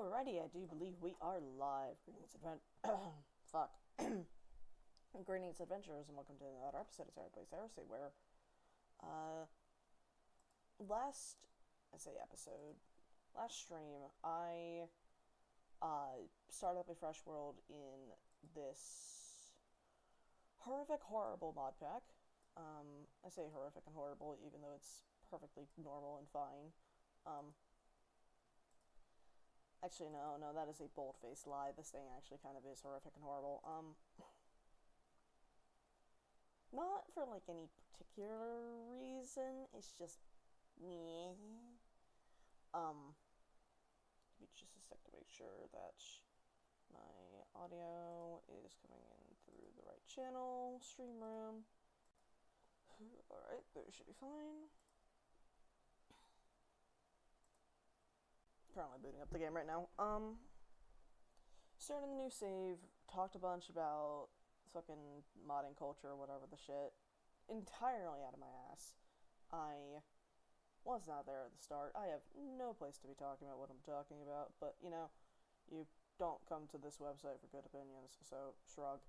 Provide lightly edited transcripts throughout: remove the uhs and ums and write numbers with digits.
Alrighty, I do believe we are live. Greetings, fuck. Greetings, adventurers, and welcome to another episode of Heresy, where, last stream, I, started up a fresh world in this horrific, horrible mod pack. I say horrific and horrible, even though it's perfectly normal and fine. Actually, no, that is a bold-faced lie. This thing actually kind of is horrific and horrible. Not for, like, any particular reason, it's just meh. Give me just a sec to make sure that my audio is coming in through the right channel, stream room. Alright, that should be fine. Currently booting up the game right now. Starting the new save, talked a bunch about fucking modding culture, whatever the shit. Entirely out of my ass. I was not there at the start. I have no place to be talking about what I'm talking about, but, you know, you don't come to this website for good opinions, so shrug.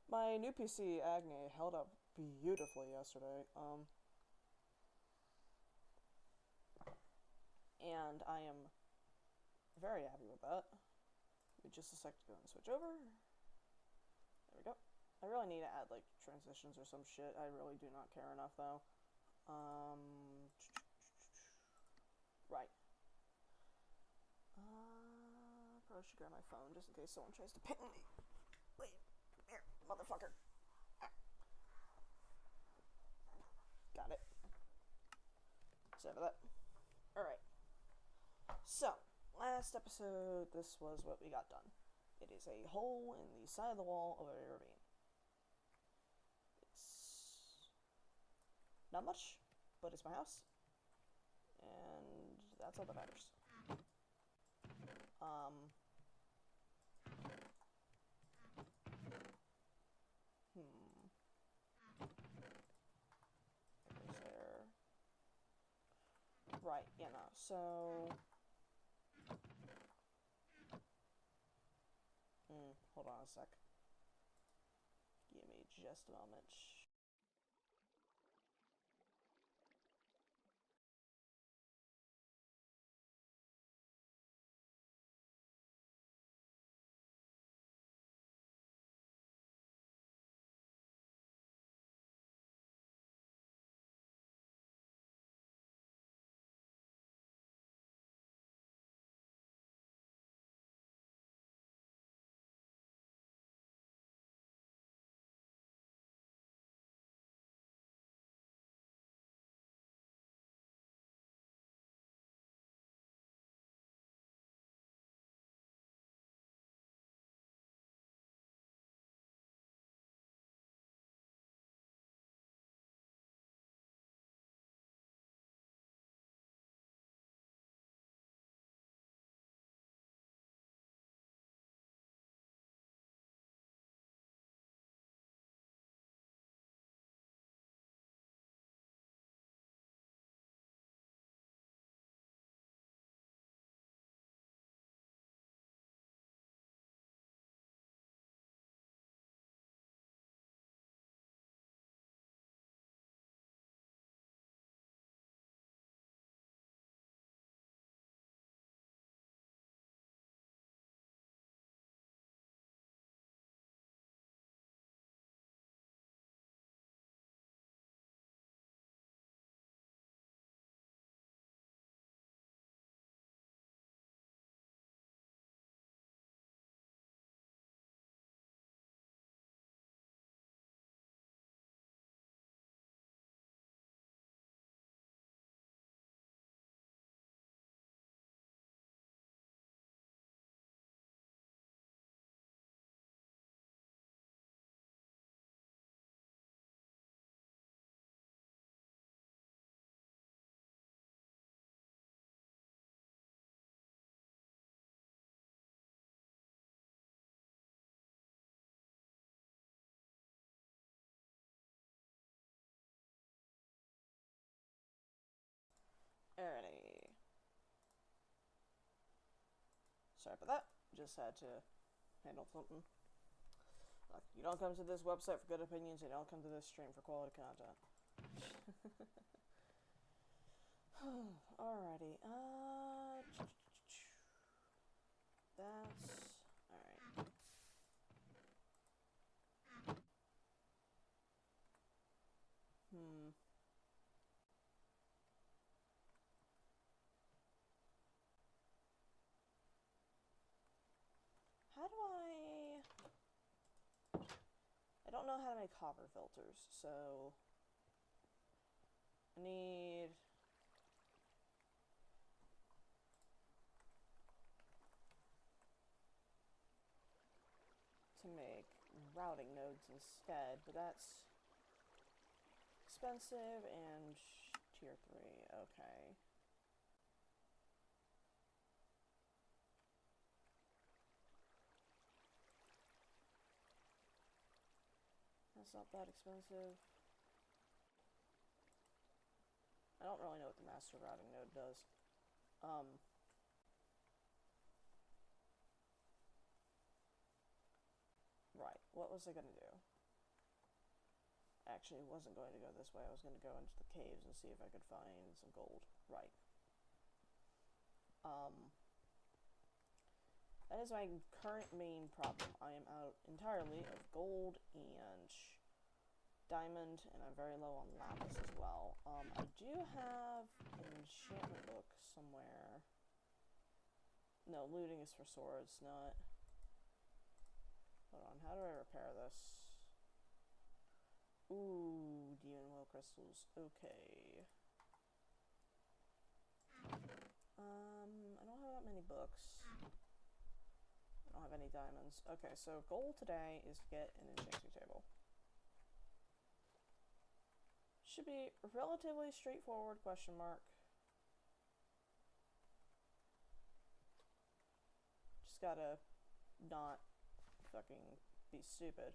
My new PC, Agni, held up beautifully yesterday, and I am very happy with that. Give me just a sec to go and switch over. There we go. I really need to add, like, transitions or some shit. I really do not care enough, though. Right. Probably should grab my phone just in case someone tries to ping me. Wait, come here, motherfucker. Got it. Sorry about that. Alright. So, last episode, this was what we got done. It is a hole in the side of the wall of a ravine. It's not much, but it's my house. And that's all that matters. Is there... Right, yeah, no, so... hold on a sec. Give me just a moment. Alrighty. Sorry about that. Just had to handle something. Look, you don't come to this website for good opinions, you don't come to this stream for quality content. Alrighty, that's... alright. How do I don't know how to make hover filters, so... I need... to make routing nodes instead, but that's expensive and tier 3, okay. That's not that expensive. I don't really know what the master routing node does. Right, what was I gonna do? Actually, I wasn't going to go this way. I was gonna go into the caves and see if I could find some gold. Right. That is my current main problem. I am out entirely of gold and diamond, and I'm very low on lapis as well. I do have an enchantment book somewhere. No, looting is for swords, not... Hold on, how do I repair this? Ooh, demon will crystals. Okay. I don't have that many books. I don't have any diamonds. Okay, so goal today is to get an enchanting table. Should be relatively straightforward, question mark. Just gotta not fucking be stupid.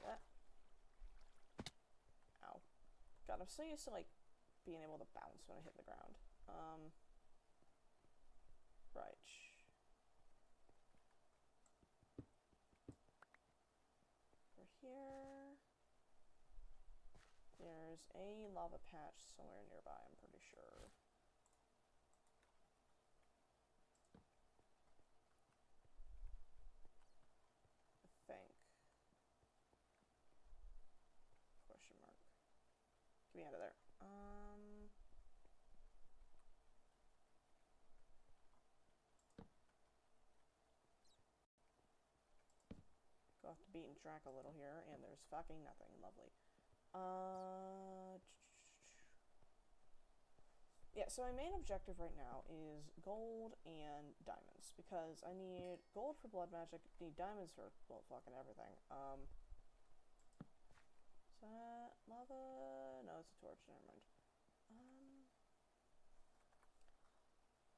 That. Ow. God, I'm so used to, like, being able to bounce when I hit the ground. Right. For here... There's a lava patch somewhere nearby, I'm pretty sure. I think. Question mark. Get me out of there. Go off the beaten track a little here, and there's fucking nothing. Lovely. Yeah, so my main objective right now is gold and diamonds, because I need gold for blood magic, need diamonds for, well, fucking everything. Is that lava? No, it's a torch, never mind.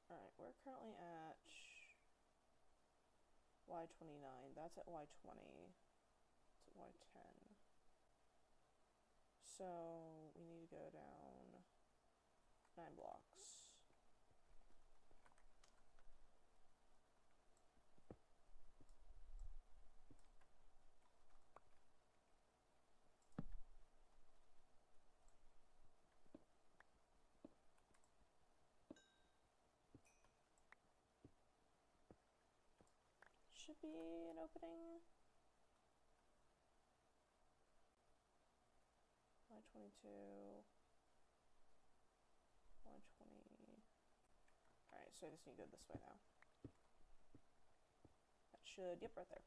Alright, we're currently at Y29, that's at Y20, it's at Y10. So, we need to go down 9 blocks. Should be an opening. Y22, Y20. Alright, so I just need to go this way now. That should, yep, right there.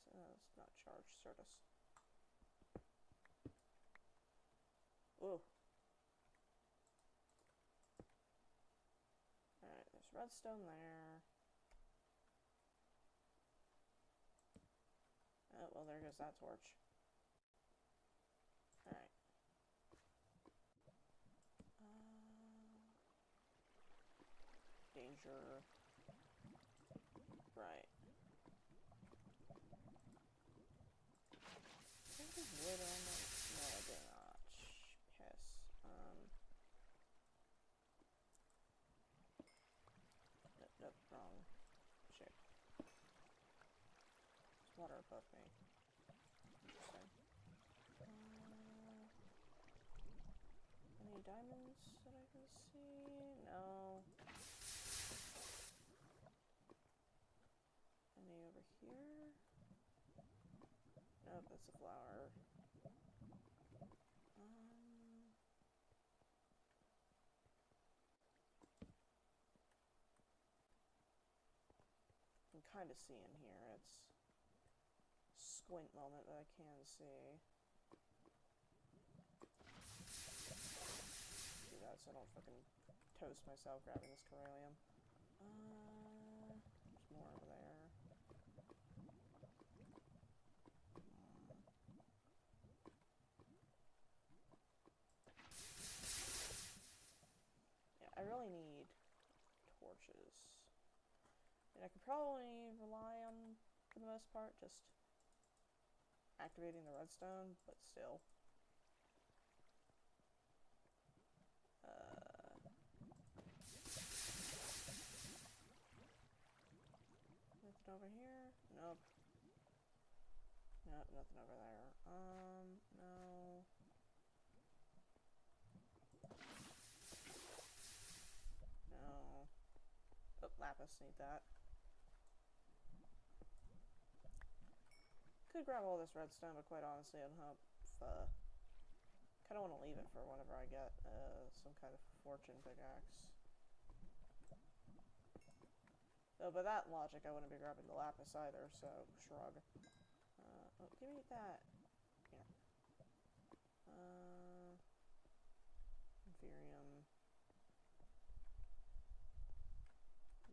So it's not charged, Certus. Ooh. Alright, there's redstone there. Oh, well, there goes that torch. Alright. sure. Right. Did I have wood on that? No, I did not. Piss. Nope, nope, wrong. Shit. There's water above me. Interesting. Any diamonds that I can see? No. Any over here? Nope, that's a flower. I can kind of see in here. It's squint moment, but I can see. Do that so I don't fucking toast myself grabbing this Corellium. There's more over there. Yeah, I really need torches. And I could probably rely on, for the most part, just activating the redstone, but still. Nothing over here? Nope. Nope, nothing over there. No. No. Oh, lapis, need that. Could grab all this redstone, but quite honestly, I don't know if, kind of want to leave it for whenever I get, some kind of fortune pickaxe. Though by that logic, I wouldn't be grabbing the lapis either, so shrug. Oh, give me that. Here. Inferium.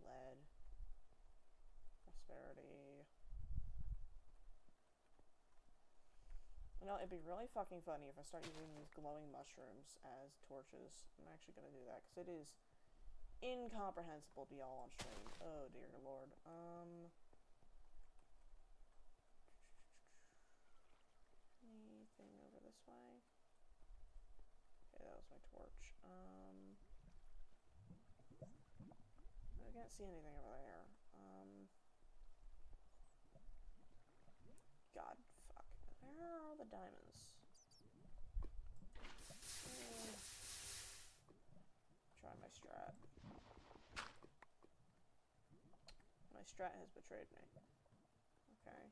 Lead. Prosperity. You know, it'd be really fucking funny if I start using these glowing mushrooms as torches. I'm actually gonna do that, because it is incomprehensible to y'all on stream. Oh dear lord. Anything over this way? Okay, that was my torch. I can't see anything over there. God, fuck. Where are all the diamonds? Try my strat. My strat has betrayed me. Okay.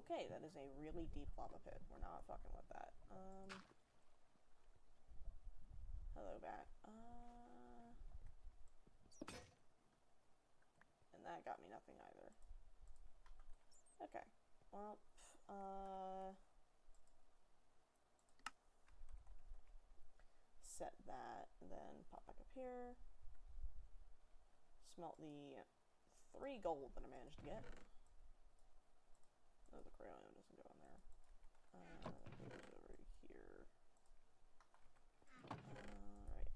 Okay, that is a really deep lava pit. We're not fucking with that. Hello, bat. And that got me nothing either. Okay. Well, set that, and then pop back up here. Smelt the 3 gold that I managed to get. Oh, the Corellium doesn't go in there. That goes over here. Right.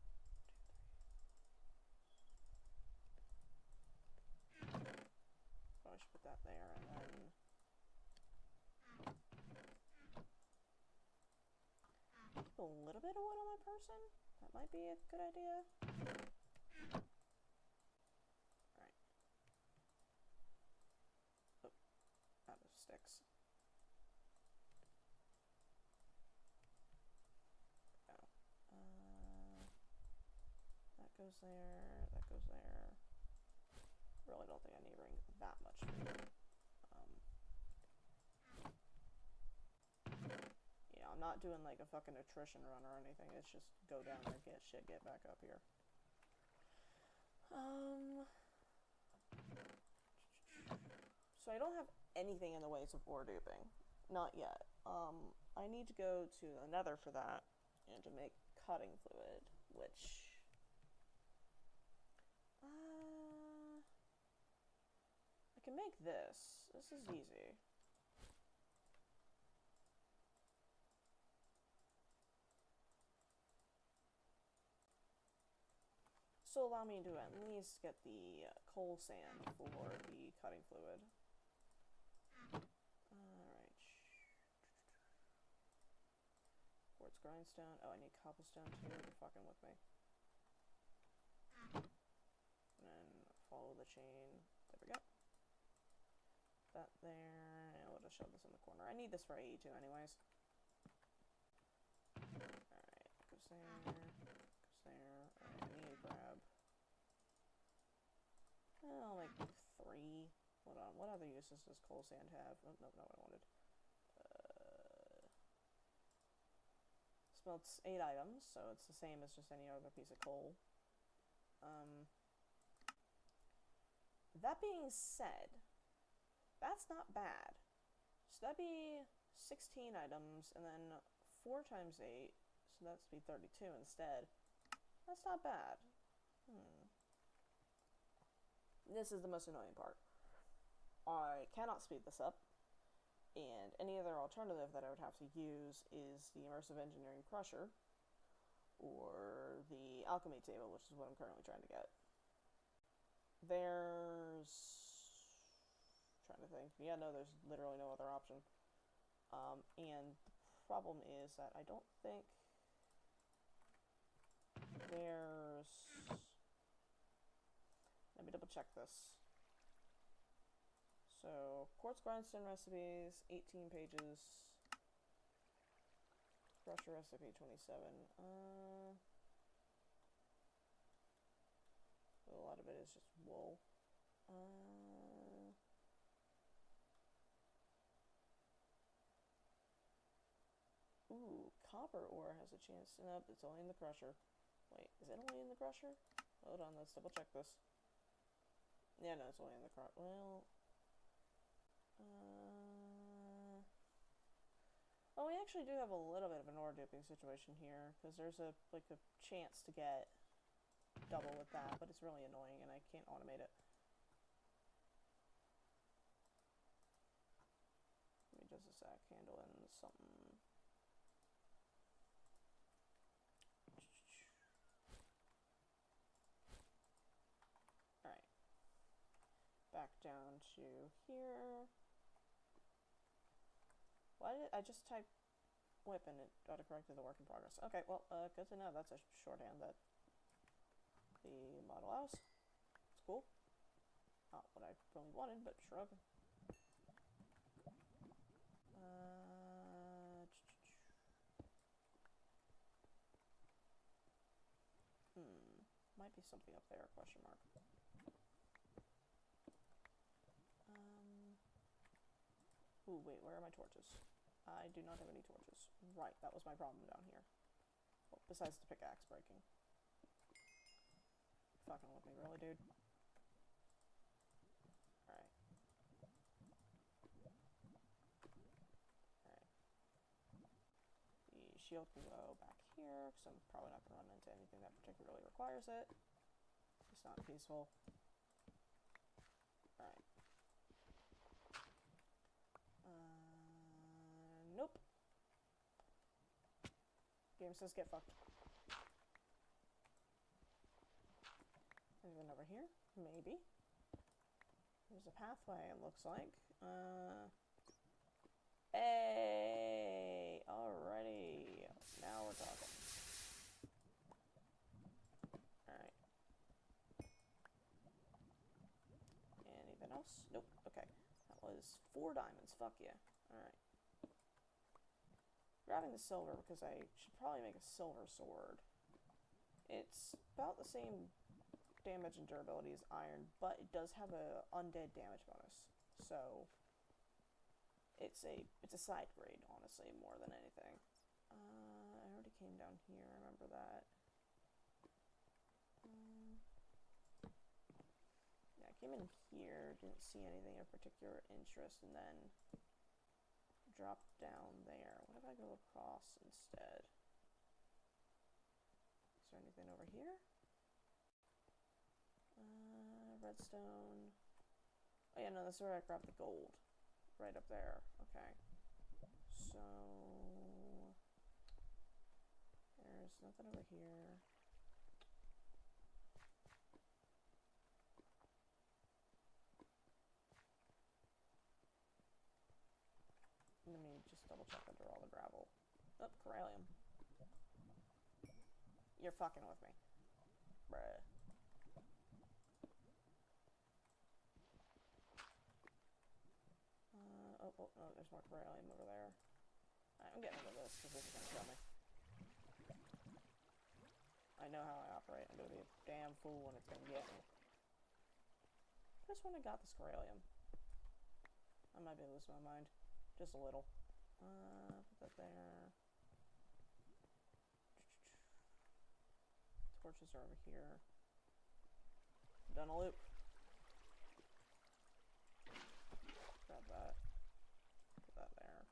Probably should put that there, and then... keep a little bit of wood on my person? That might be a good idea. Alright. Oh, out of sticks. Oh. That goes there, that goes there. Really don't think I need to bring that much food. Yeah, I'm not doing like a fucking attrition run or anything. It's just go down there, get shit, get back up here. So I don't have anything in the ways of ore duping. Not yet. I need to go to the nether for that and to make cutting fluid, which... I can make this. This is easy. So allow me to at least get the coal sand for the cutting fluid. Alright. Quartz grindstone. Oh, I need cobblestone too. You're fucking with me. And then follow the chain. There we go. That there. And we'll just shove this in the corner. I need this for AE2 anyways. Alright, goes there. Goes there. Alright, I need to grab. I'll make 3. Hold on. What other uses does coal sand have? Oh, no, not what I wanted. Smelts 8 items, so it's the same as just any other piece of coal. That being said, that's not bad. So that'd be 16 items, and then 4 times 8, so that's be 32 instead. That's not bad. This is the most annoying part. I cannot speed this up, and any other alternative that I would have to use is the Immersive Engineering Crusher, or the Alchemy Table, which is what I'm currently trying to get. There's... trying to think. Yeah, no, there's literally no other option. And the problem is that I don't think there's... Let me double check this. So, quartz grindstone recipes, 18 pages. Crusher recipe, 27. A lot of it is just wool. Ooh, copper ore has a chance. Nope, it's only in the crusher. Wait, is it only in the crusher? Hold on, let's double check this. Yeah, no, it's only in the crusher. Well... well, we actually do have a little bit of an ore duping situation here, because there's a chance to get double with that, but it's really annoying and I can't automate it. Let me just a sec, handle in something. Alright. Back down to here. Why did I just type whip and it autocorrected the work in progress? Okay, well, good to know. That's a shorthand that the model allows. It's cool. Not what I really wanted, but shrug. Might be something up there, question mark. Ooh, wait, where are my torches? I do not have any torches. Right, that was my problem down here. Well, besides the pickaxe breaking. Fucking with me, really, dude? Alright. Alright. The shield can go back here, because I'm probably not going to run into anything that particularly requires it. It's not peaceful. Alright. Nope. Game says get fucked. Anything over here? Maybe. There's a pathway, it looks like. Hey! Alrighty. Now we're talking. Alright. Anything else? Nope. Okay. That was 4 diamonds. Fuck yeah. Alright. Grabbing the silver because I should probably make a silver sword. It's about the same damage and durability as iron, but it does have a undead damage bonus. So it's a side grade, honestly, more than anything. I already came down here, I remember that. Yeah, I came in here, didn't see anything of particular interest, and then dropped down there. What if I go across instead? Is there anything over here? Redstone. Oh yeah, no, that's where I grabbed the gold. Right up there. Okay. So there's nothing over here. Oh, Corellium. You're fucking with me. Bruh. Oh, there's more Corellium over there. Alright, I'm getting rid of this, because this is gonna kill me. I know how I operate. I'm gonna be a damn fool when it's gonna get me. Just when I got this Corellium. I might be losing my mind. Just a little. Put that there. Torches are over here. Done a loop. Grab that. Put that there.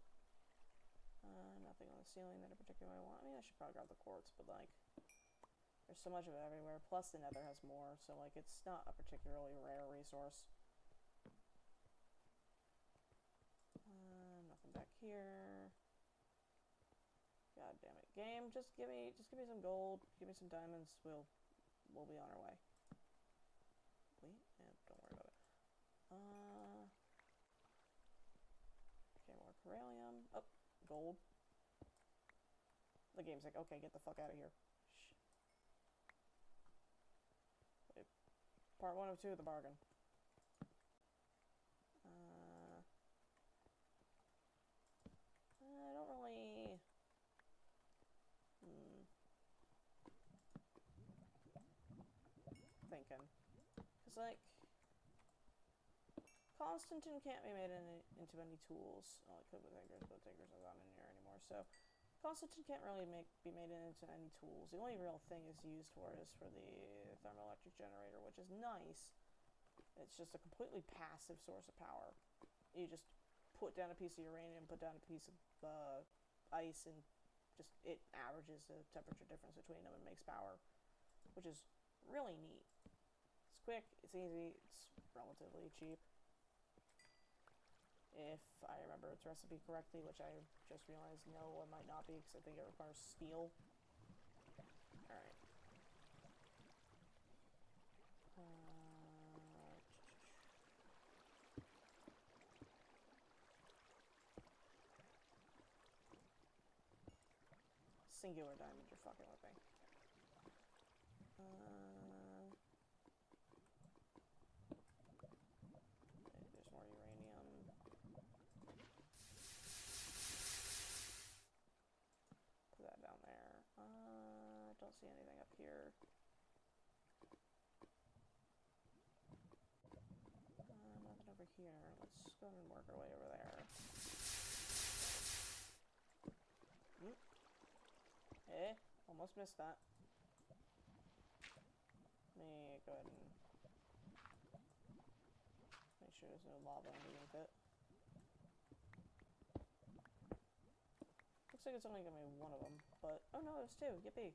Nothing on the ceiling that I particularly want. I mean, I should probably grab the quartz, but like, there's so much of it everywhere. Plus, the Nether has more, so like, it's not a particularly rare resource. Nothing back here. God damn it, game! Just give me some gold. Give me some diamonds. We'll be on our way. Wait, yeah, don't worry about it. Okay, more Corellium. Oh, gold. The game's like, okay, get the fuck out of here. Shh. Wait, part 1 of 2 of the bargain. I don't really... Thinking. Because, like... Constantine can't be made into any tools. Oh, it could with Tigers, but Tigers are not in here anymore, so... Constantine can't really be made into any tools. The only real thing it's used for is for the thermoelectric generator, which is nice. It's just a completely passive source of power. You just put down a piece of uranium, put down a piece of ice, and just it averages the temperature difference between them and makes power, which is really neat. It's quick, it's easy, it's relatively cheap. If I remember its recipe correctly, which I just realized no, it might not be, because I think it requires steel. Alright. Singular diamond, you're fucking with me. There's more uranium. Put that down there. Don't see anything up here. Nothing over here. Let's go and work our way over there. Eh? Almost missed that. Let me go ahead and make sure there's no lava underneath it. Looks like it's only gonna be one of them, but... Oh no, there's 2. Yippee!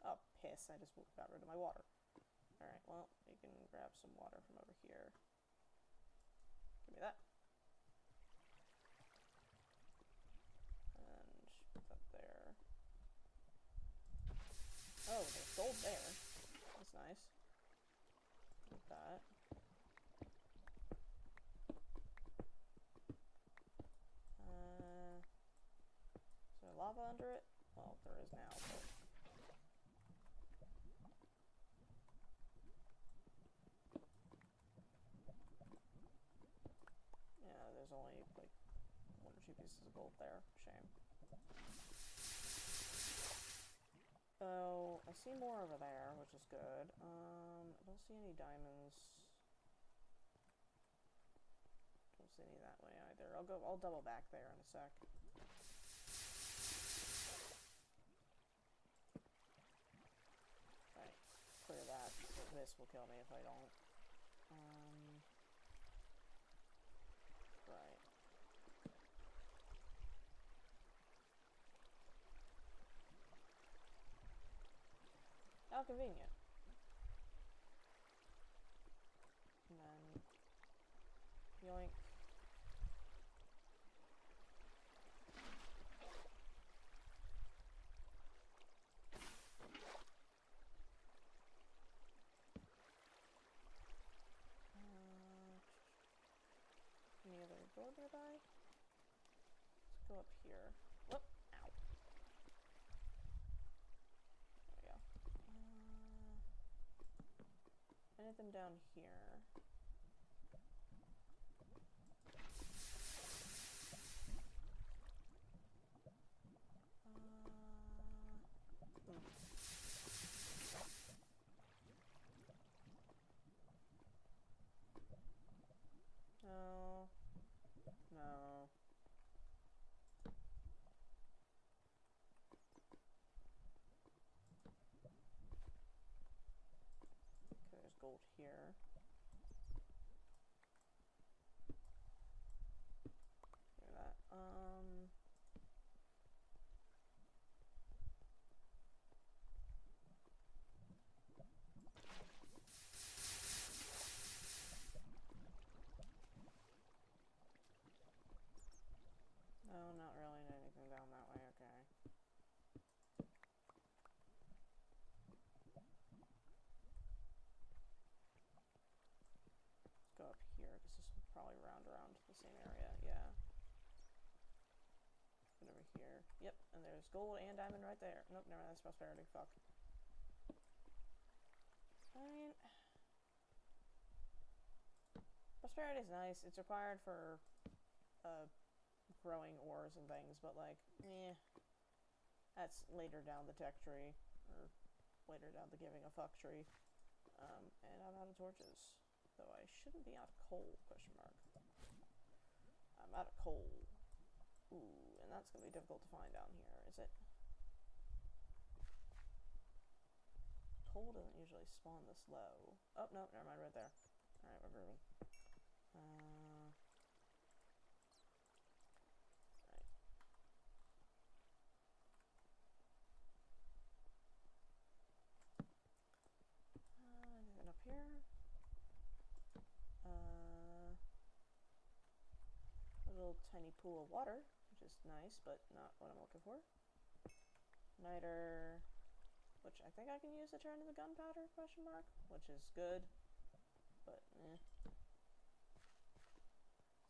Oh, piss. I just got rid of my water. Alright, well, we can grab some water from over here. Give me that. And put that there. Oh, there's gold there. That's nice. Get that. Is there lava under it? Well, there is now, but... Yeah, there's only, like, 1 or 2 pieces of gold there. Shame. Oh, I see more over there, which is good. I don't see any diamonds. Don't see any that way either. I'll double back there in a sec. Right, clear that. This will kill me if I don't. Right. How convenient. And then... Yoink. Any other gold nearby? Let's go up here. Whoop! Ow. anything down here? No. No. Okay, there's gold here. Hear that. No, not really anything down that way, okay. Let's go up here, because this will probably round around to the same area, yeah. Get over here. Yep, and there's gold and diamond right there. Nope, never mind, that's prosperity, fuck. I mean, prosperity is nice. It's required for, growing ores and things, but like, that's later down the tech tree, or later down the giving a fuck tree. And I'm out of torches, though I shouldn't be out of coal, question mark. I'm out of coal. Ooh, and that's gonna be difficult to find down here, is it? Coal doesn't usually spawn this low. Oh, no, never mind, right there. Alright, we're grooving. Anything up here? A little tiny pool of water, which is nice, but not what I'm looking for. Niter, which I think I can use to turn into gunpowder, question mark, which is good, but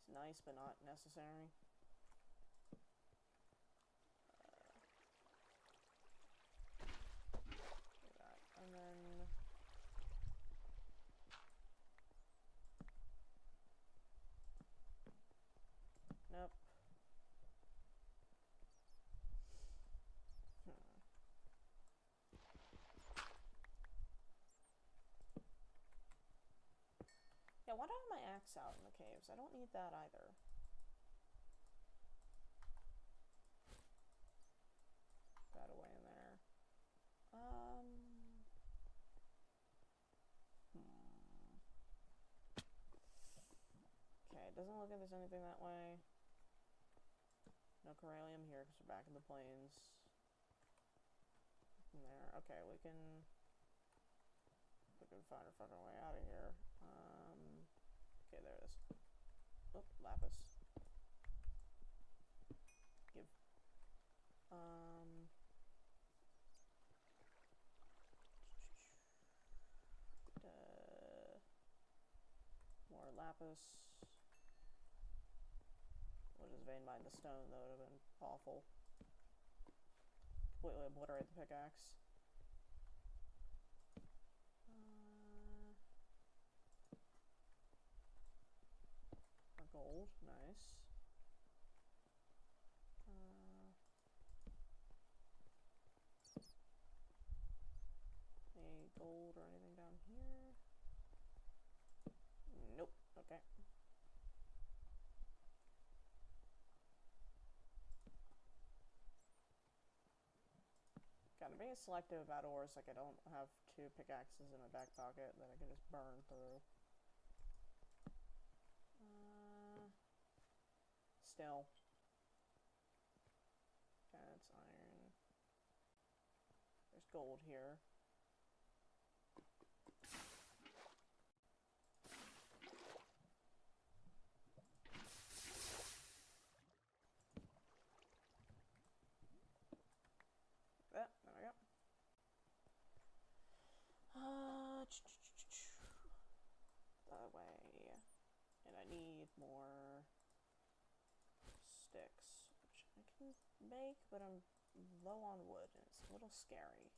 It's nice, but not necessary. And then nope. Yeah, why do I have my axe out in the caves? I don't need that either. That away in there. Okay, it doesn't look like there's anything that way. No corallium here because we're back in the plains. From there. Okay, we can find our fucking way out of here. Okay, there it is. Oh, lapis. Give. More lapis. We'll just vein mine the stone, though. It would have been awful. Completely obliterate the pickaxe. More gold, nice. Any gold or anything down here? Nope. Okay. Gotta be selective about ores, like I don't have 2 pickaxes in my back pocket that I can just burn through. Still. Okay, that's iron. There's gold here. There we go. That way. And I need more sticks, which I can make, but I'm low on wood, and it's a little scary.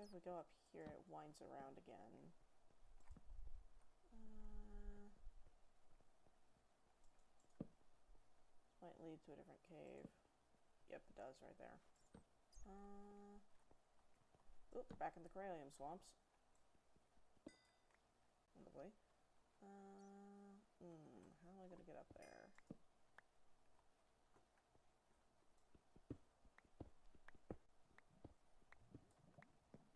if we go up here, it winds around again. Might lead to a different cave. Yep, it does right there. Oop, back in the Corallium swamps. Lovely. How am I gonna get up there?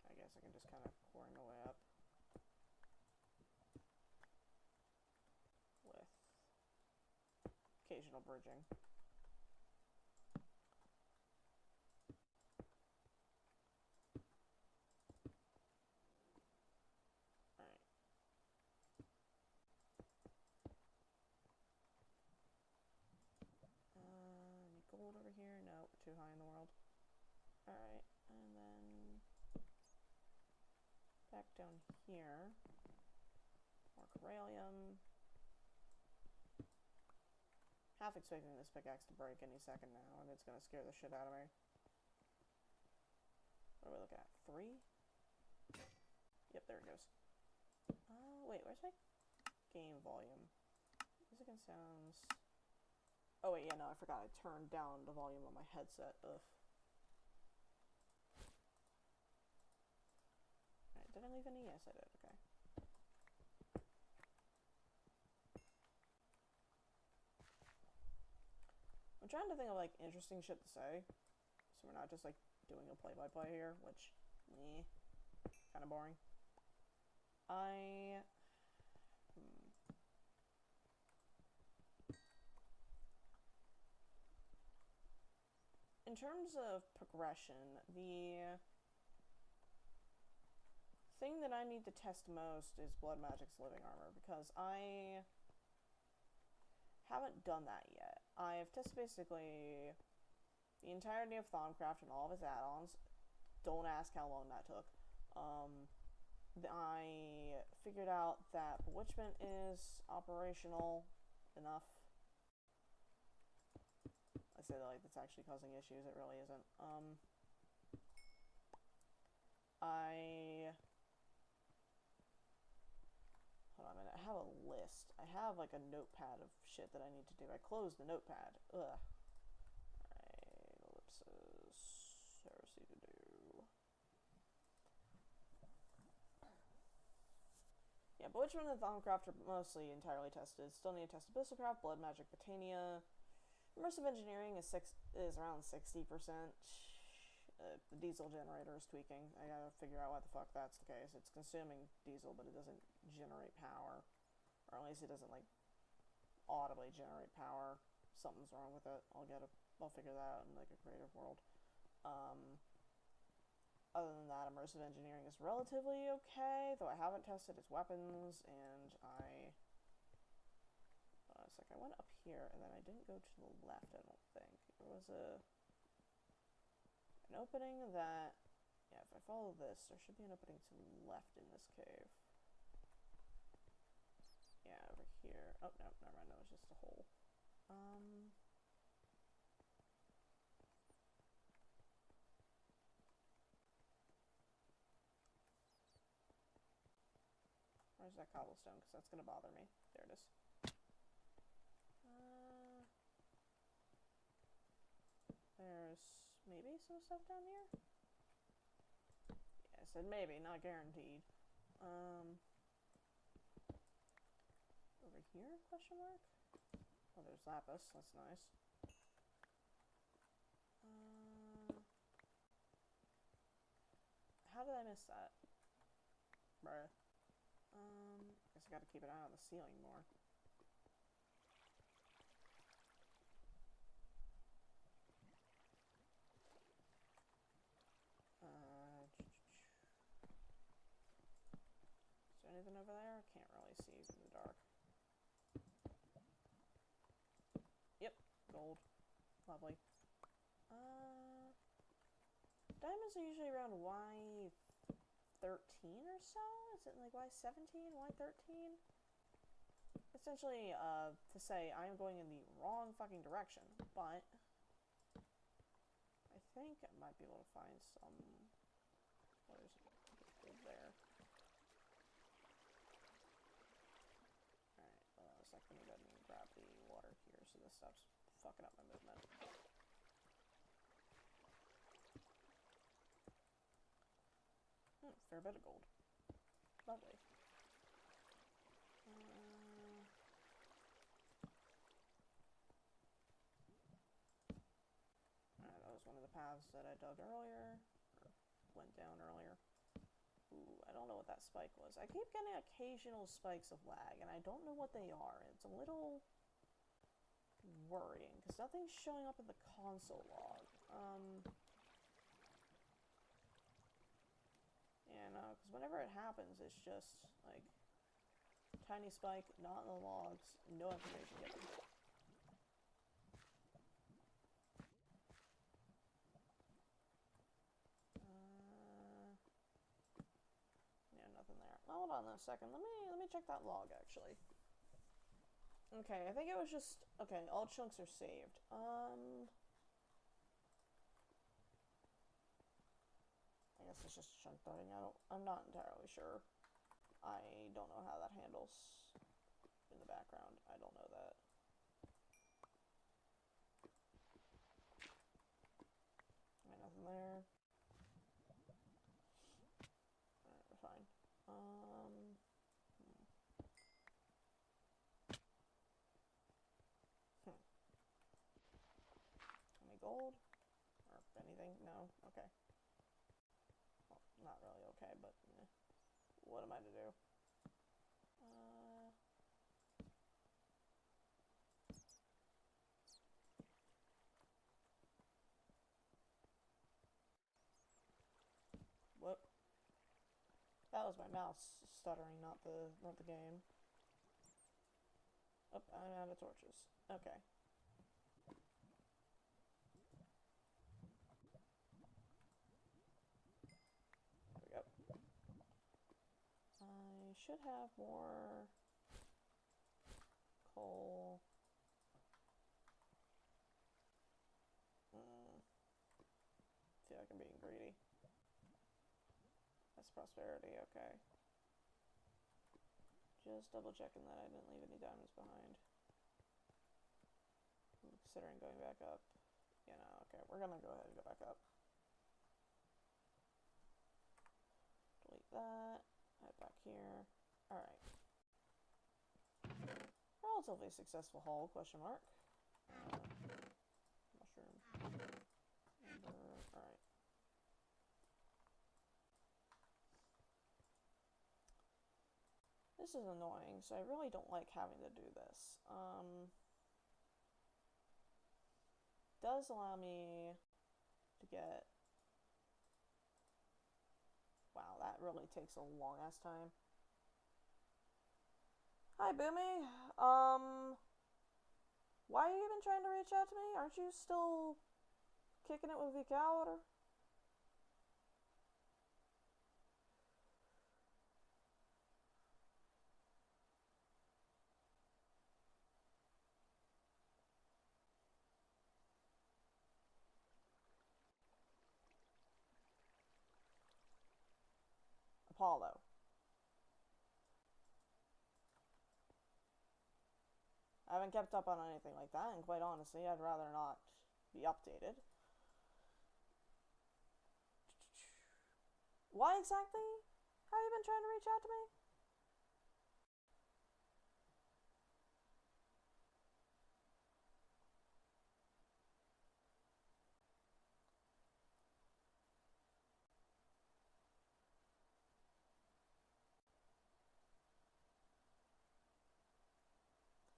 I guess I can just kind of pouring my way up. With occasional bridging. Gold over here? No, too high in the world. Alright, and then back down here. More Corallium. Half expecting this pickaxe to break any second now, and it's gonna scare the shit out of me. What are we looking at? 3? Yep, there it goes. Wait, where's my game volume? Music and sounds. Oh wait, yeah, no, I forgot I turned down the volume on my headset. Ugh. Alright, did I leave any? Yes, I did, okay. I'm trying to think of, like, interesting shit to say. So we're not just, like, doing a play-by-play here, which, kinda boring. In terms of progression, the thing that I need to test most is Blood Magic's Living Armor, because I haven't done that yet. I've tested basically the entirety of Thaumcraft and all of its add-ons. Don't ask how long that took. I figured out that Bewitchment is operational enough. I say that like that's actually causing issues, it really isn't. Hold on a minute, I have a list. I have like a notepad of shit that I need to do. I closed the notepad. Ugh. Alright, ellipsis. Heresy to do. Yeah, Bewitchment and Thaumcraft are mostly entirely tested. Still need to test Abyssalcraft, Blood Magic, Botania. Immersive engineering is around 60%. The diesel generator is tweaking. I gotta figure out why the fuck that's the case. It's consuming diesel, but it doesn't generate power. Or at least it doesn't, like, audibly generate power. Something's wrong with it. I'll figure that out in, like, a creative world. Other than that, immersive engineering is relatively okay, though I haven't tested its weapons, and it's like I went up here, and then I didn't go to the left, I don't think. There was an opening that, yeah, if I follow this, there should be an opening to the left in this cave. Yeah, over here. Oh, no, never mind, that was just a hole. Where's that cobblestone? Because that's going to bother me. There it is. There's maybe some stuff down here? Yeah, I said maybe, not guaranteed. Over here, question mark? Oh, there's lapis. That's nice. How did I miss that? Bruh. Guess I gotta keep an eye on the ceiling more. Is there anything over there? Can't really see in the dark. Yep, gold. Lovely. Diamonds are usually around Y13 or so? Is it like Y17, Y13? Essentially, to say I am going in the wrong fucking direction, but I think I might be able to find some. Where's me go ahead and grab the water here so this stops fucking up my movement. Fair bit of gold. Lovely. That was one of the paths that I dug earlier, or went down earlier. Ooh, I don't know what that spike was. I keep getting occasional spikes of lag, and I don't know what they are. It's a little worrying, because nothing's showing up in the console log. Yeah, no, because whenever it happens, it's just, like, tiny spike, not in the logs, no information given. Yeah, nothing there. Hold on a second. Let me check that log, actually. Okay, I think it was just... Okay, all chunks are saved. I guess it's just chunk thudding. I'm not entirely sure. I don't know how that handles in the background. I don't know that. Right, nothing there. Alright, we're fine. Any gold? Or anything? No? Okay. Well, not really okay, but what am I to do? Whoop. That was my mouse stuttering, not the game. Oh, I'm out of torches. Okay. There we go. I should have more coal. Feel like I'm being greedy. That's prosperity, okay. Just double checking that I didn't leave any diamonds behind. Considering going back up. You know, okay, we're gonna go ahead and go back up. Delete that. Head back here. Alright. Relatively successful haul, question mark. Mushroom. Amber. Alright. This is annoying, so I really don't like having to do this. Does allow me to get... Wow, that really takes a long ass time. Hi, Boomy. Why are you even trying to reach out to me? Aren't you still kicking it with Vical? Apollo. I haven't kept up on anything like that, and quite honestly, I'd rather not be updated. Why exactly have you been trying to reach out to me?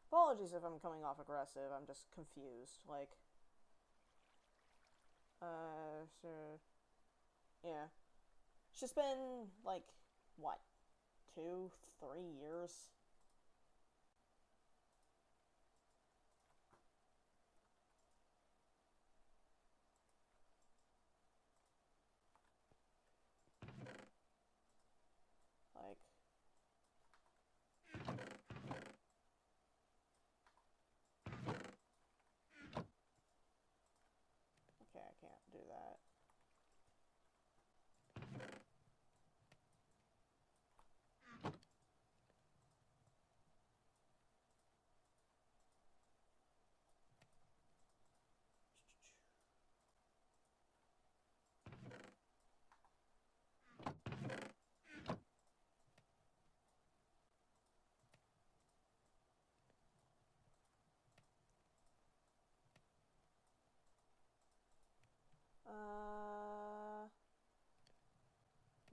Apologies if I'm coming off aggressive, I'm just confused, like... So... Yeah. It's just been, like, what? 2, 3 years? Like... Okay, I can't do that.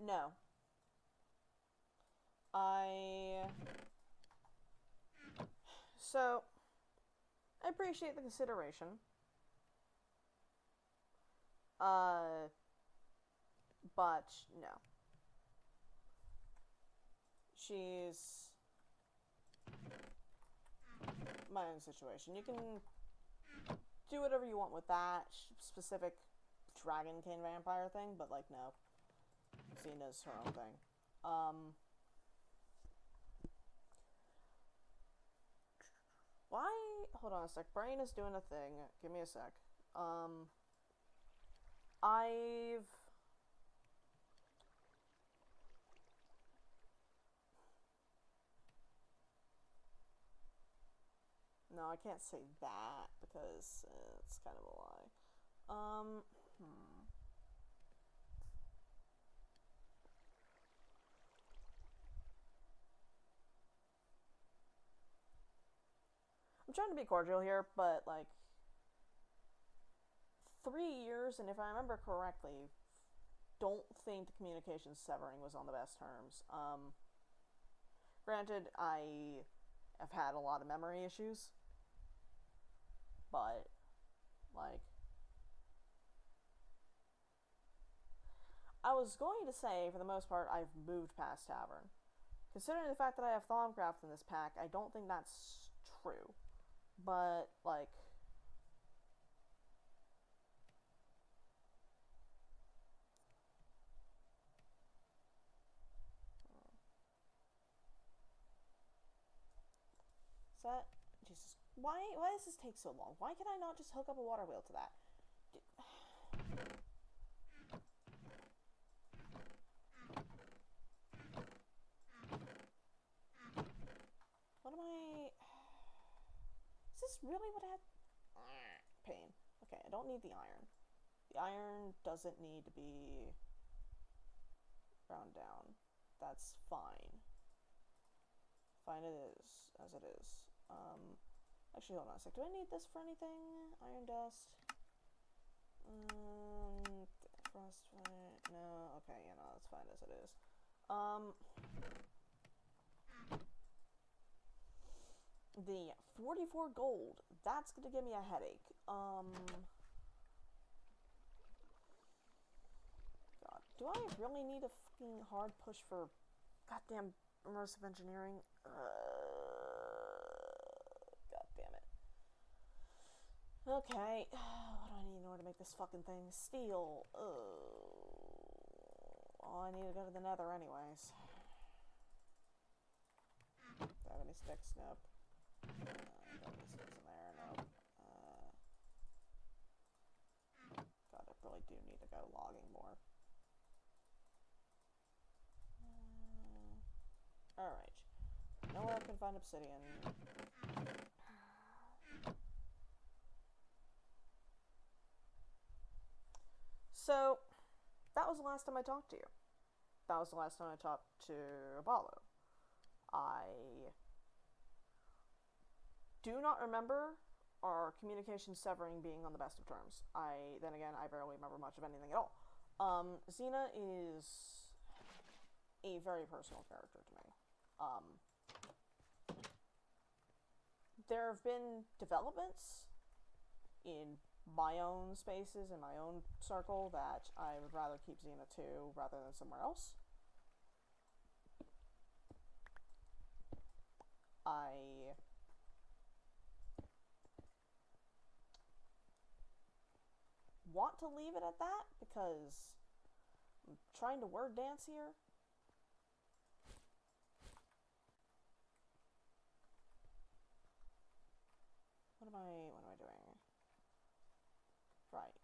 No. So, I appreciate the consideration. But no. She's my own situation. You can do whatever you want with that specific dragonkin vampire thing, but like, no. Xena's her own thing. Why? Hold on a sec. Brain is doing a thing. Give me a sec. I've... No, I can't say that because it's kind of a lie. I'm trying to be cordial here, but like 3 years, and if I remember correctly, don't think the communication severing was on the best terms. Granted, I have had a lot of memory issues, but like I was going to say, for the most part, I've moved past Tavern. Considering the fact that I have Thaumcraft in this pack, I don't think that's true. But, like... Is that... Jesus. Why does this take so long? Why can I not just hook up a water wheel to that? What am I... Is this really what I had? Pain. Okay, I don't need the iron. The iron doesn't need to be ground down. That's fine. Fine it is, as it is. Actually, hold on a sec. Do I need this for anything? Iron dust. Frostbite. No. Okay, yeah, no, that's fine as it is. The 44 gold. That's gonna give me a headache. God, do I really need a fucking hard push for goddamn immersive engineering? God damn it. Okay, what do I need in order to make this fucking thing? Steel. Oh, I need to go to the nether anyways. Do I have any sticks? Nope. Don't have any sticks in there, nope. God, I really do need to go logging more. Alright. Nowhere I can find obsidian. So, that was the last time I talked to you. That was the last time I talked to Apollo. I do not remember our communication severing being on the best of terms. Then again, I barely remember much of anything at all. Xena is a very personal character to me. There have been developments in my own spaces, in my own circle, that I would rather keep Xena to rather than somewhere else. I want to leave it at that because I'm trying to word dance here. What am I doing? Right.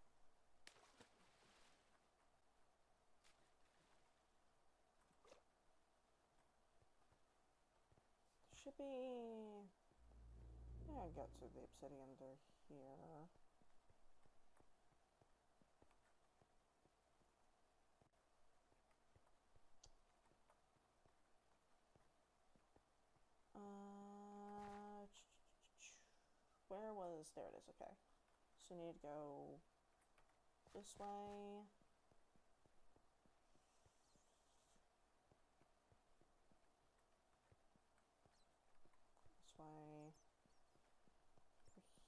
Should be... Yeah, I get to the obsidian through here. Where was... There it is, okay. So I need to go this way. This way.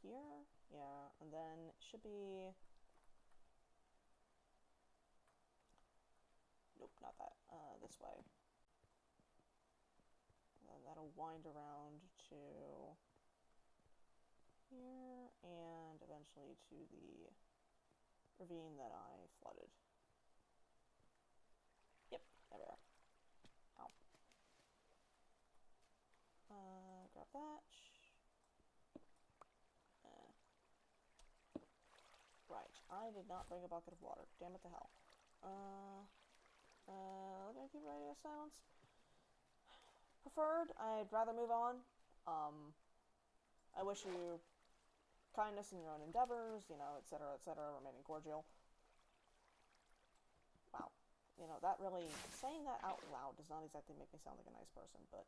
Here? Yeah, and then it should be... Nope, not that. This way. And that'll wind around to here, and eventually to the ravine that I flooded. Yep, there we are. Ow. Grab that. Right, I did not bring a bucket of water. Damn it to hell. Let me keep radio silence. Preferred, I'd rather move on. I wish you kindness in your own endeavors, you know, etc., remaining cordial. Wow. You know, that really, saying that out loud does not exactly make me sound like a nice person, but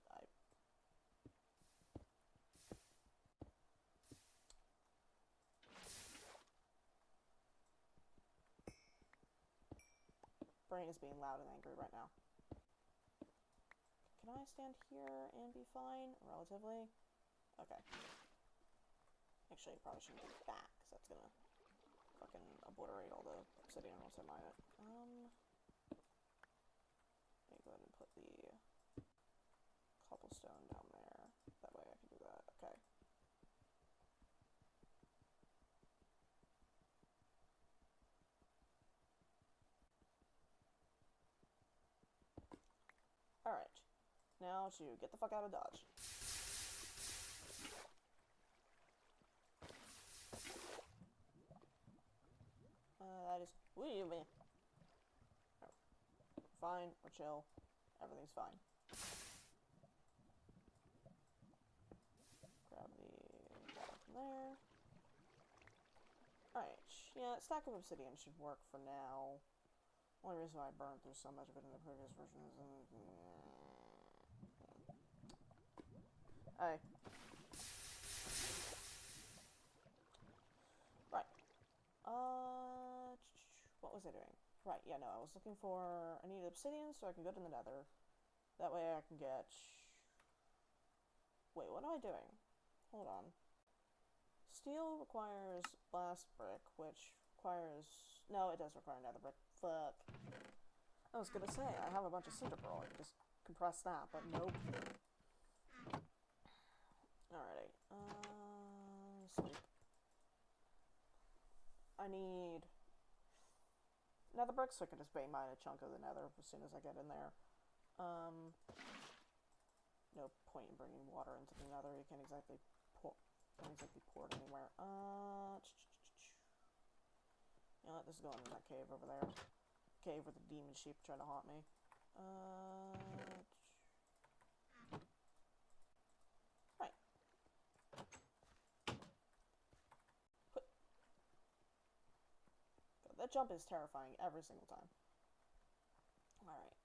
brain is being loud and angry right now. Can I stand here and be fine? Relatively? Okay. Actually, I probably shouldn't do that, because that's gonna fucking obliterate all the obsidian once I mine it. Let me go ahead and put the cobblestone down there. That way I can do that. Okay. Alright. Now to get the fuck out of Dodge. That is... Wait, man. Oh. Fine, we're chill. Everything's fine. Grab the water from there. Alright, yeah, stack of obsidian should work for now. Only reason why I burned through so much of it in the previous version is... Hey. Right. What was I doing? Right, yeah, no, I was looking for... I needed obsidian so I can go to the nether. That way I can get... Wait, what am I doing? Hold on. Steel requires blast brick, which requires... No, it does require nether brick. Fuck. I was gonna say, I have a bunch of cinder pearl. I can just compress that, but nope. Alrighty. Sleep. I need nether bricks so I can just vein mine a chunk of the nether as soon as I get in there. No point in bringing water into the nether. You can't exactly pour it anywhere. You know what? This is going in that cave over there. Cave with the demon sheep trying to haunt me. Right. God, that jump is terrifying every single time. Alright.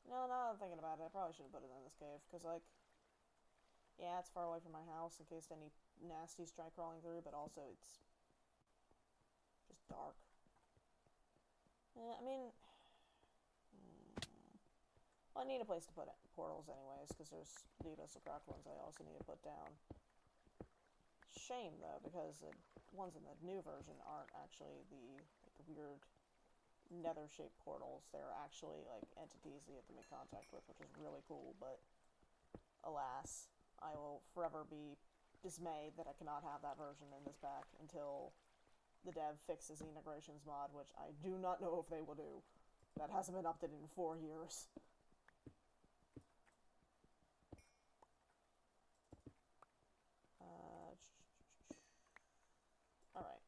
No, now that I'm thinking about it, I probably should have put it in this cave, because, like, yeah, it's far away from my house in case any nasties try crawling through, but also it's just dark. I mean, well, I need a place to put it, portals anyways, because there's the cracked ones I also need to put down. Shame, though, because the ones in the new version aren't actually the weird nether-shaped portals. They're actually, like, entities that you have to make contact with, which is really cool, but alas, I will forever be dismayed that I cannot have that version in this pack until the dev fixes the integrations mod, which I do not know if they will do. That hasn't been updated in 4 years. Alright.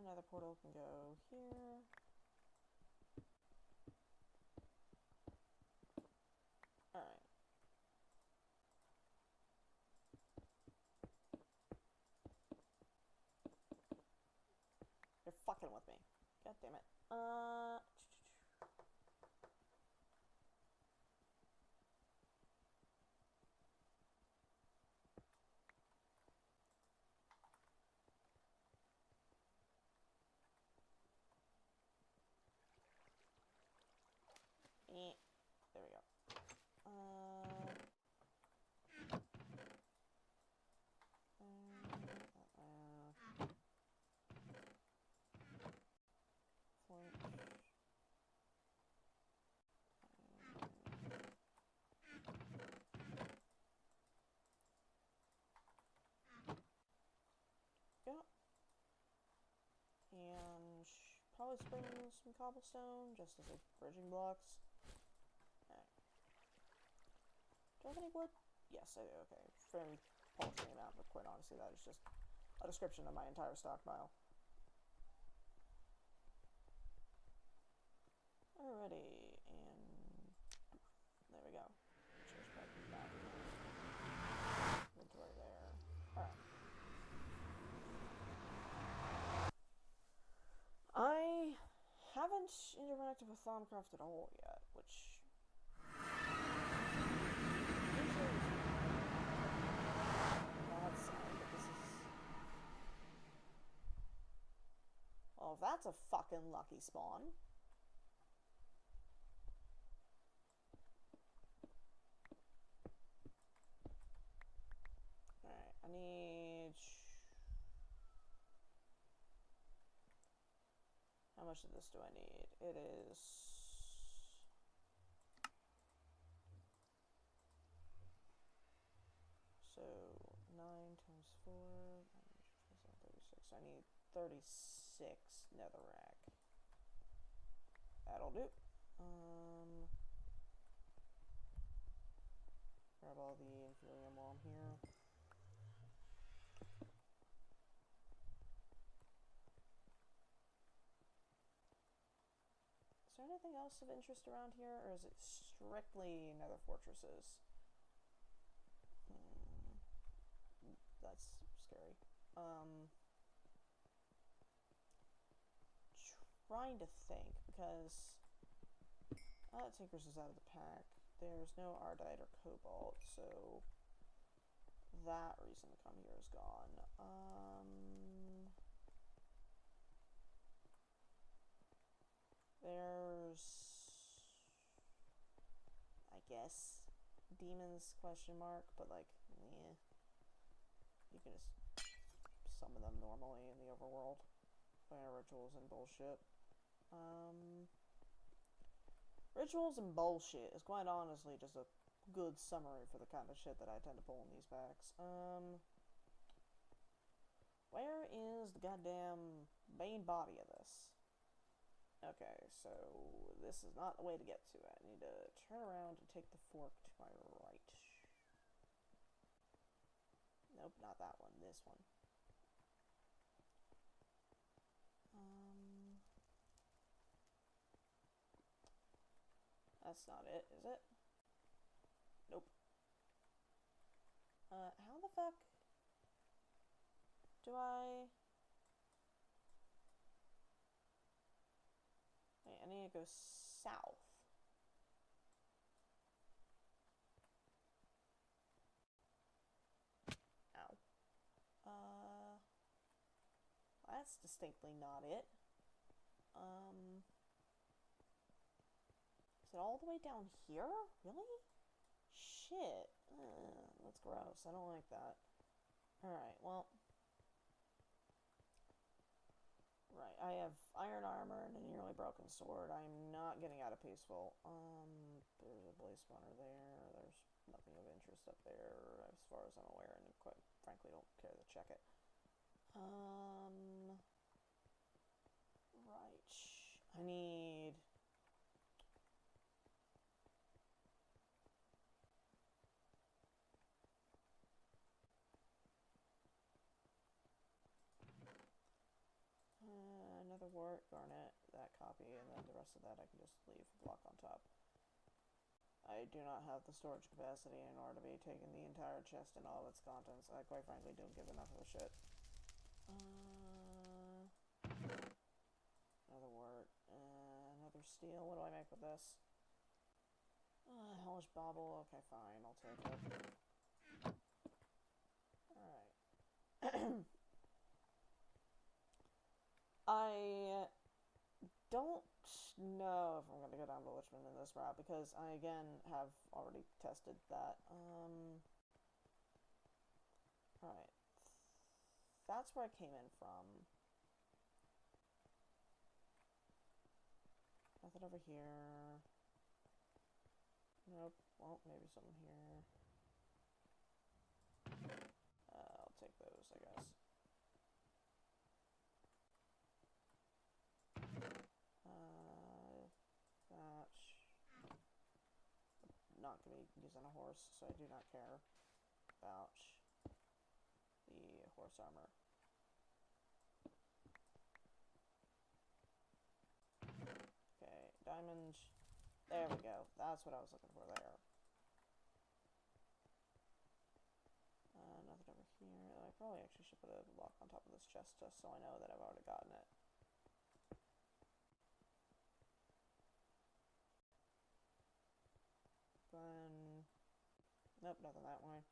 Another portal can go here. Alright. You're fucking with me. God damn it. let's bring some cobblestone, just as like bridging blocks. Alright. Do I have any wood? Yes, I do, okay. Very paltry amount, but quite honestly, that is just a description of my entire stockpile. Alrighty, and there we go. Just right back. Inventory there. Alright. I haven't interacted with Thaumcraft at all yet, which usually is a bad sign, but this is... Oh, that's a fucking lucky spawn. Alright, I need... How much of this do I need? It is... So, 9 times 4... 36. I need 36 netherrack. That'll do. Grab all the inferium while I'm here. Is there anything else of interest around here, or is it strictly nether fortresses? That's scary. Trying to think, because Tinkers is out of the pack. There's no Ardite or Cobalt, so that reason to come here is gone. There's, I guess, demons, question mark, but like, yeah. You can just summon them normally in the overworld. Via rituals and bullshit. Rituals and bullshit is quite honestly just a good summary for the kind of shit that I tend to pull in these packs. Where is the goddamn main body of this? Okay, so this is not the way to get to it. I need to turn around and take the fork to my right. Nope, not that one. This one. That's not it, is it? Nope. How the fuck do I... Wait, I need to go south. Ow. That's distinctly not it. Is it all the way down here? Really? Shit. That's gross. I don't like that. Alright, well. Right, I have iron armor and a nearly broken sword. I'm not getting out of peaceful. There's a blaze spawner there. There's nothing of interest up there as far as I'm aware, and quite frankly don't care to check it. Right. I need... another wart, garnet, that copy, and then the rest of that I can just leave a block on top. I do not have the storage capacity in order to be taking the entire chest and all of its contents. I quite frankly don't give enough of a shit. Another wart, another steel. What do I make with this? Hellish bauble. Okay, fine. I'll take it. Alright. I don't know if I'm going to go down to Lichman in this route, because I, again, have already tested that. Alright. That's where I came in from. Nothing over here. Nope. Well, maybe something here. I'll take those, I guess. not going to be using a horse, so I do not care about the horse armor. Okay, diamond. There we go. That's what I was looking for there. Nothing over here. I probably actually should put a lock on top of this chest just so I know that I've already gotten it. Then... Nope, nothing that way.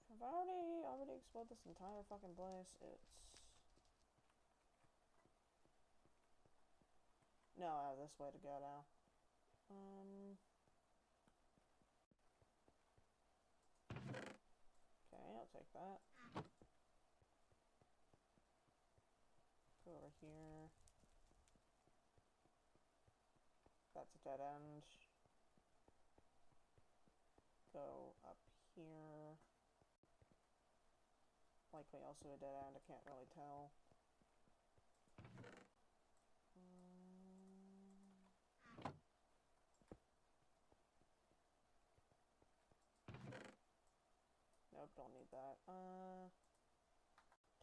Have I already explored this entire fucking place? It's... No, I have this way to go now. Okay, I'll take that. Go over here. That's a dead end. Go up here. Likely also a dead end, I can't really tell. Nope, don't need that.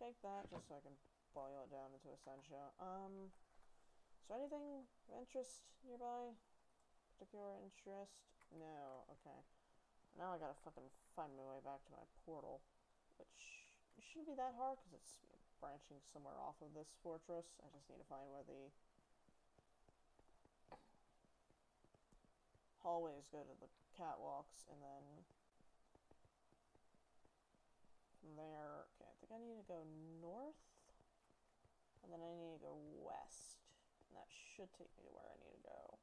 Take that just so I can boil it down into Essentia. Is there anything of interest nearby? Particular interest? No, okay. Now I gotta fucking find my way back to my portal, which shouldn't be that hard because it's branching somewhere off of this fortress. I just need to find where the hallways go to the catwalks, and then from there, okay, I think I need to go north, and then I need to go west, and that should take me to where I need to go.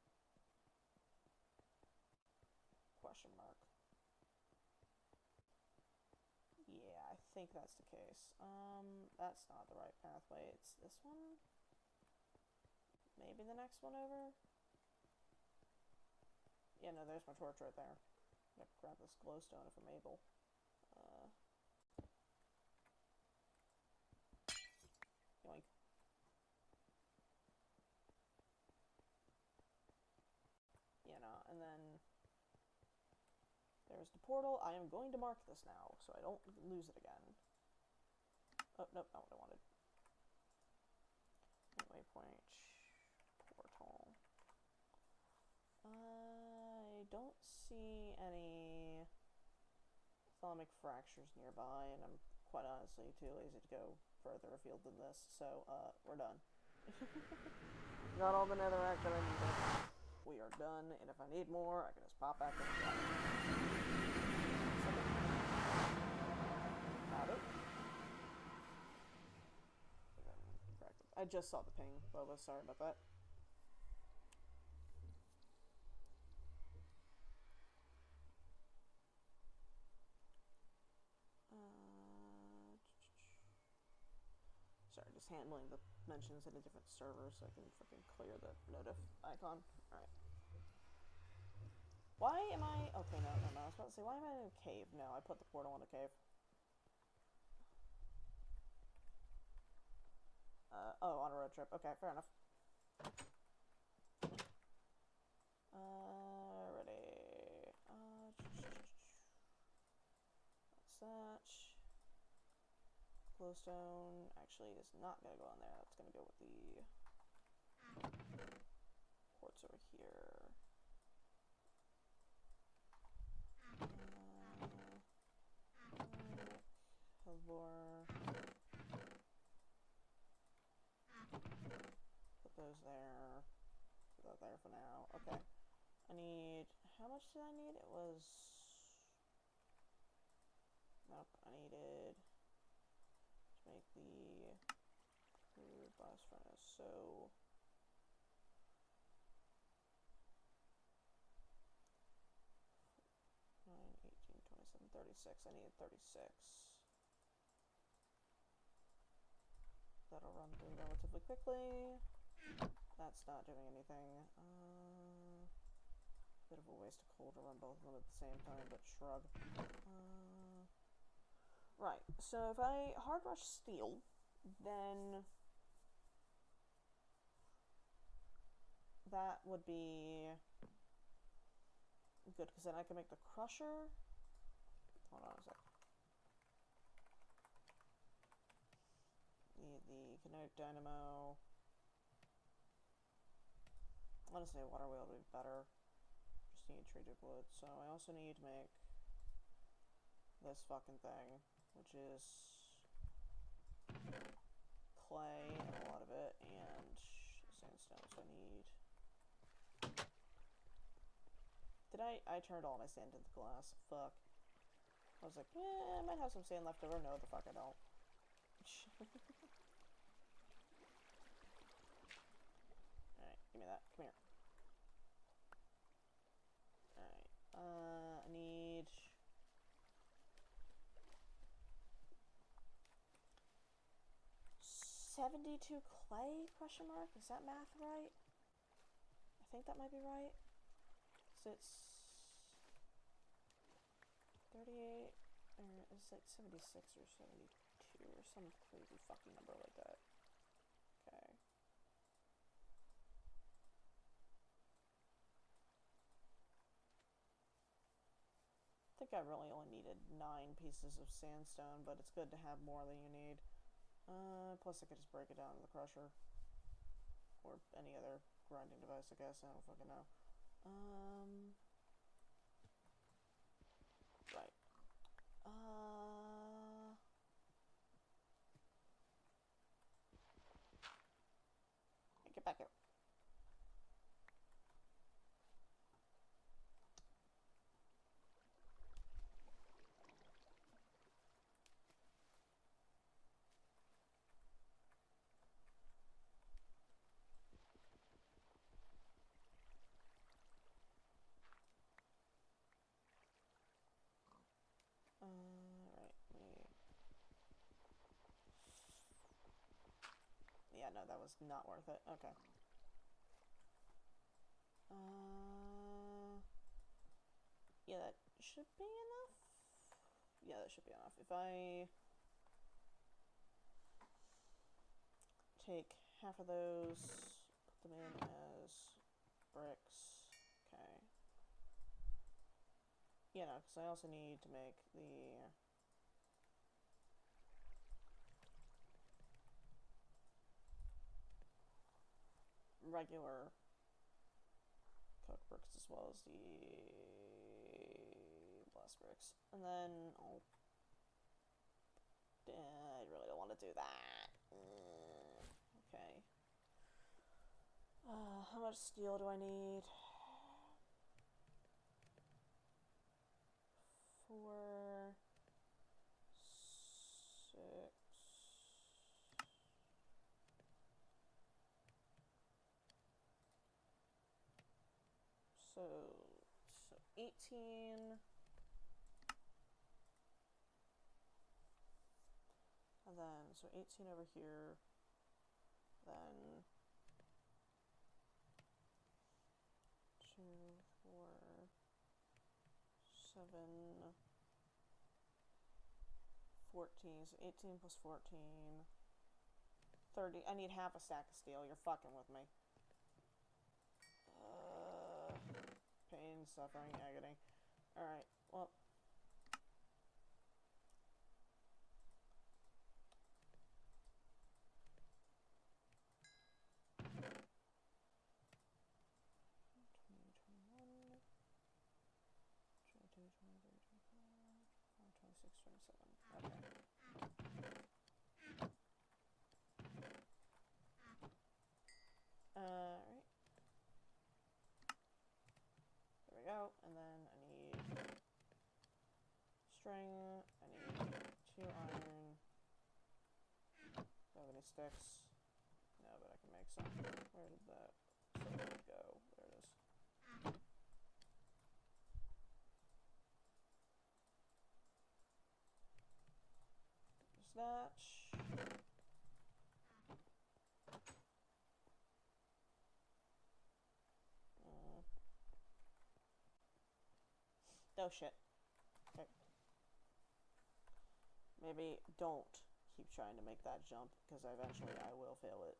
Question mark. Yeah, I think that's the case. That's not the right pathway. It's this one? Maybe the next one over? Yeah, no, there's my torch right there. I'm gonna grab this glowstone if I'm able. Yoink. Yeah, no, and then there's the portal. I am going to mark this now, so I don't lose it again. Oh, nope, not what I wanted. Waypoint. Portal. I don't see any thalamic fractures nearby, and I'm quite honestly too lazy to go further afield than this, so, we're done. Got all the netherrack that I needed. We are done, and if I need more, I can just pop back in and grab it. Got it. I just saw the ping, Boba, sorry about that. Sorry, just handling the mentions in a different server so I can freaking clear the notif icon. Alright. Why am I... Okay, no, I was about to say, why am I in a cave? No, I put the portal in a cave. Oh, on a road trip. Okay, fair enough. Ready. That's that. Glowstone actually is not gonna go on there. That's gonna go with the quartz over here. Hellbore. Put those there. Put that there for now. Okay. I need... How much did I need? It was... Nope. I needed... to make the crude blast furnace. So... 9, 18, 27, 36. I needed 36. That'll run through relatively quickly. That's not doing anything. Bit of a waste of coal to run both of them at the same time, but shrug. Right, so if I hard rush steel, then that would be good, because then I can make the crusher. Hold on a sec. Need the kinetic dynamo. Honestly, water wheel would be better. Just need treated wood. So I also need to make this fucking thing, which is clay, and a lot of it, and sandstone. So I need... Did I turned all my sand into glass. Fuck. I was like, I might have some sand left over. No, the fuck I don't. Alright, give me that. Come here. Alright. I need... 72 clay, question mark? Is that math right? I think that might be right. So it's 38, or it's like 76 or 72 or some crazy fucking number like that. Okay. I think I really only needed 9 pieces of sandstone, but it's good to have more than you need. Plus I could just break it down in the crusher. Or any other grinding device, I guess. I don't fucking know. Right. Get back here. Yeah, no, that was not worth it. Okay. Yeah, that should be enough? Yeah, that should be enough. If I take half of those, put them in as bricks. Okay. Yeah, no, because I also need to make the... regular coke bricks as well as the blast bricks. And then I'll... I really don't want to do that. Okay. How much steel do I need? 4, 6... So 18, and then, so 18 over here, then 2, 4, 7, 14, so 18 plus 14, 30, I need half a stack of steel, you're fucking with me. Pain, suffering, agony. Alright, well. Alright. There we go. And then I need string. I need 2 iron. Do I have any sticks? No, but I can make some. Where did that go? There it is. There's that. Oh shit. Okay. Maybe don't keep trying to make that jump, because eventually I will fail it.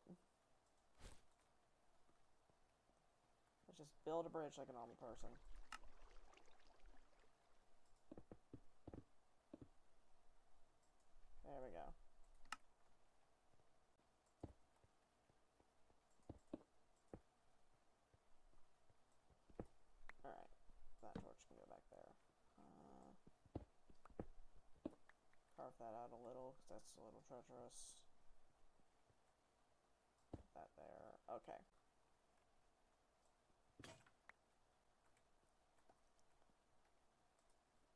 Let's just build a bridge like a normal person. There we go. Alright, that torch can go back there. Carve that out a little, because that's a little treacherous. Put that there. Okay.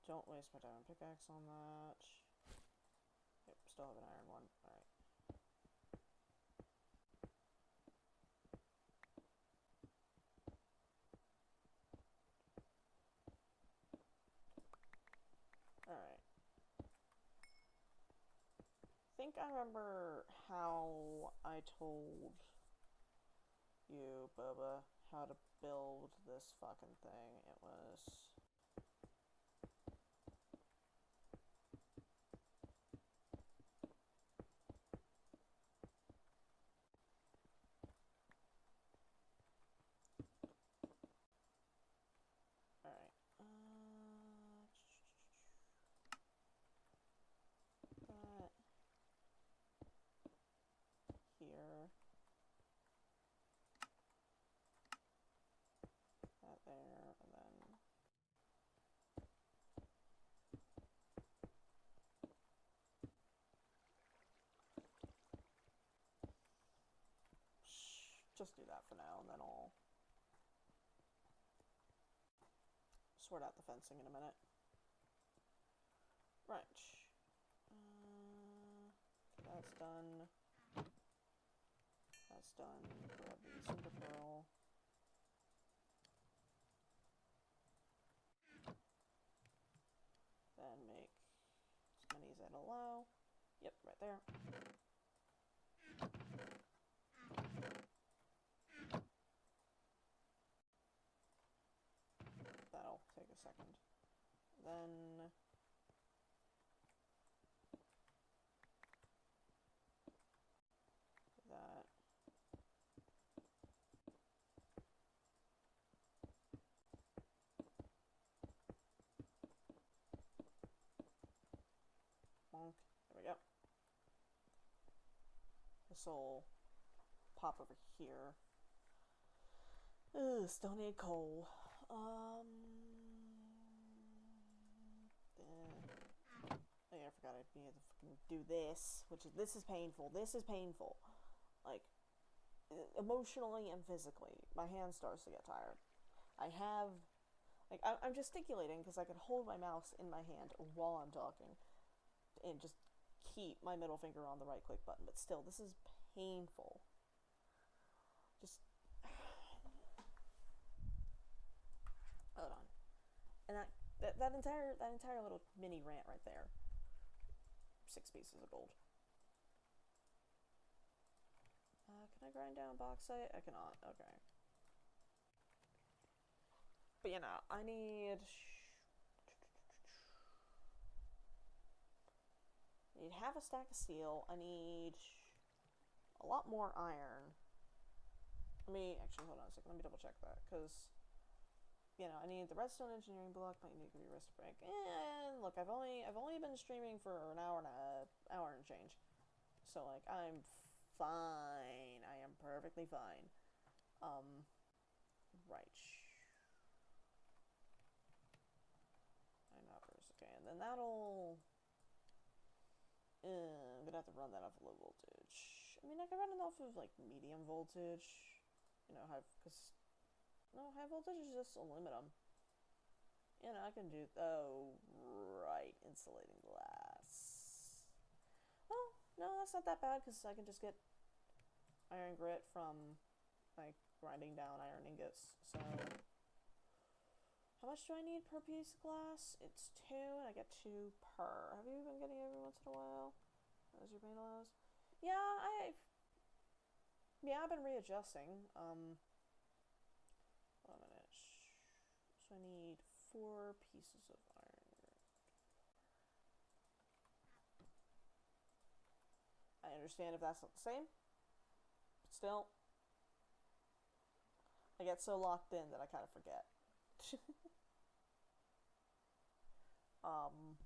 Don't waste my diamond pickaxe on that. Yep, still have an iron one. Alright. Alright. I think I remember how I told you, Bubba, how to build this fucking thing. It was... Alright. That here. That there, and then... Just do that for now, and then I'll sort out the fencing in a minute. Right. That's done. That's done. Grab the cinder pearl. Then make as many as it'll allow. Yep, right there. That'll take a second. Then... that. Bonk. There we go. This'll pop over here. Ugh, still need coal. Oh yeah, I forgot I needed to fucking do this, this is painful. This is painful. Like, emotionally and physically. My hand starts to get tired. I have, like, I'm gesticulating because I can hold my mouse in my hand while I'm talking and just keep my middle finger on the right click button, but still, this is painful. Just... Hold on. And that entire little mini rant right there. 6 pieces of gold. Can I grind down bauxite? I cannot. Okay. But you know, I need half a stack of steel. I need a lot more iron. Actually, hold on a second. Let me double check that, because, you know, I need the redstone engineering block. My unique wrist break. And look, I've only been streaming for an hour and change. So like, I'm fine. I am perfectly fine. Right. Okay, and then that'll... I'm gonna have to run that off of low voltage. I mean, I can run it off of, like, medium voltage. You know, high voltage is just aluminum. You know, I can do... Oh, right. Insulating glass. Well, no, that's not that bad, because I can just get iron grit from, like, grinding down iron ingots. So... How much do I need per piece of glass? It's 2, and I get 2 per. Have you been getting every once in a while? As your pain allows? Yeah, I've been readjusting. Hold on a minute. So I need 4 pieces of iron. I understand if that's not the same, but still. I get so locked in that I kind of forget. um...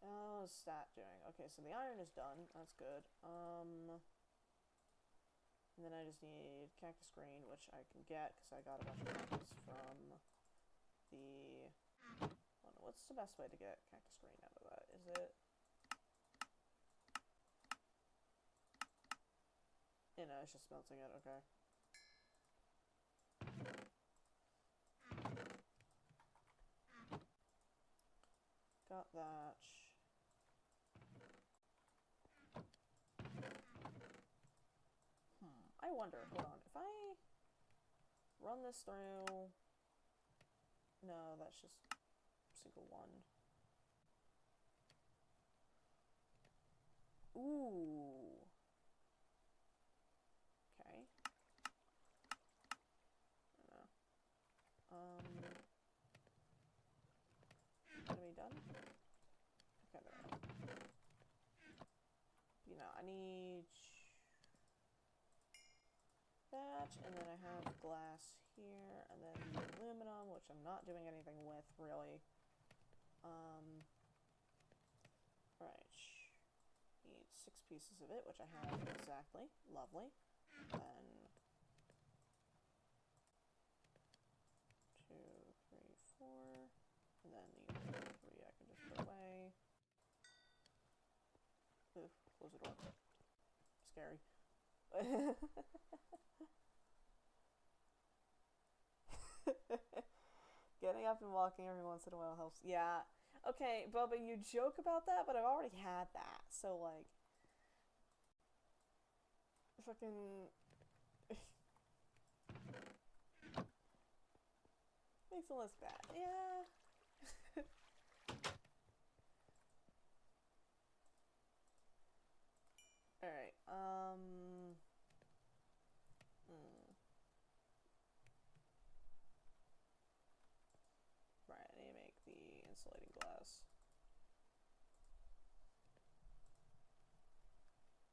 Oh, stat doing? Okay, so the iron is done. That's good. And then I just need cactus green, which I can get because I got a bunch of cactus from the... Oh no, what's the best way to get cactus green out of that? Is it... You know, it's just melting it, okay. Got that. I wonder, hold on, if I run this through... No, that's just single one. Ooh. Okay. Gonna be done? Okay, there we go. You know, I need that, and then I have glass here, and then the aluminum, which I'm not doing anything with, really. Right. Need 6 pieces of it, which I have exactly. Lovely. Then 2, 3, 4, and then the other 3 I can just put away. Ooh, close the door. Scary. Getting up and walking every once in a while helps. Yeah. Okay, Bubba, you joke about that, but I've already had that. So, like... Fucking... Makes it less bad. Yeah. Alright, Right, I need to make the insulating glass.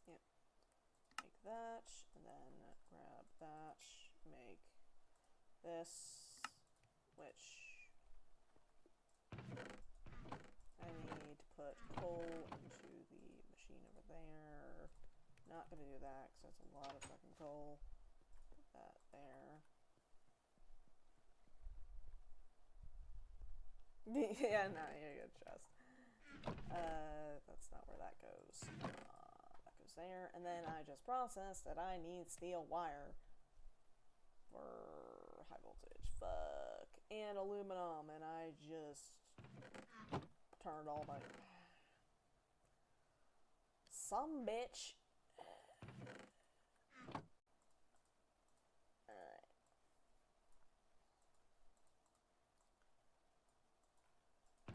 Yep. Make that, and then grab that, make this, which I need to put coal into the machine over there. Not gonna do that, because that's a lot of fucking coal. Put that there. Yeah, no, you're good, Chest. That's not where that goes. That goes there, and then I just processed that I need steel wire for high voltage. Fuck. And aluminum, and I just turned all my... Some bitch. Alright.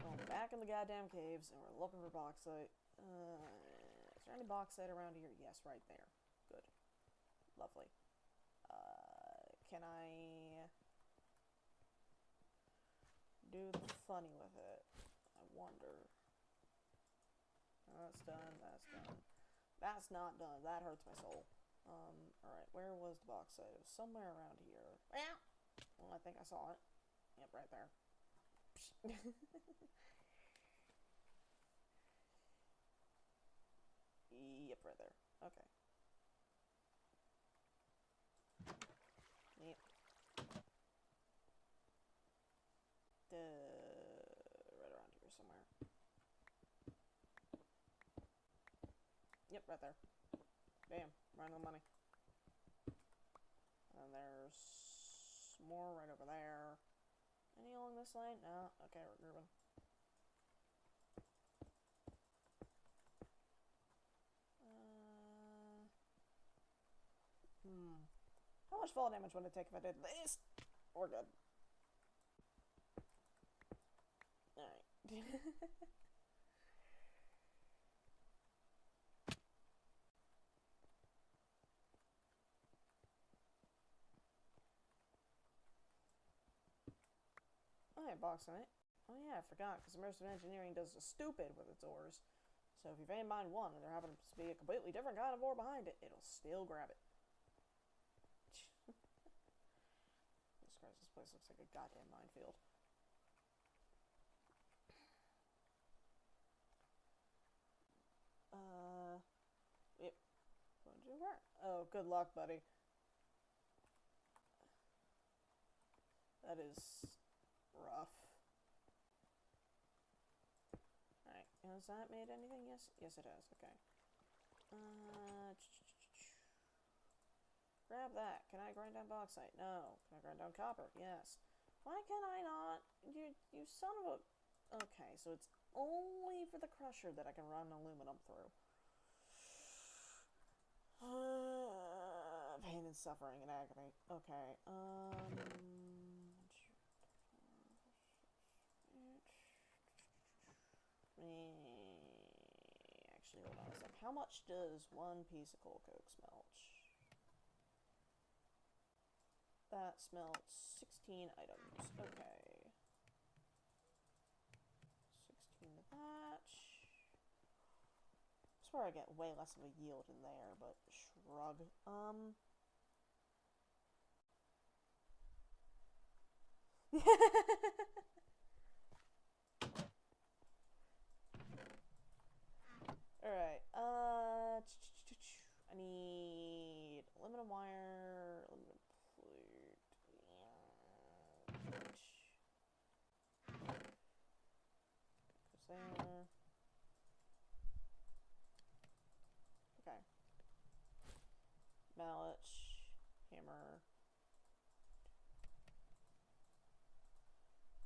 Going back in the goddamn caves, and we're looking for bauxite. Is there any bauxite around here? Yes, right there. Good. Lovely. Can I do the funny with it? I wonder. That's done, that's done. That's not done. That hurts my soul. Alright, where was the bauxite? It was somewhere around here. Well, I think I saw it. Yep, right there. Yep, right there. Okay. Yep. Right around here somewhere. Yep, right there. Bam, right on the money. And there's more right over there. Any along this line? No? Okay, we're grooving. How much fall damage would it take if I did this? We're good. Alright. Oh, yeah, bauxite. Oh yeah, I forgot, because immersive engineering does the stupid with its ores. So if you vein mine one and there happens to be a completely different kind of ore behind it, it'll still grab it. Jesus Christ, this place looks like a goddamn minefield. Yep. Oh, good luck, buddy. That is rough. Alright, has that made anything? Yes? Yes, it has. Okay. Grab that. Can I grind down bauxite? No. Can I grind down copper? Yes. Why can I not? You son of a... Okay, so it's only for the crusher that I can run aluminum through. Pain and suffering and agony. Okay, actually, hold on a sec. How much does one piece of coal coke smelt? That smelts 16 items. Okay. 16 of that. I swear I get way less of a yield in there, but shrug. Alright, I need aluminum wire, aluminum plate, goes there. Okay. Mallet, hammer.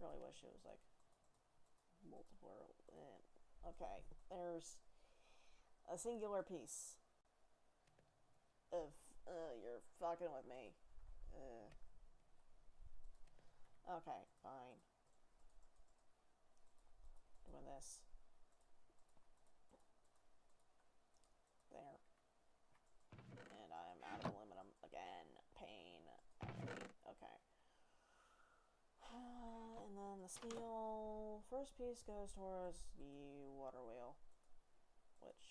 Really wish it was like multiple. Okay, there's a singular piece of you're fucking with me. Okay, fine. Doing this. There. And I am out of aluminum again. Pain. Okay. And then the steel. First piece goes towards the water wheel. Which...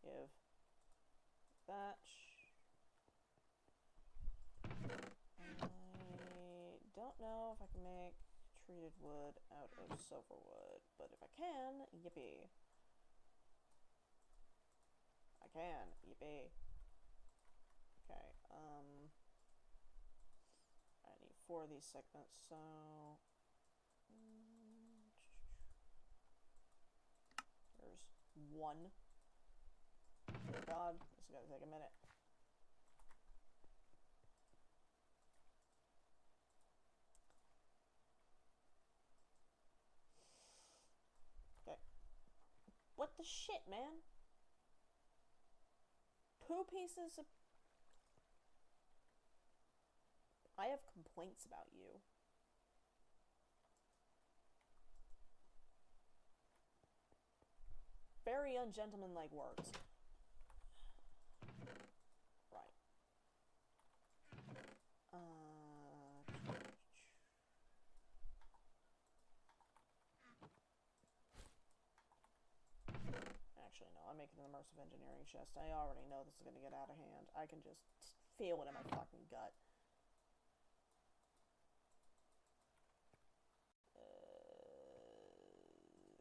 give that. I don't know if I can make treated wood out of silver wood, but if I can, yippee. I can, yippee. Okay, I need 4 of these segments, so... there's 1. Oh god, this is gonna take a minute. Okay. What the shit, man? 2 pieces of... I have complaints about you. Very ungentlemanlike words. Right. Actually, no, I'm making an immersive engineering chest. I already know this is going to get out of hand. I can just feel it in my fucking gut.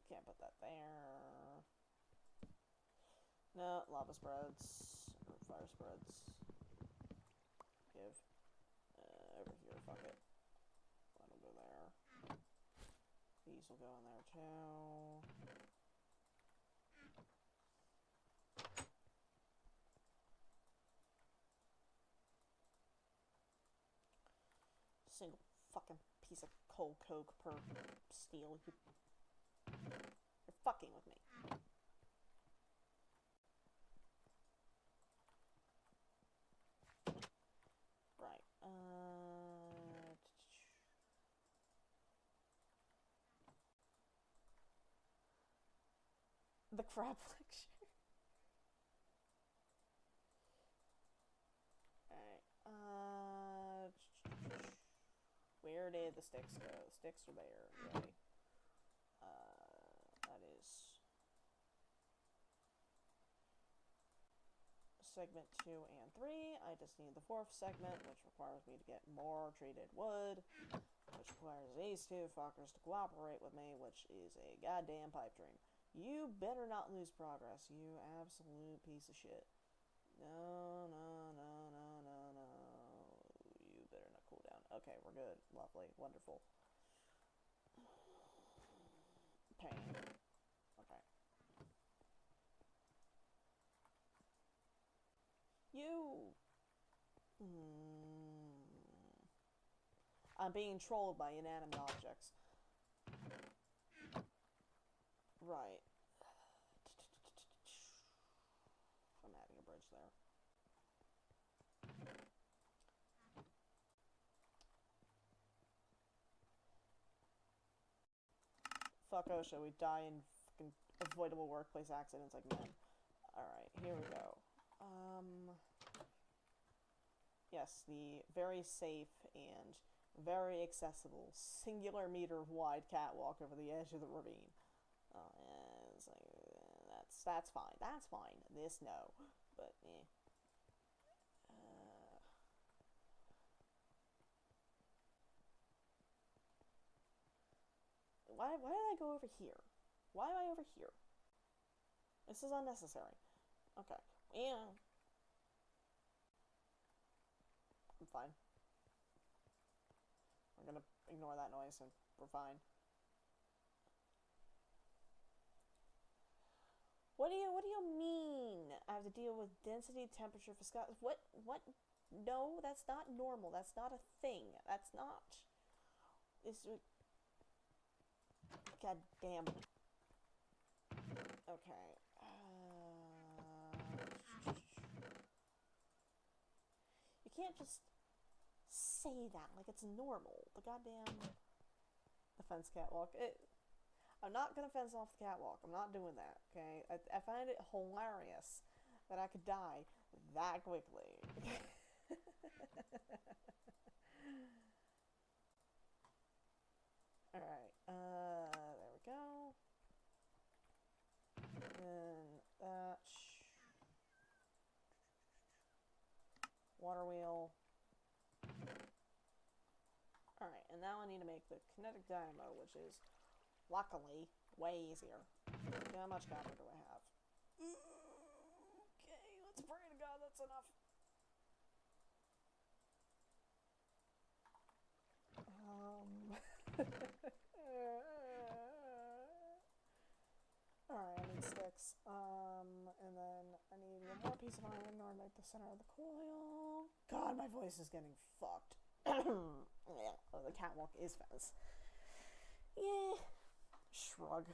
Can't put that there. No, lava spreads. Or fire spreads. Give. Over here, fuck it. That'll go there. These will go in there too. Single fucking piece of coal coke per steel. You're fucking with me. Right. The crab lecture. Alright. Where where did the sticks go? The sticks are there. Yay. That is segment 2 and 3. I just need the 4th segment, which requires me to get more treated wood, which requires these two fuckers to cooperate with me, which is a goddamn pipe dream. You better not lose progress, you absolute piece of shit. No, no, no, no, no, no. You better not cool down. Okay, we're good. Lovely. Wonderful. Pain. Okay. You! I'm being trolled by inanimate objects. Right. I'm adding a bridge there. Fuck OSHA, we die in fucking avoidable workplace accidents like men. Alright, here we go. Yes, the very safe and very accessible singular meter wide catwalk over the edge of the ravine. And it's like, that's fine. That's fine. This, no. But, eh. Why did I go over here? Why am I over here? This is unnecessary. Okay. Yeah. I'm fine. We're gonna ignore that noise and we're fine. What do you mean? I have to deal with density, temperature, viscosity. What? No, that's not normal. That's not a thing. That's not. This. God damn. Okay. You can't just say that like it's normal. The goddamn defense catwalk. I'm not gonna fence off the catwalk. I'm not doing that, okay? I find it hilarious that I could die that quickly. Alright, there we go. And that. Water wheel. Alright, and now I need to make the kinetic dynamo, which is luckily way easier. How much copper do I have? Okay, let's pray to God that's enough. Alright, I need sticks. And then I need one more piece of iron in order to make the center of the coil. God, my voice is getting fucked. Yeah, oh, the catwalk is fence. Yeah. Shrug.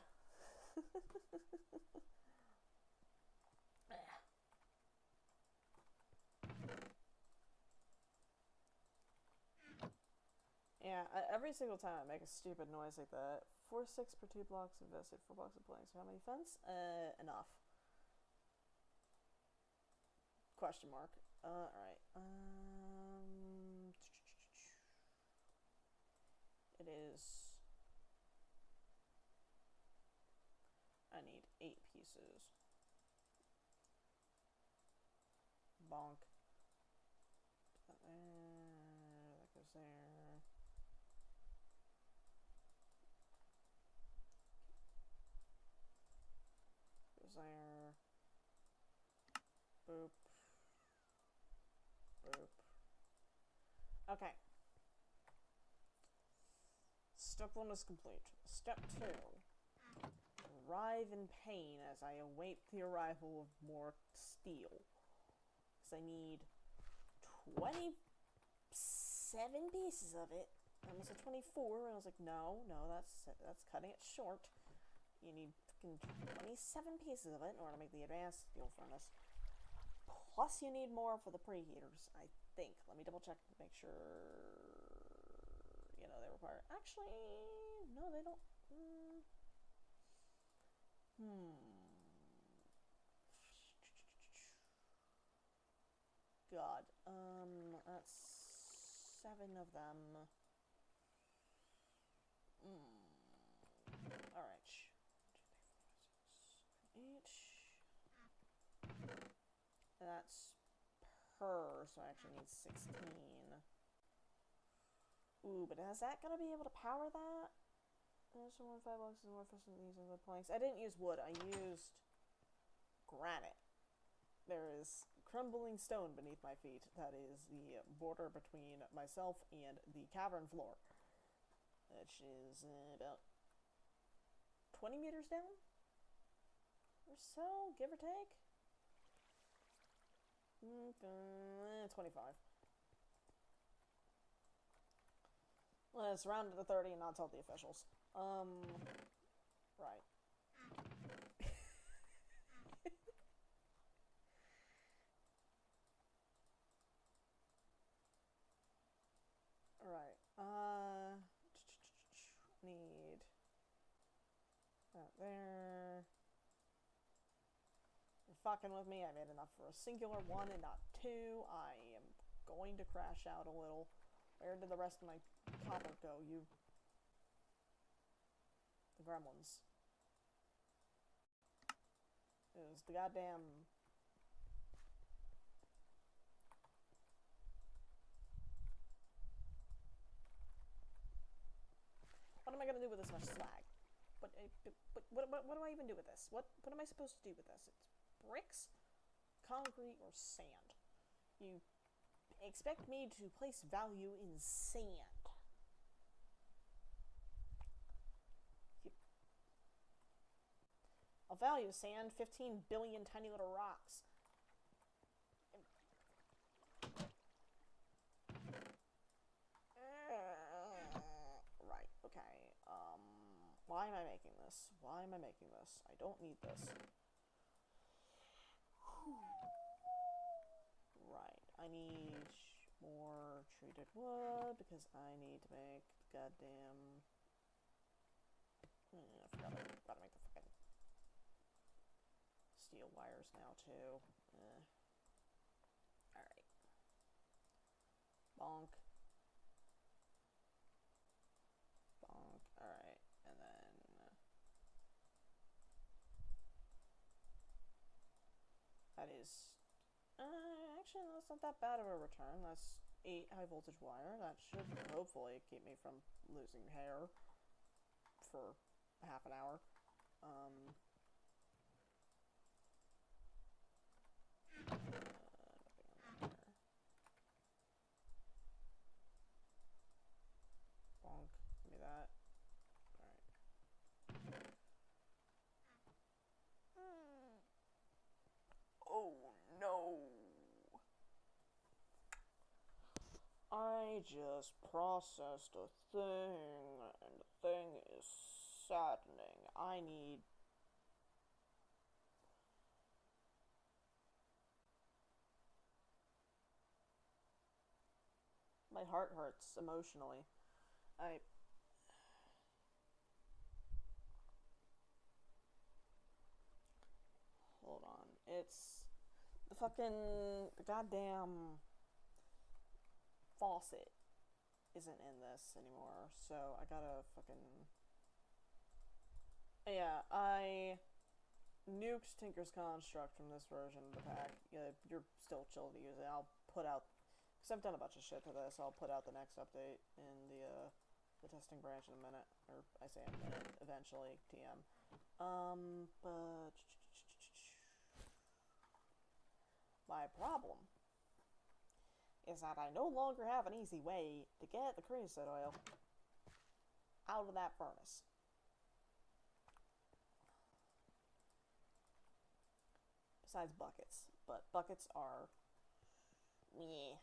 Yeah, every single time I make a stupid noise like that. 4-6 per 2 blocks invested, 4 blocks of planks. How many fence? Enough. Question mark. Alright. It is. I need 8 pieces. Bonk. That there. That goes there. Goes there. Boop. Boop. Okay. Step 1 is complete. Step 2. Writhe in pain as I await the arrival of more steel. Because I need 27 pieces of it. I almost said 24, and I was like, no, that's cutting it short. You need fucking 27 pieces of it in order to make the advanced steel furnace. Plus you need more for the preheaters, I think. Let me double check to make sure, you know, they require... Actually, no, they don't... God, that's 7 of them. watts per, so I actually need 16. Ooh, but is that gonna be able to power that? There's one 5 blocks is more efficient than using the planks. I didn't use wood, I used granite. There is crumbling stone beneath my feet. That is the border between myself and the cavern floor, which is about 20 meters down or so, give or take. 25. Let's round it to 30 and not tell the officials. Right. Alright, need that there. You're fucking with me, I made enough for a singular one and not two. I am going to crash out a little. Where did the rest of my copper go, you? The gremlins. It was the goddamn... What am I gonna do with this much slag? What do I even do with this? What am I supposed to do with this? It's bricks, concrete, or sand. You expect me to place value in sand. I'll value sand, 15 billion tiny little rocks. Right, okay. Why am I making this? Why am I making this? I don't need this. Right, I need more treated wood because I need to make goddamn... I forgot I gotta make the fucking steel wires now too. Alright. Bonk. Bonk. Alright, and then... that is... actually, that's not that bad of a return. That's 8 high voltage wire. That should hopefully keep me from losing hair for half an hour. Bonk, give me that. Alright. Oh no! I just processed a thing, and the thing is saddening. I need... my heart hurts emotionally. Hold on. It's... the fucking... the goddamn... faucet isn't in this anymore, so I gotta fucking... yeah, I nuked Tinker's Construct from this version of the pack. Yeah, you're still chill to use it. I'll put out... because I've done a bunch of shit to this, I'll put out the next update in the testing branch in a minute. Or, I say a minute, eventually, TM. But... my problem is that I no longer have an easy way to get the creosote oil out of that furnace. Besides buckets. But buckets are... meh.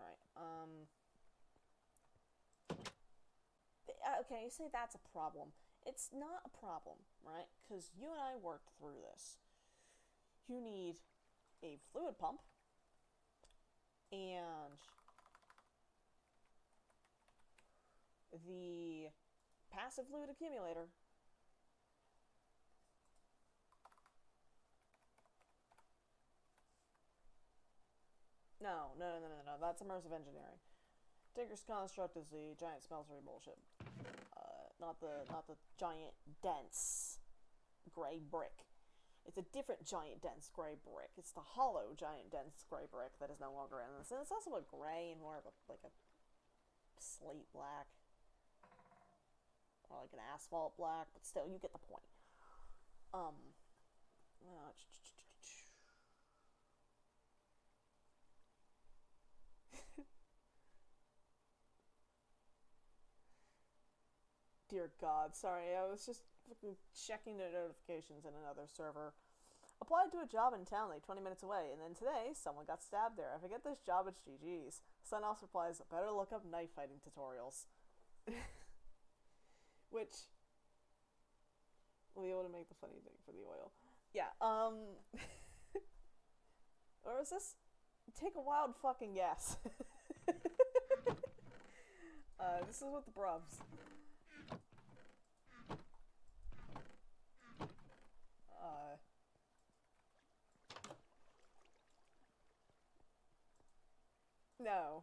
Alright, okay, you say that's a problem. It's not a problem, right? Because you and I worked through this. You need a fluid pump and the passive fluid accumulator. No, that's immersive engineering. Tinker's Construct is the giant smeltery bullshit. Not the giant, dense, gray brick It's a different giant dense gray brick. It's the hollow giant dense gray brick that is no longer in this. And it's also a gray and more of a, like a slate black. Or like an asphalt black, but still, you get the point. Dear God, sorry, I was just checking the notifications in another server. Applied to a job in town like 20 minutes away, and then today, someone got stabbed there. If I get this job, it's GG's. Sun also replies, better look up knife fighting tutorials. Which will be able to make the funny thing for the oil. Yeah, or is this? Take a wild fucking guess. This is with the bruvs. No.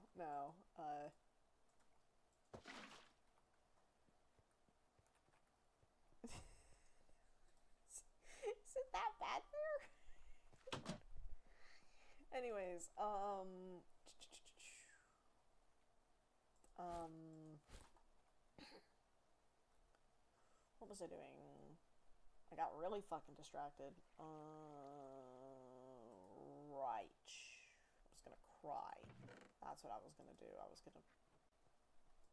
Is it that bad there? Anyways, what was I doing? I got really fucking distracted. Right. I was gonna cry. That's what I was gonna do. I was gonna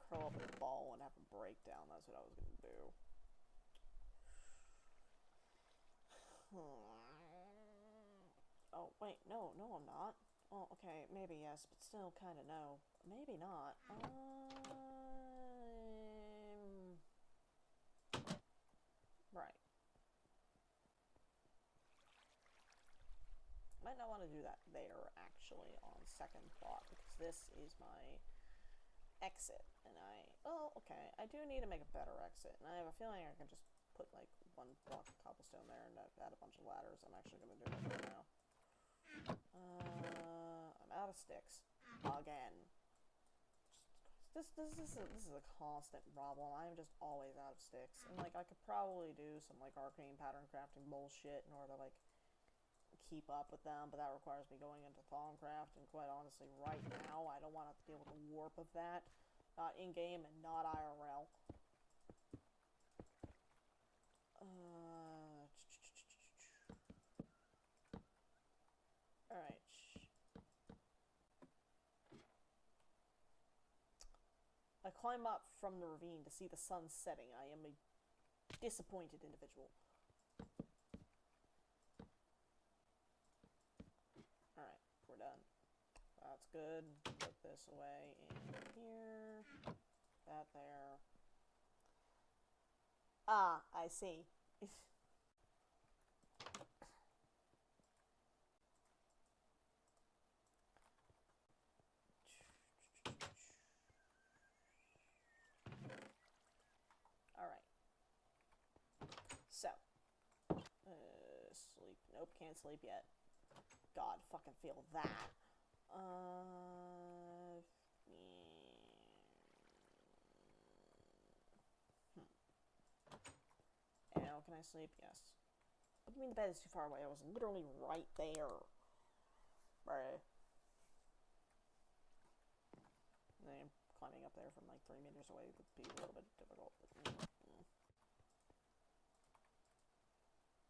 curl up in a ball and have a breakdown. That's what I was gonna do. Oh, wait, no, I'm not. Oh, okay, maybe yes, but still kinda no. Maybe not. Right. Might not want to do that there, actually, on second thought, because this is my exit, and okay, I do need to make a better exit, and I have a feeling I can just put, like, one block of cobblestone there and add a bunch of ladders. I'm actually going to do that right now. I'm out of sticks. Again. This is a constant problem. I'm just always out of sticks. And, like, I could probably do some, like, arcane pattern crafting bullshit in order to, like, keep up with them, but that requires me going into Thaumcraft, and quite honestly, right now, I don't want to have to deal with the warp of that. Not in-game and not IRL. Alright. I climb up from the ravine to see the sun setting. I am a disappointed individual. Alright, we're done. That's good. Put this away in here. That there. Ah, I see. Alright. So. Sleep. Nope, can't sleep yet. God, fucking feel that. Now, can I sleep? Yes. What do you mean the bed is too far away? I was literally right there. Bruh. And then climbing up there from like 3 meters away would be a little bit difficult. But,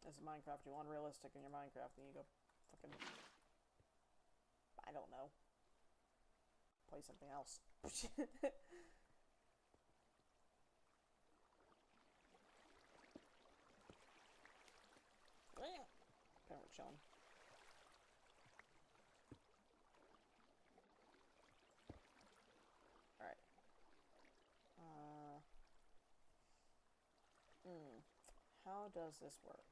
This is Minecraft. You unrealistic in your Minecraft, and you go fucking, I don't know, play something else. Okay, we're chilling. Alright. How does this work?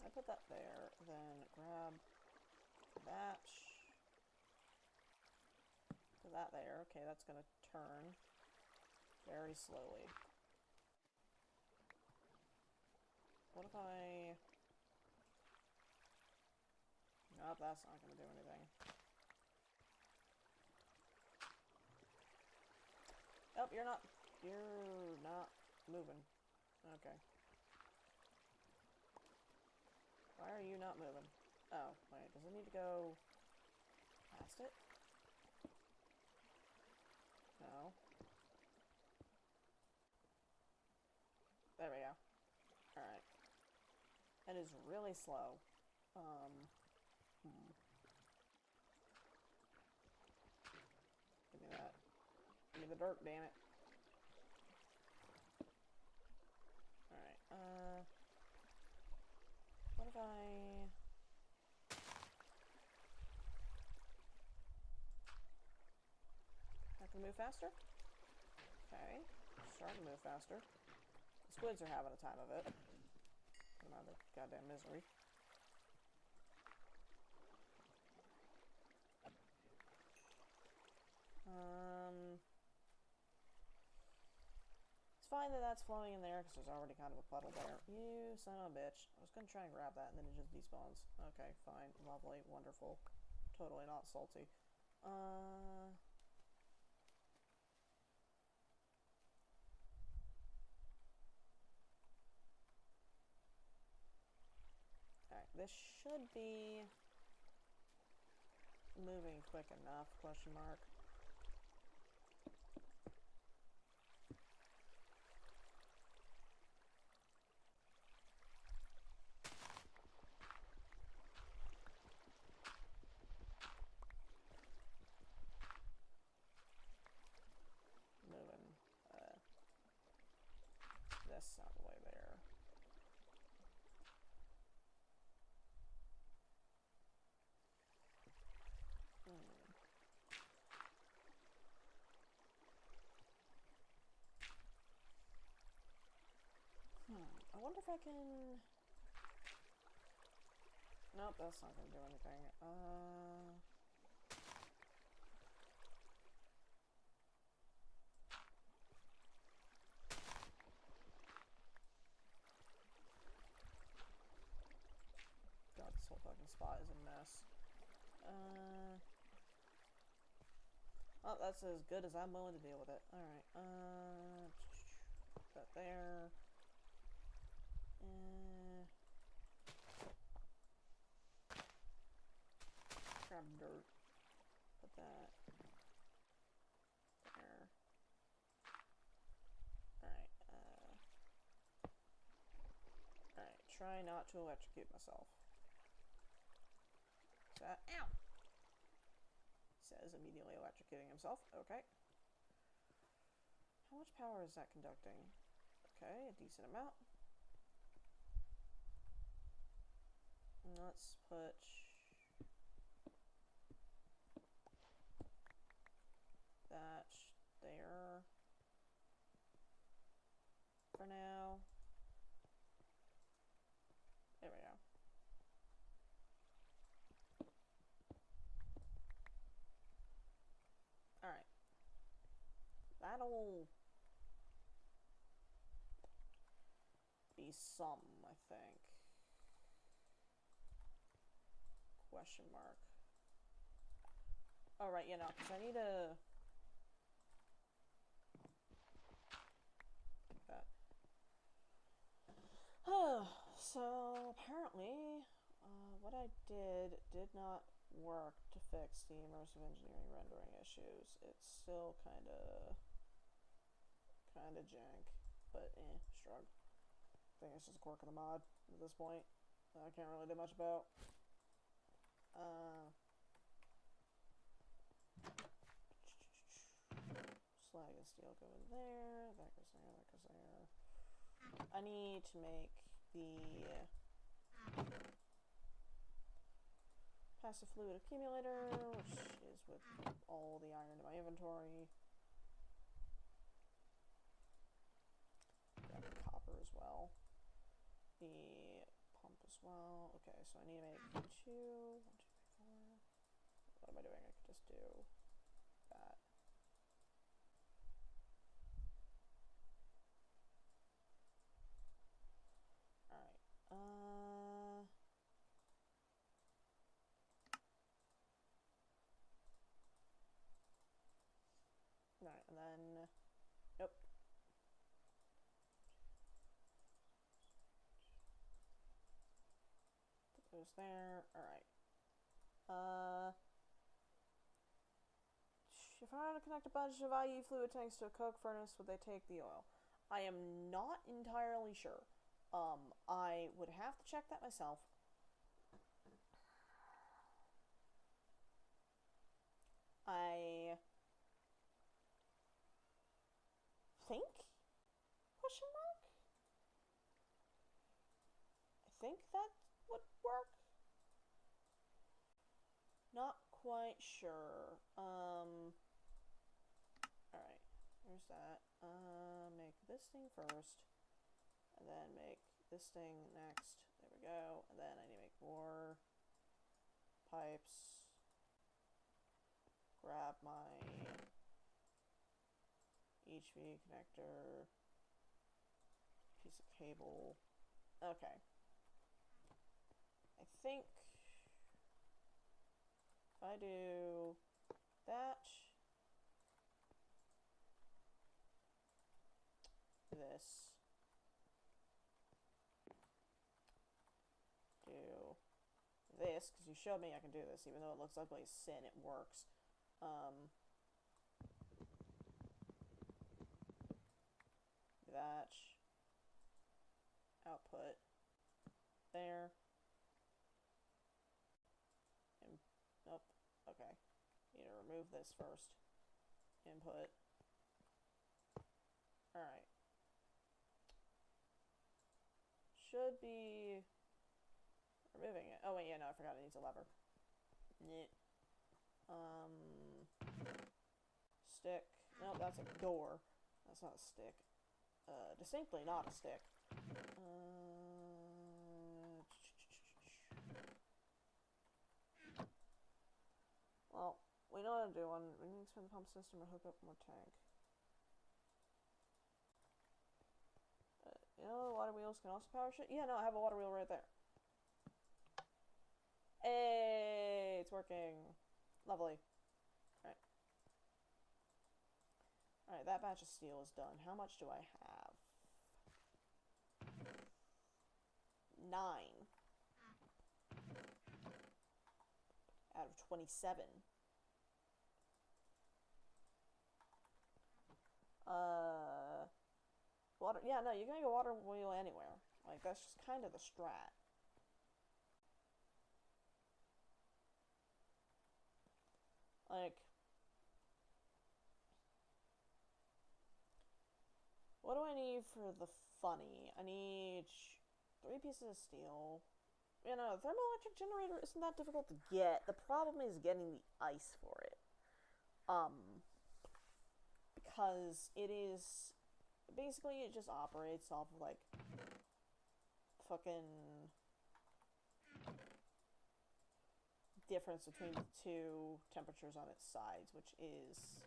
I put that there, then grab that. Put that there. Okay, that's gonna turn very slowly. What if I... Nope, that's not gonna do anything. Oh, you're not moving. Okay. Why are you not moving? Oh, wait, does it need to go past it? No. There we go. Alright. That is really slow. Give me that. Give me the dirt, damn it. Alright, what if I... I can move faster? Okay. Starting to move faster. The squids are having a time of it. Come out of their goddamn misery. It's fine that that's flowing in there because there's already kind of a puddle there. You son of a bitch. I was gonna try and grab that and then it just despawns. Okay, fine. Lovely. Wonderful. Totally not salty. Alright, this should be moving quick enough, question mark. Moving, this out of the way there. I wonder if I can... Nope, that's not gonna do anything. God, this whole fucking spot is a mess. Well, that's as good as I'm willing to deal with it. Alright, put that there. Grab dirt. Put that there. Alright, alright, try not to electrocute myself. So, ow! Says immediately electrocuting himself. Okay. How much power is that conducting? Okay, a decent amount. Let's put that there for now. There we go. Alright. That'll be some, I think. Question mark. Oh, right, you know, because I need to... that. So, apparently, what I did not work to fix the immersive engineering rendering issues. It's still kinda jank, but shrug. I think it's just a quirk of the mod at this point that I can't really do much about. Slag and steel go in there, that goes there, that goes there. I need to make the passive fluid accumulator, which is with all the iron in my inventory. Grab the copper as well. The pump as well. Okay, so I need to make 2, 1, 2, 3, 4. What am I doing? I could just do that. Alright, Alright, and then goes there. Alright. If I were to connect a bunch of IE fluid tanks to a coke furnace, would they take the oil? I am not entirely sure. I would have to check that myself. I think? Question mark? I think that would work. Not quite sure. Alright, there's that. Make this thing first, and then make this thing next. There we go. And then I need to make more pipes. Grab my HV connector, piece of cable. Okay. I think if I do that, this, do this, because you showed me I can do this, even though it looks ugly as sin, it works. That, output, there, and, nope, okay, need to remove this first, input, alright, should be removing it. Oh wait, yeah, no, I forgot it needs a lever. Stick. Nope, that's a door. That's not a stick. Distinctly not a stick. Well, we know how to do one. We need to expand the pump system or hook up more tank. You know, the water wheels can also power shit? Yeah, no, I have a water wheel right there. Hey, it's working. Lovely. Alright. Alright, that batch of steel is done. How much do I have? 9. Out of 27. Water, yeah, no, you're gonna go water wheel anywhere. Like, that's just kind of the strat. Like, what do I need for the funny? I need 3 pieces of steel. You know, thermoelectric generator isn't that difficult to get. The problem is getting the ice for it. Because it is... Basically, it just operates off of, like, fucking... difference between the 2 temperatures on its sides, which is...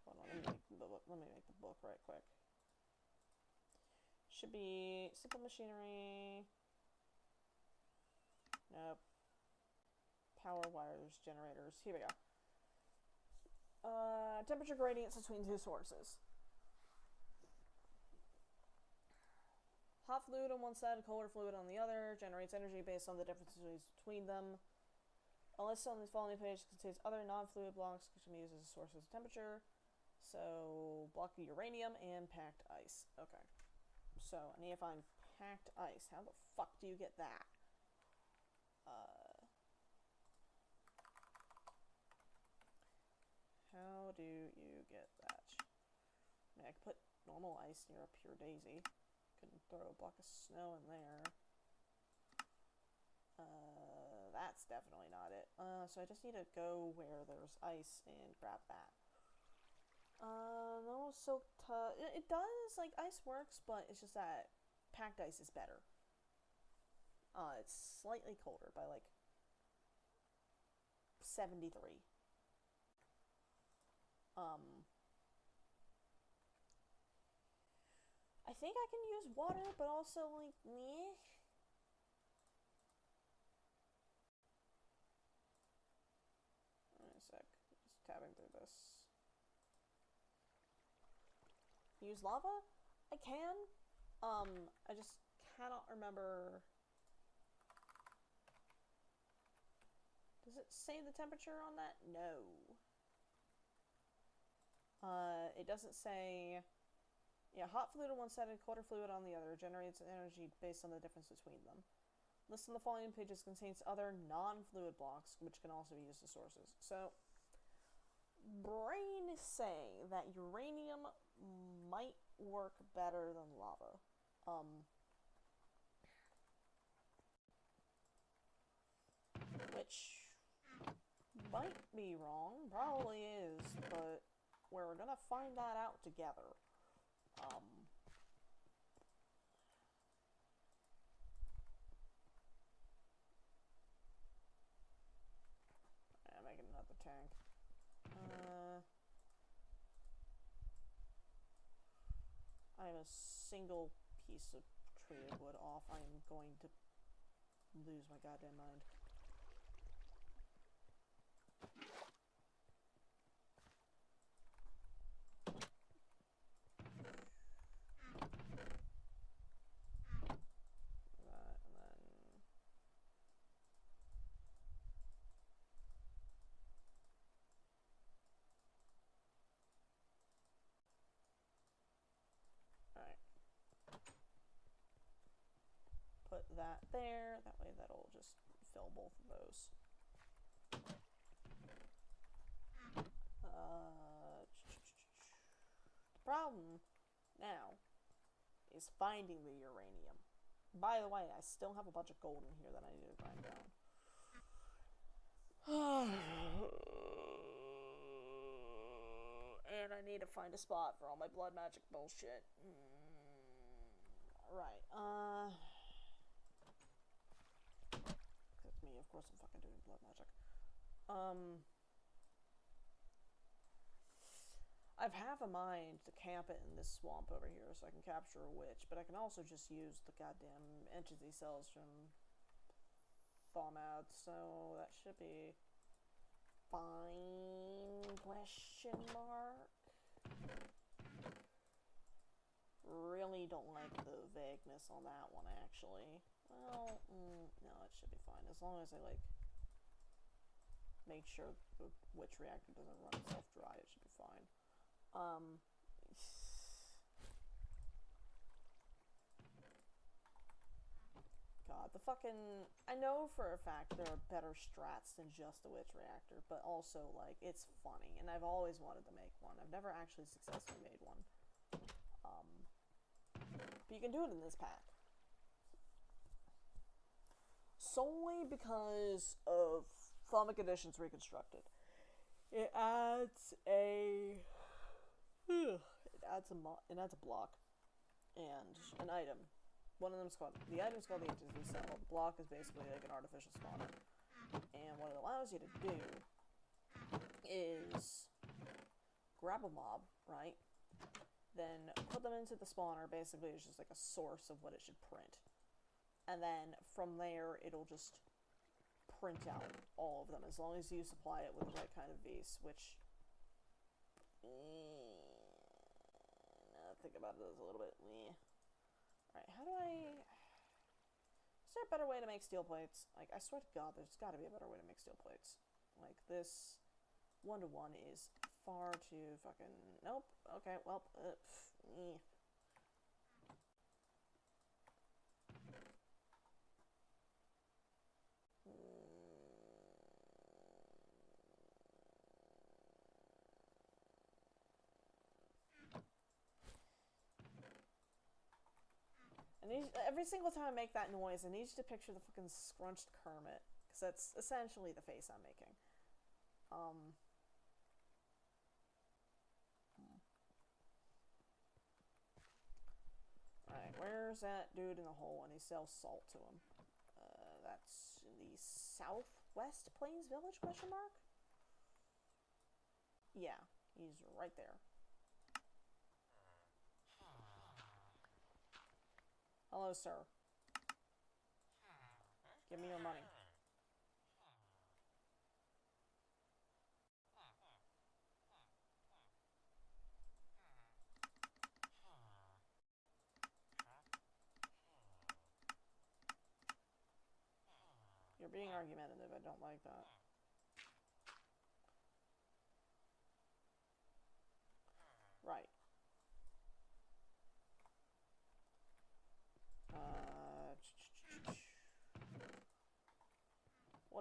Hold on, let me make the book right quick. Should be simple machinery. Nope. Power wires, generators. Here we go. Temperature gradients between 2 sources. Hot fluid on one side, colder fluid on the other, generates energy based on the differences between them. A list on this following page contains other non-fluid blocks which can be used as a source of temperature. So, block of uranium and packed ice. Okay. So, I need to find packed ice. How the fuck do you get that? How do you get that? I mean, I could put normal ice near a pure daisy. Couldn't throw a block of snow in there. That's definitely not it. So I just need to go where there's ice and grab that. No silk it does, like, ice works, but it's just that packed ice is better. It's slightly colder by, like, 73. I think I can use water, but also, like, meh. Wait a sec. Just tabbing through this. Use lava? I can. I just cannot remember it say the temperature on that? No. It doesn't say... Yeah, hot fluid on one side and colder fluid on the other generates energy based on the difference between them. List on the following pages contains other non-fluid blocks, which can also be used as sources. So, brain is saying that uranium might work better than lava. Which might be wrong, probably is, but we're gonna find that out together. I'm making another tank. I am a single piece of treated wood off. I am going to lose my goddamn mind. Put that there, that way that'll just fill both of those. The problem now is finding the uranium. By the way, I still have a bunch of gold in here that I need to grind down. And I need to find a spot for all my blood magic bullshit. Right, me, of course I'm fucking doing blood magic. I've half a mind to camp it in this swamp over here so I can capture a witch, but I can also just use the goddamn entity cells from Thaumath, so that should be fine, question mark. Really don't like the vagueness on that one, actually. Well, no, it should be fine. As long as I, like, make sure the witch reactor doesn't run itself dry, it should be fine. God, the fucking... I know for a fact there are better strats than just the witch reactor, but also, like, it's funny, and I've always wanted to make one. I've never actually successfully made one. But you can do it in this pack. Solely because of Thaumic Editions Reconstructed. It adds a... It adds a block and an item. One of them's called... The item's called the entity cell. The block is basically like an artificial spawner. And what it allows you to do is grab a mob, right? Then put them into the spawner. Basically, it's just like a source of what it should print. And then from there, it'll just print out all of them, as long as you supply it with the right kind of vase, which... now think about it a little bit. Alright, how do I... Is there a better way to make steel plates? Like, I swear to God, there's gotta be a better way to make steel plates. Like, this 1-to-1 is far too fucking... Nope. Okay, well, every single time I make that noise, I need you to picture the fucking scrunched Kermit, because that's essentially the face I'm making. Alright, where's that dude in the hole? And he sells salt to him. That's in the Southwest Plains Village, question mark? Yeah, he's right there. Hello, sir. Give me your money. You're being argumentative, I don't like that.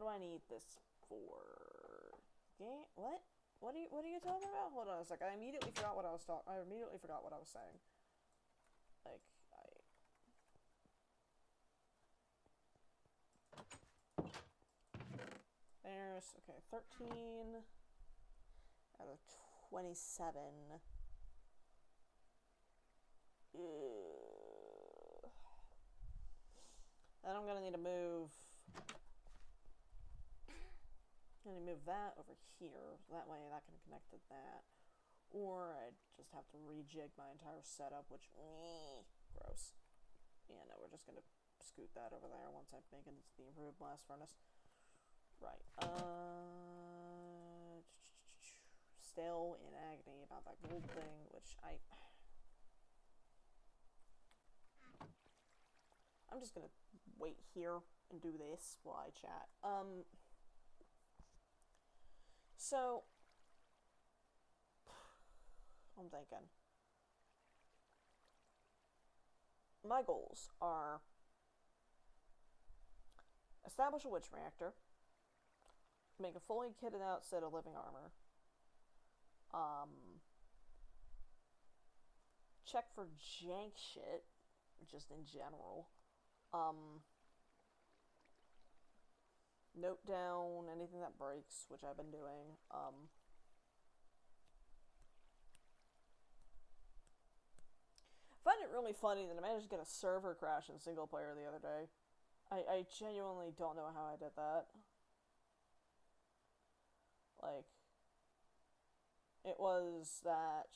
do I need this for? Okay, what? What are you talking about? Hold on a second. I immediately forgot what I was saying. Like, there's, okay, 13 out of 27. Then I'm gonna need to move. I'm gonna move that over here. That way that can connect to that. Or I just have to rejig my entire setup, which, gross. Yeah, no, we're just gonna scoot that over there once I make it into the improved blast furnace. Right. Still in agony about that gold thing, which I'm just gonna wait here and do this while I chat. So I'm thinking my goals are establish a witch reactor, make a fully kitted out set of living armor, check for jank shit, just in general, note down anything that breaks, which I've been doing, I find it really funny that I managed to get a server crash in single player the other day. I genuinely don't know how I did that. Like, it was that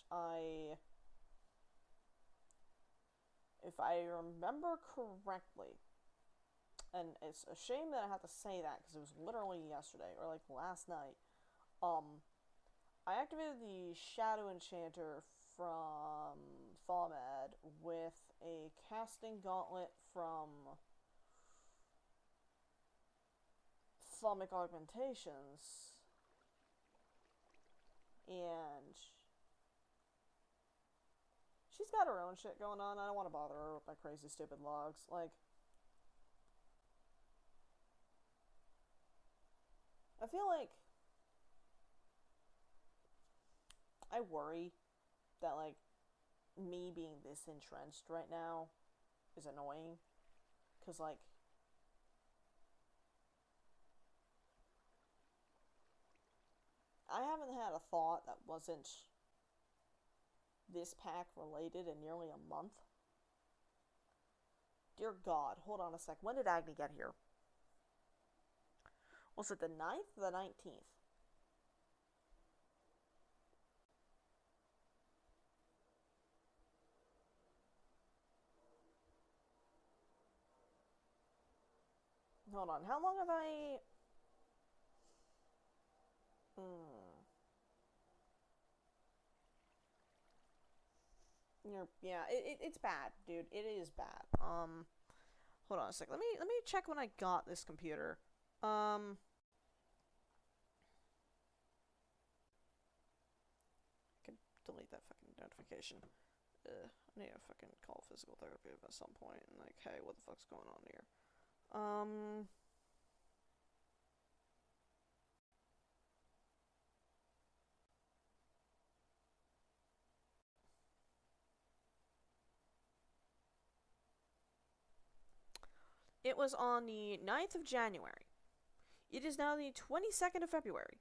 if I remember correctly, and it's a shame that I have to say that because it was literally yesterday, or like last night, I activated the Shadow Enchanter from Thaumed with a casting gauntlet from Thaumic Augmentations, and she's got her own shit going on. I don't want to bother her with my crazy stupid logs. Like, I feel like I worry that, like, me being this entrenched right now is annoying. Because, like, I haven't had a thought that wasn't this pack related in nearly a month. Dear God, hold on a sec. When did Agni get here? Was it the 9th or the 19th? Hold on, how long have I... Yeah, it's bad, dude. It is bad. Hold on a sec. Let me check when I got this computer. I can delete that fucking notification. I need to fucking call physical therapy at some point and, like, hey, what the fuck's going on here? It was on the 9th of January. It is now the 22nd of February.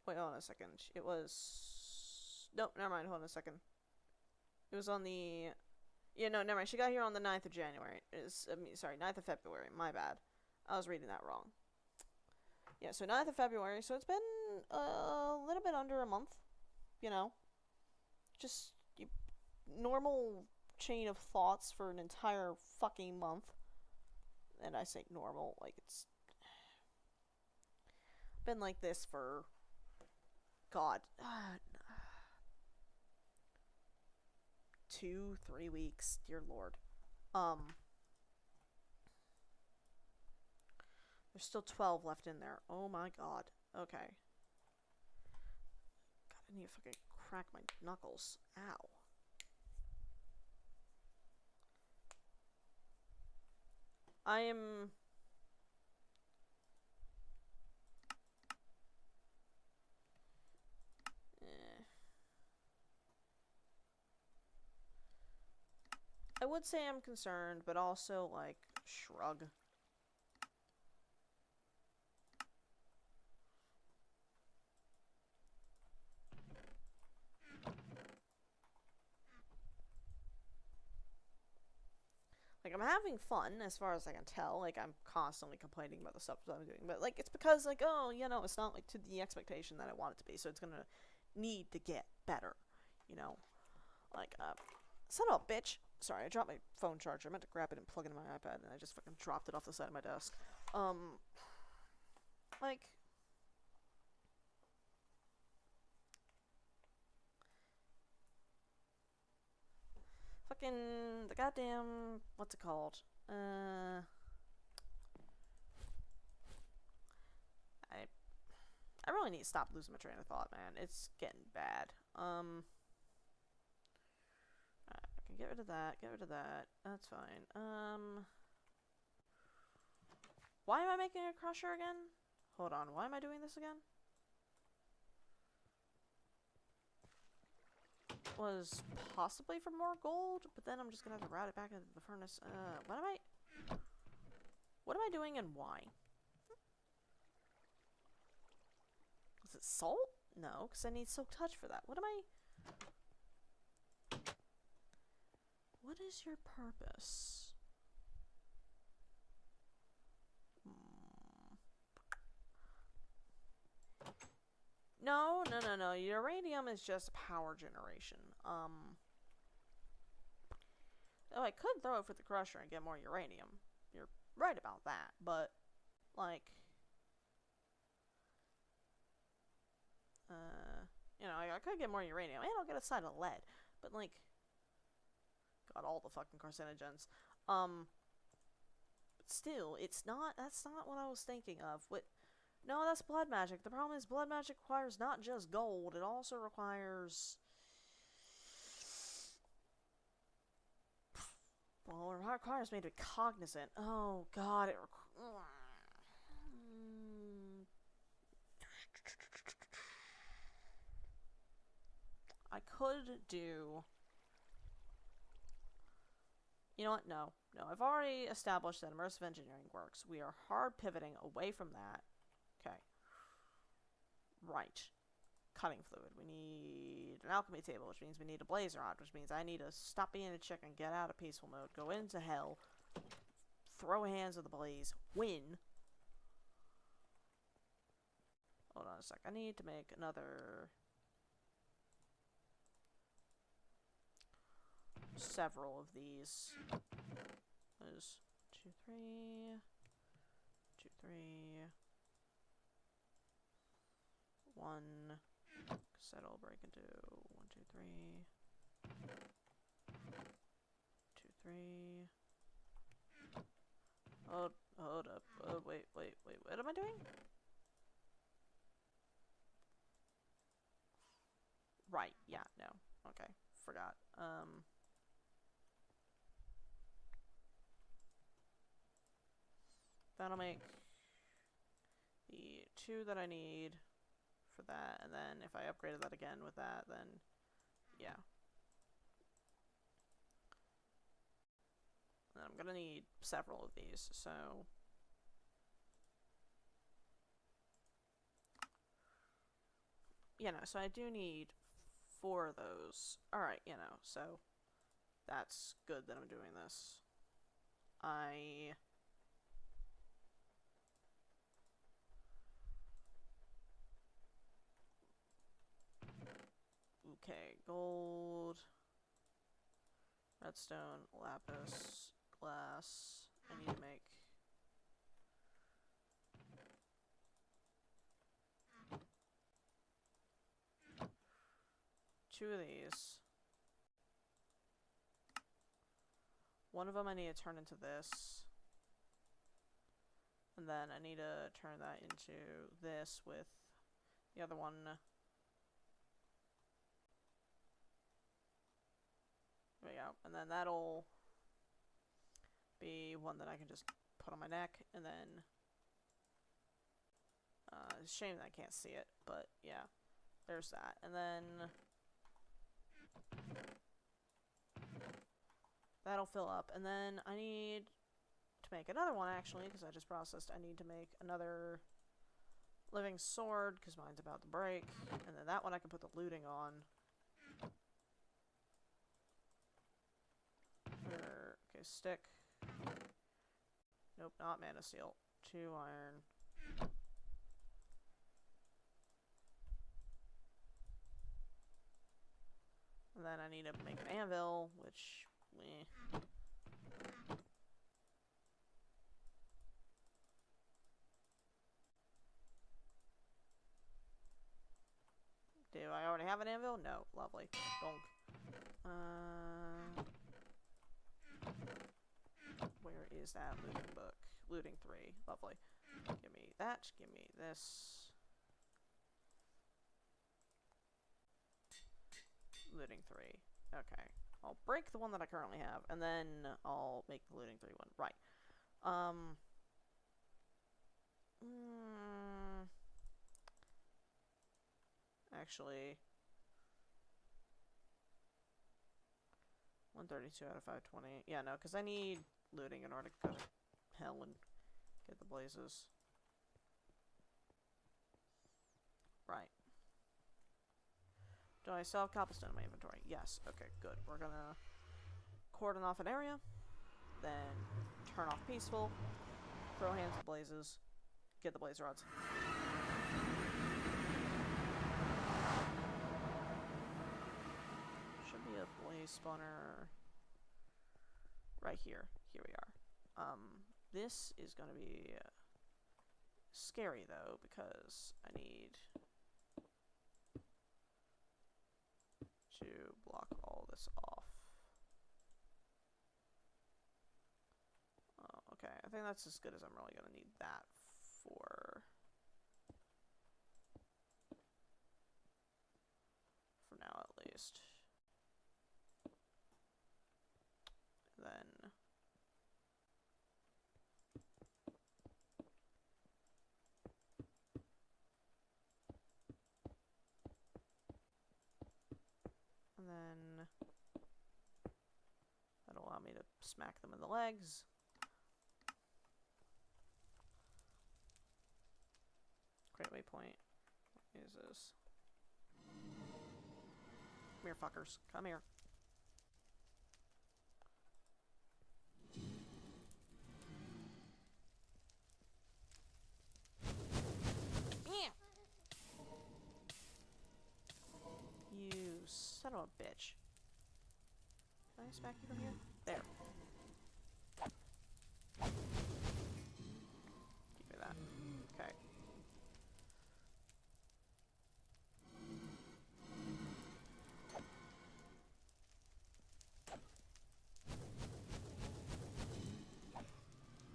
Wait, hold on a second. It was... Nope, never mind, hold on a second. It was on the... Yeah, no, never mind. She got here on the 9th of January. Sorry, 9th of February. My bad. I was reading that wrong. Yeah, so 9th of February. So it's been a little bit under a month. You know. Just normal chain of thoughts for an entire fucking month. And I say normal, like it's been like this for... God. 2-3 weeks, dear Lord. There's still 12 left in there. Oh my God. Okay. God, I need to fucking crack my knuckles. I am... I would say I'm concerned, but also, like, shrug. Like, I'm having fun, as far as I can tell. Like, I'm constantly complaining about the stuff that I'm doing. But, like, it's because, like, oh, you know, it's not, like, to the expectation that I want it to be. So it's gonna need to get better, you know? Like, son of a bitch. Sorry, I dropped my phone charger. I meant to grab it and plug it in my iPad, and I just fucking dropped it off the side of my desk. Like... Fucking... the goddamn... what's it called? I really need to stop losing my train of thought, man. It's getting bad. Alright, I can get rid of that, That's fine. Why am I making a crusher again? Hold on, why am I doing this again? Was possibly for more gold, but then I'm just gonna have to route it back into the furnace. What am I doing and why? Is it salt? No, because I need silk touch for that. What is your purpose? No. Uranium is just power generation. Oh, I could throw it for the crusher and get more uranium. You're right about that, but, like... you know, I could get more uranium, and I'll get a side of lead, but, like... got all the fucking carcinogens. But still, it's not... that's not what I was thinking of. No, that's blood magic. The problem is blood magic requires not just gold, it also requires... well, it requires me to be cognizant. Oh, God, I could do... you know what? No. I've already established that immersive engineering works. We are hard pivoting away from that. Okay. Right. Cutting fluid. We need an alchemy table, which means we need a blaze rod, which means I need to stop being a chicken, get out of peaceful mode, go into hell, throw hands of the blaze, win. Hold on a sec. I need to make another... several of these. There's 2, 3, 2, 3, 1, because that'll break into 1, 2, 3, 2, 3. Hold up. Oh, wait, what am I doing? Right, yeah, no. Okay, forgot. That'll make the 2 that I need for that, and then if I upgraded that again with that, then yeah. And I'm gonna need several of these, so... you know, so I do need 4 of those. Alright, you know, so that's good that I'm doing this. Okay, gold, redstone, lapis, glass. I need to make... 2 of these. One of them I need to turn into this. And then I need to turn that into this with the other one. There we go. And then that'll be one that I can just put on my neck, and then it's a shame that I can't see it, but yeah, there's that. And then that'll fill up, and then I need to make another one, actually, because I just processed. I need to make another living sword, because mine's about to break, and then that one I can put the looting on. Okay, stick. Nope, not mana steel. 2 iron. And then I need to make an anvil, which... meh. Do I already have an anvil? No. Lovely. Donk. Where is that looting book? Looting 3. Lovely. Give me that. Give me this. Looting 3. Okay. I'll break the one that I currently have, and then I'll make the looting 3 one. Right. Actually, 132 out of 520. Yeah, no, because I need looting in order to go to hell and get the blazes. Right. Do I still have cobblestone in my inventory? Yes. Okay, good. We're gonna cordon off an area, then turn off peaceful, throw hands to blazes, get the blaze rods. Should be a blaze spawner right here. Here we are. This is gonna be scary though, because I need to block all this off. Okay, I think that's as good as I'm really gonna need that for now at least. Then that'll allow me to smack them in the legs. Great waypoint. What is this? Come here, fuckers. Come here. Yeah. You son of a bitch. Can I smack you from here? There. Give me that. Okay.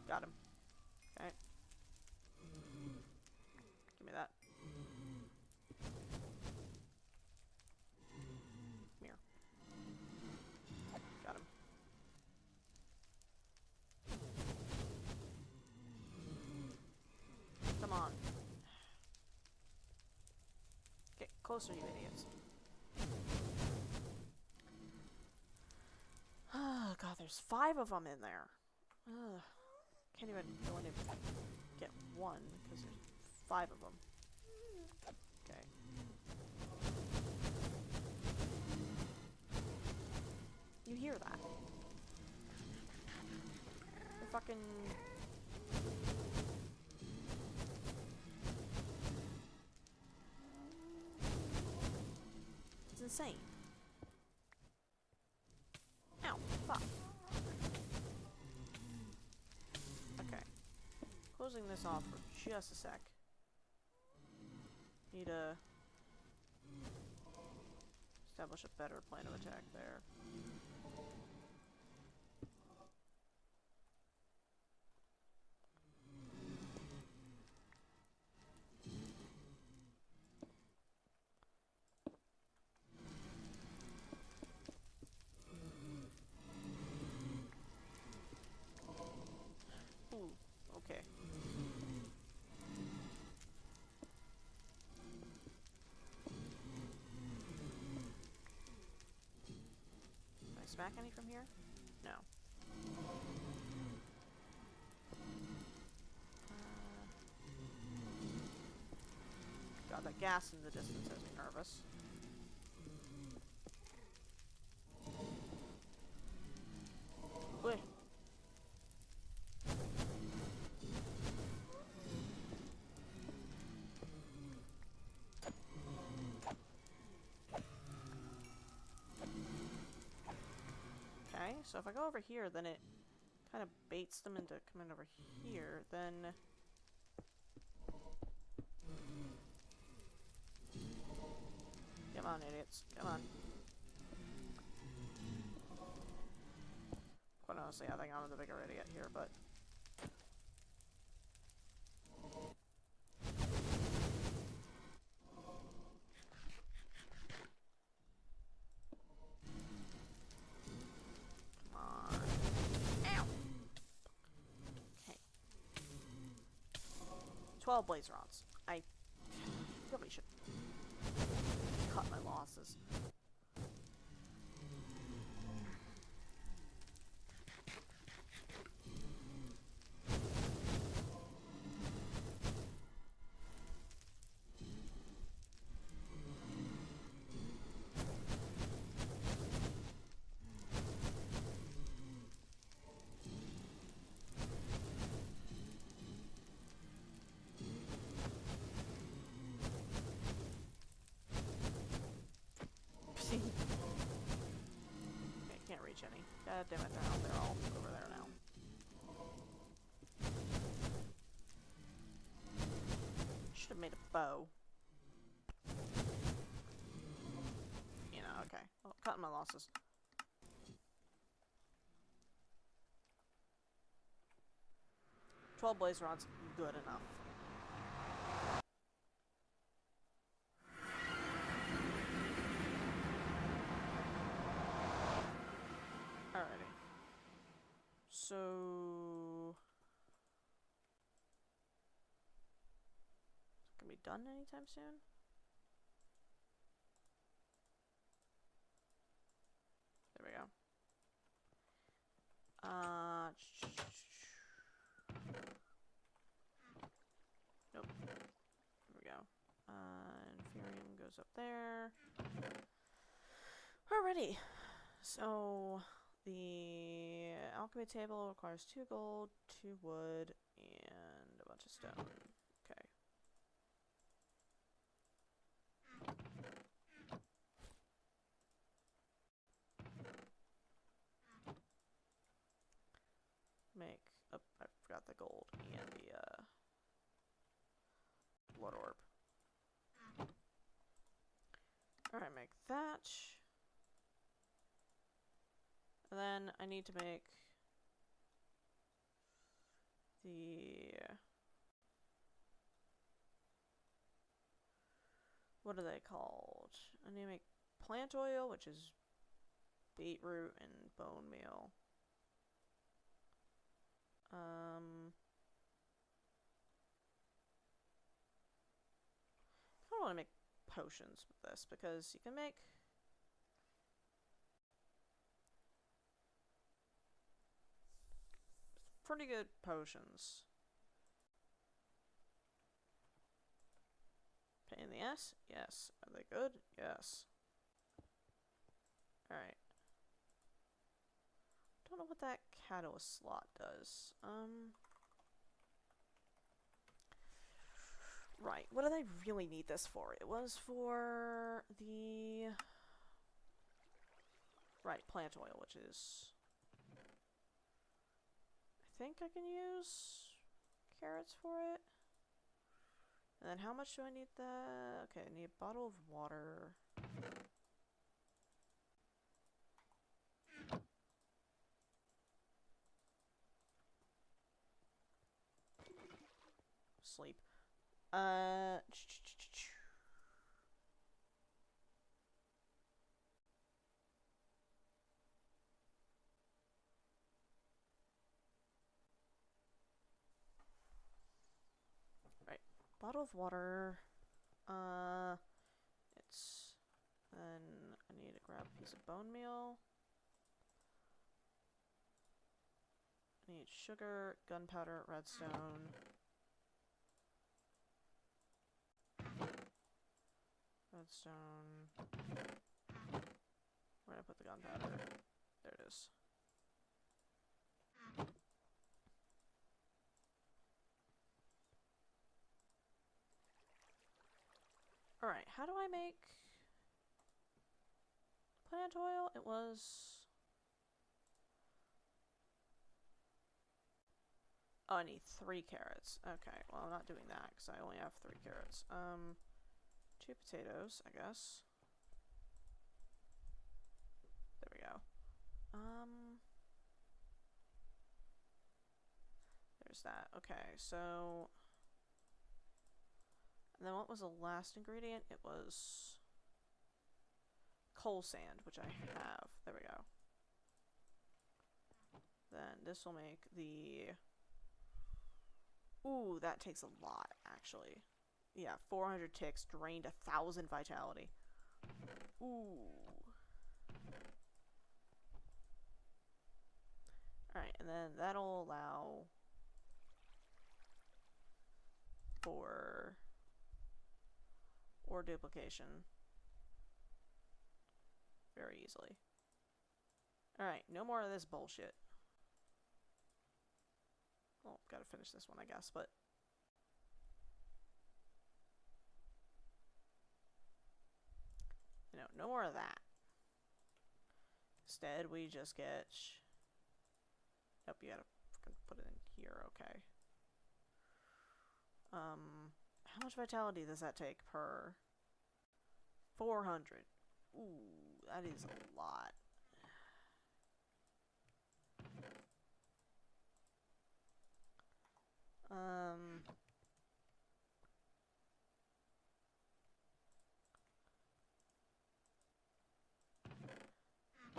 Got him. Okay. Give me that. Come here. Got him. Come on. Get closer, you idiots. Oh, God, there's 5 of them in there. Ugh. Can't even go in and get one, because there's 5 of them. Okay. You hear that? They're fucking... It's insane. Ow, fuck. Okay. Closing this off for just a sec. Need to establish a better plan of attack there. Ooh, smack any from here? No. God, that gas in the distance has me nervous. Wait. Okay, so if I go over here, then it kind of baits them into coming over here, then... Come on, idiots. Come on. Quite honestly, I think I'm the bigger idiot here, but... Come on. Ow! Okay. 12 blaze rods. I really should cut my losses. Okay, can't reach any. God damn it, they're all over there now. Should have made a bow. You know, okay. Well, cutting my losses. "12 blaze rods, good enough." Alrighty. So... is it gonna be done anytime soon? There we go. Nope. There we go. Inferium goes up there. Alrighty. So, the alchemy table requires 2 gold, 2 wood, and a bunch of stone. Okay. Make... oh, I forgot the gold and the, blood orb. Alright, make that. And then I need to make the... what are they called? I need to make plant oil, which is beetroot and bone meal. I don't want to make potions with this because you can make pretty good potions. Pain in the ass? Yes. Are they good? Yes. Alright. Don't know what that catalyst slot does. Right. What did I really need this for? It was for the... right, plant oil, which is... I think I can use carrots for it. And then how much do I need that? Okay, I need a bottle of water. Sleep. Right. Bottle of water. It's... then I need to grab a piece of bone meal. need sugar, gunpowder, redstone. Redstone. Where did I put the gunpowder? There it is. Alright, how do I make plant oil? It was... Oh, I need 3 carrots. Okay, well, I'm not doing that because I only have 3 carrots. 2 potatoes, I guess. There we go. There's that. Okay, so... And then what was the last ingredient? It was... coal sand, which I have. There we go. Then this will make the... Ooh, that takes a lot, actually. Yeah, 400 ticks, drained 1,000 vitality. Ooh. Alright, and then that'll allow for ore duplication very easily. Alright, no more of this bullshit. Well, gotta finish this one, I guess, but... You know, no more of that. Instead, we just get... Nope, you gotta put it in here, okay. How much vitality does that take per... 400. Ooh, that is a lot.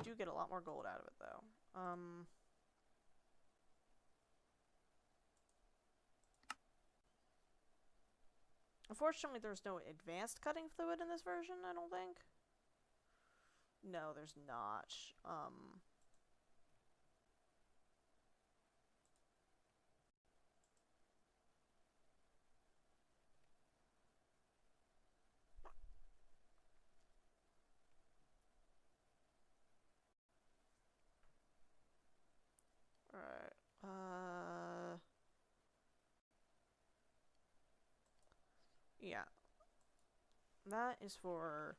Do get a lot more gold out of it, though. Unfortunately, there's no advanced cutting fluid in this version, I don't think. No, there's not. Alright, yeah. That is for...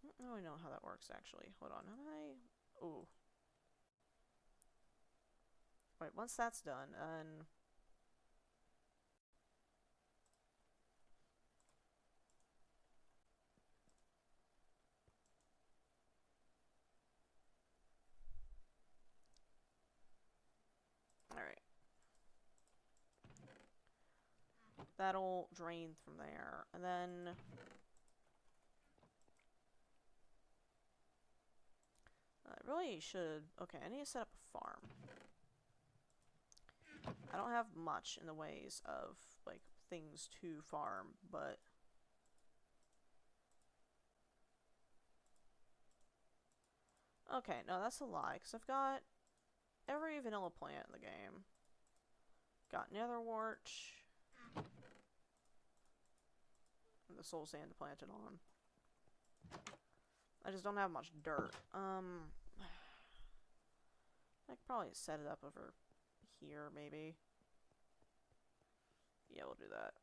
I don't really know how that works, actually. Hold on, how do I... Ooh. Wait, once that's done, then... Alright. That'll drain from there, and then... I really should... Okay, I need to set up a farm. I don't have much in the ways of, like, things to farm, but... Okay, no, that's a lie, because I've got every vanilla plant in the game. Got netherwort. And the soul sand to plant it on. I just don't have much dirt. I could probably set it up over here, maybe. Yeah, we'll do that.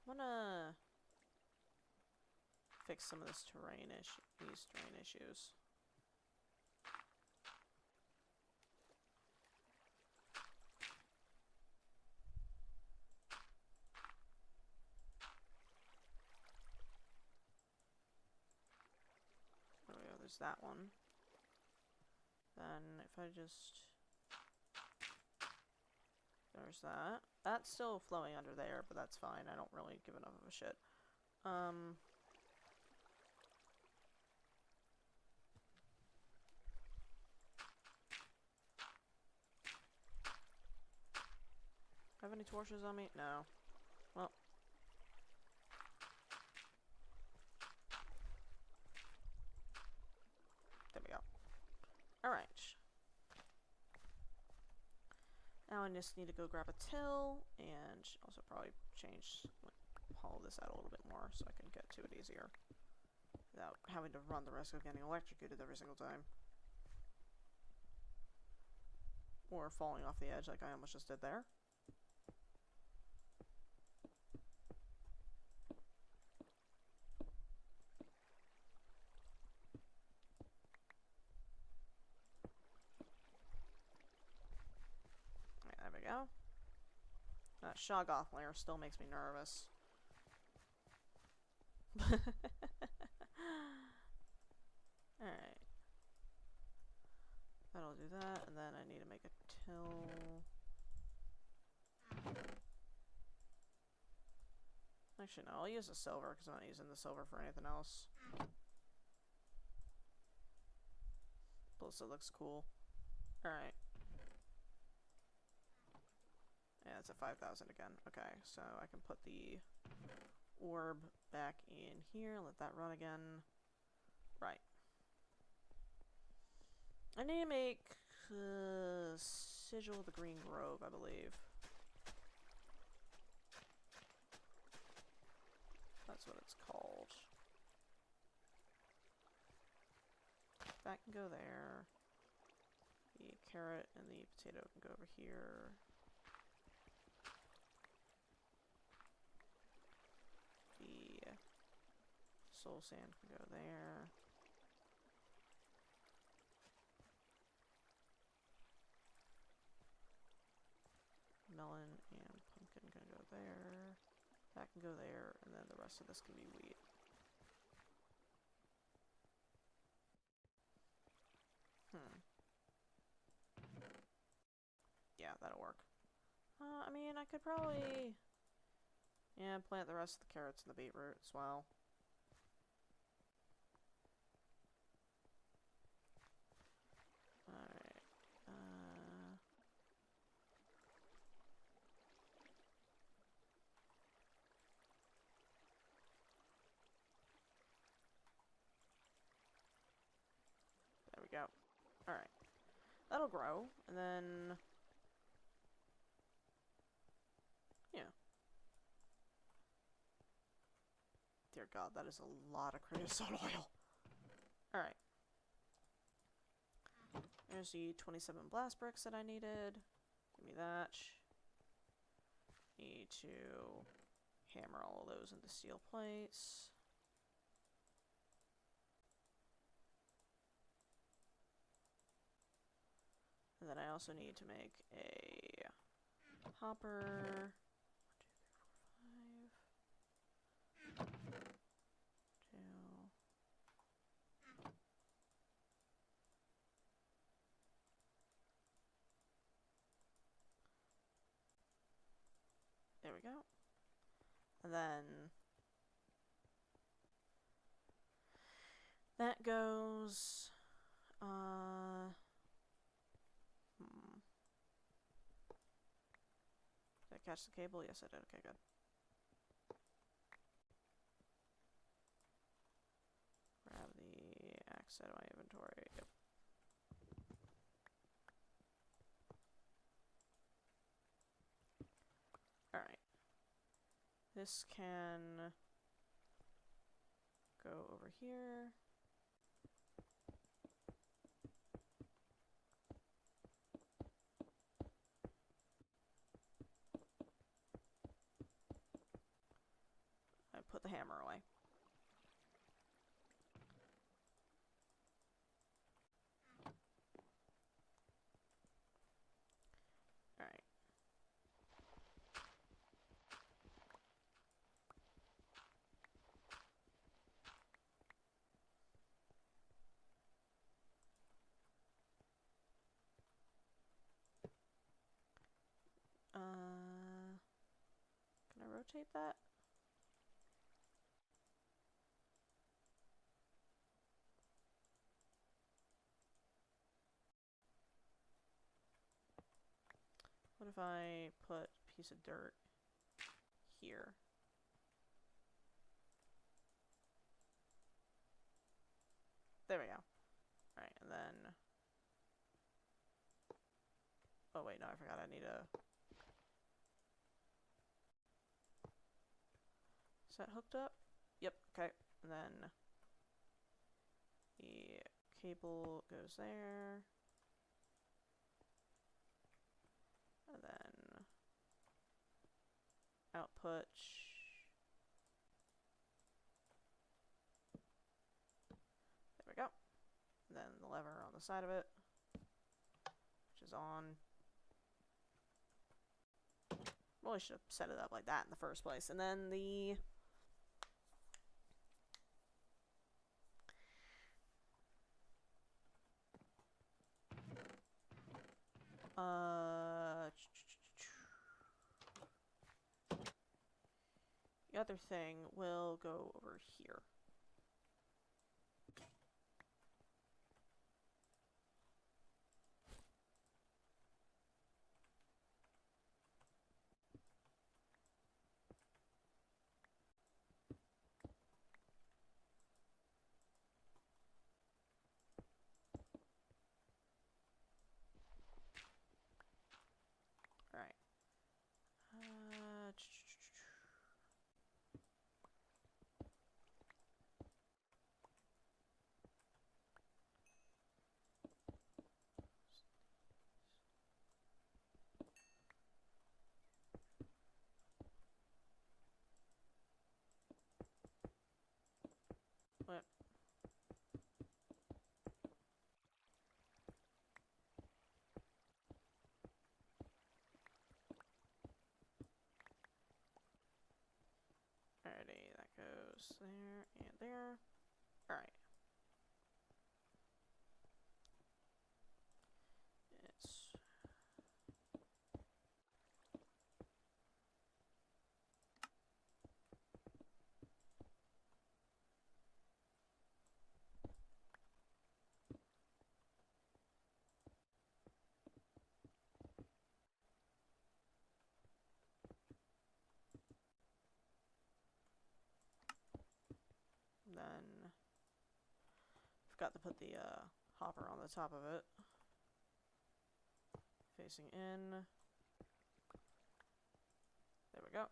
I'm gonna fix some of these terrain issues. there's that one. Then if I just... There's that. That's still flowing under there, but that's fine. I don't really give enough of a shit. Have any torches on me? No. Well. There we go. Alright. Now I just need to go grab a till, and also probably change, like, hollow this out a little bit more so I can get to it easier. Without having to run the risk of getting electrocuted every single time. Or falling off the edge like I almost just did there. There we go. That Shoggoth layer still makes me nervous. Alright. That'll do that, and then I need to make a till. Actually, no, I'll use the silver, because I'm not using the silver for anything else. Plus, it looks cool. Alright. Yeah, it's at 5,000 again. Okay, so I can put the orb back in here, let that run again. Right. I need to make Sigil of the Green Grove, I believe. That's what it's called. That can go there. The carrot and the potato can go over here. The soul sand can go there. Melon and pumpkin can go there. That can go there, and then the rest of this can be wheat. Yeah, that'll work. I mean, I could probably... Yeah, plant the rest of the carrots and the beetroot as well. Alright. There we go. Alright. That'll grow, and then... Yeah. Dear God, that is a lot of creosote oil. Alright. There's the 27 blast bricks that I needed. Give me that. Need to hammer all of those into steel plates. And then I also need to make a hopper. 1, 2, 3, 4, 5. 2. There we go. And then that goes, Did I catch the cable? Yes, I did. Okay, good. Grab the axe out of my inventory. Yep. Alright. This can go over here. I put the hammer away. Alright. rotate that? What if I put a piece of dirt here? There we go. Alright, and then... Oh wait, no, I forgot I need a... Is that hooked up? Yep, okay. And then... the cable goes there. And then... output... There we go. And then the lever on the side of it, which is on. Really should have set it up like that in the first place. And then the... the other thing will go over here. Alright. What? Alrighty, that goes there and there. Alright. It's... Then... forgot to put the hopper on the top of it. Facing in. There we go.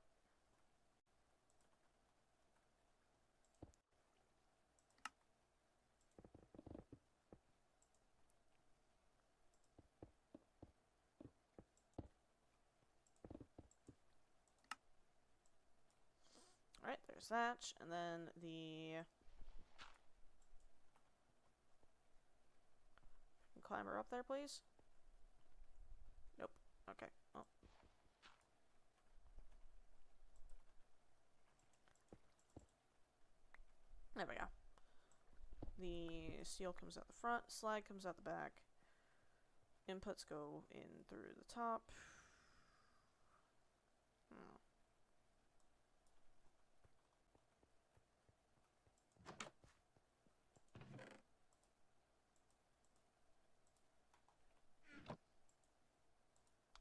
Alright, there's that. And then the... climber up there, please? Nope. Okay. Well. There we go. The steel comes out the front, slide comes out the back. Inputs go in through the top.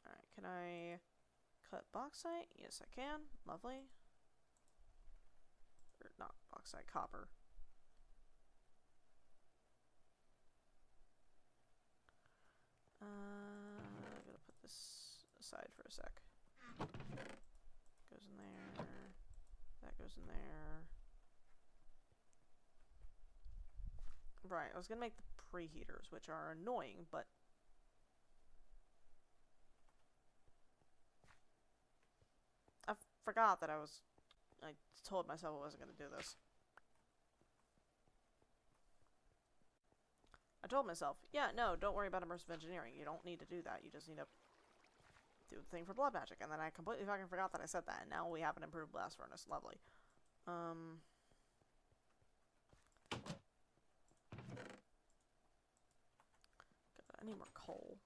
Alright, can I cut bauxite? Yes, I can. Lovely. Or not bauxite, copper. I'm gonna put this aside for a sec. Goes in there. That goes in there. Right, I was gonna make the preheaters, which are annoying, but I forgot that I told myself I wasn't gonna do this. I told myself, yeah, no, don't worry about immersive engineering. You don't need to do that. You just need to do the thing for blood magic. And then I completely fucking forgot that I said that. And now we have an improved blast furnace. Lovely. I need more coal.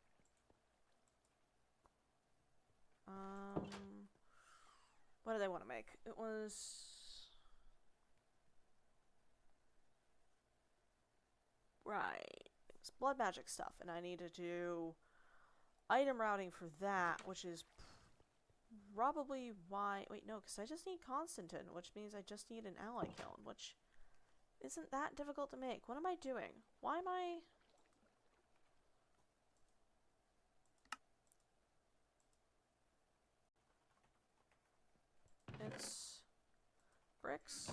What did I want to make? It was... Right. It's blood magic stuff, and I need to do item routing for that, which is probably why... Wait, no, because I just need Constantine, which means I just need an ally kiln, which isn't that difficult to make. What am I doing? Why am I... It's bricks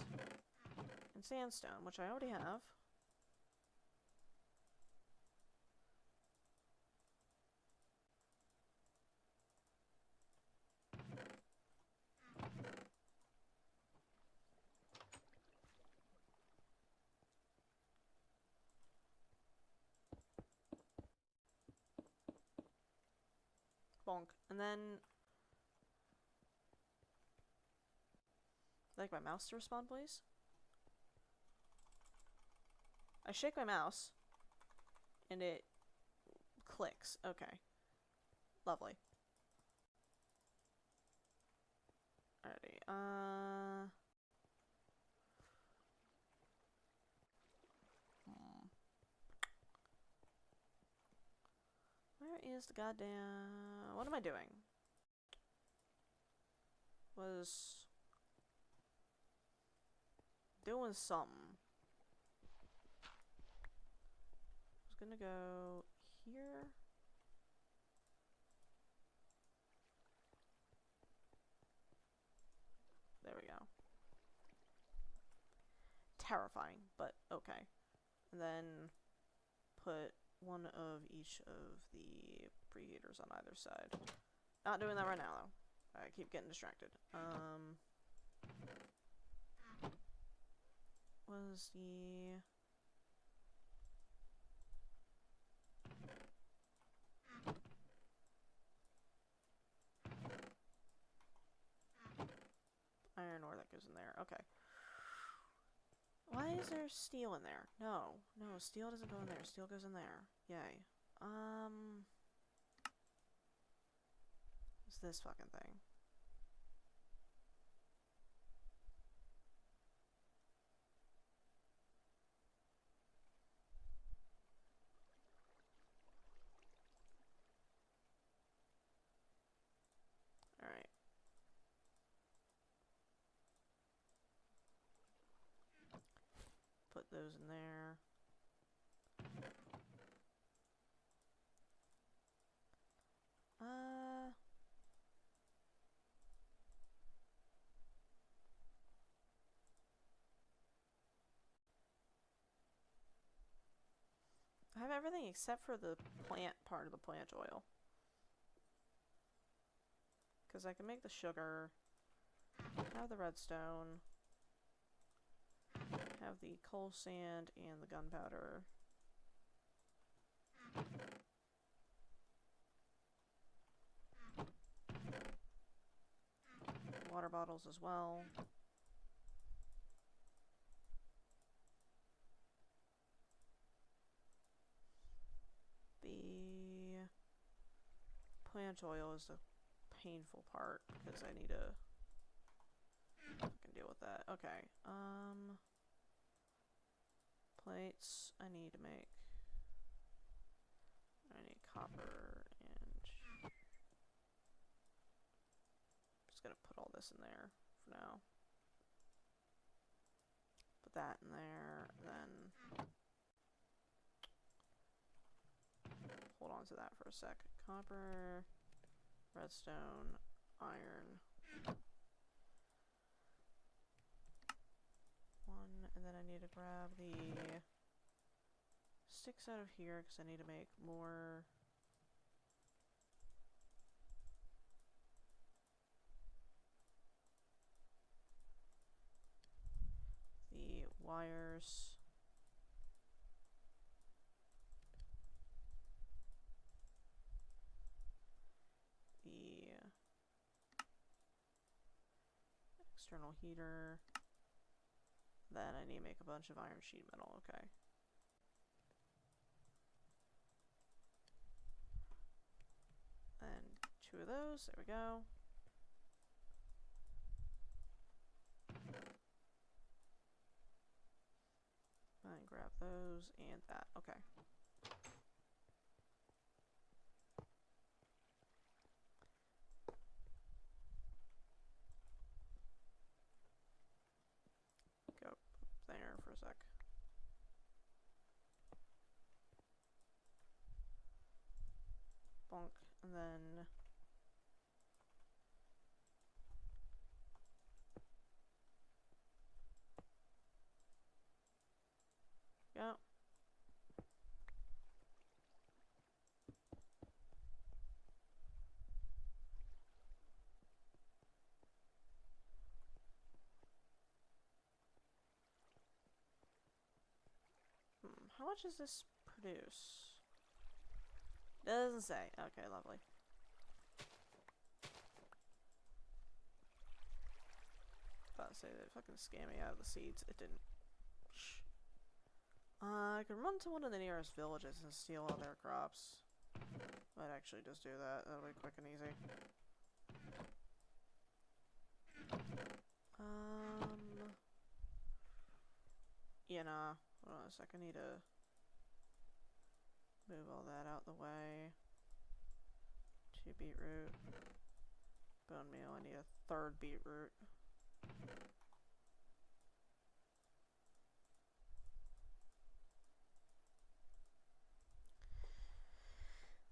and sandstone, which I already have. Bonk. And then... I'd like my mouse to respond, please? I shake my mouse, and it clicks. Okay. Lovely. Alrighty, Where is the goddamn... What am I doing? Was... doing something. I was gonna go here. There we go. Terrifying, but okay. And then put one of each of the preheaters on either side. Not doing that right now, though. I keep getting distracted. Was the... iron ore that goes in there. Okay. Why is there steel in there? No. No, steel doesn't go in there. Steel goes in there. Yay. What's this fucking thing? Alright. Put those in there. I have everything except for the plant part of the plant oil. Because I can make the sugar, have the redstone, have the coal sand and the gunpowder. Water bottles as well. The plant oil is the painful part because I need to deal with that. Okay. Plates I need to make. I need copper and just gonna put all this in there for now. Put that in there, then hold on to that for a sec. Copper, redstone, iron. One, and then I need to grab the sticks out of here because I need to make more. The wires. The external heater. Then I need to make a bunch of iron sheet metal, okay. And 2 of those, there we go. And grab those and that. Okay. Go up there for a sec. Bonk, and then yeah. How much does this produce? Doesn't say. Okay, lovely. About to say that fucking scam me out of the seeds. It didn't. Shh. I can run to one of the nearest villages and steal all their crops. Might actually just do that. That'll be quick and easy. You know, hold on a sec. I need to move all that out the way. 2 beetroot. Bone meal. I need a 3rd beetroot.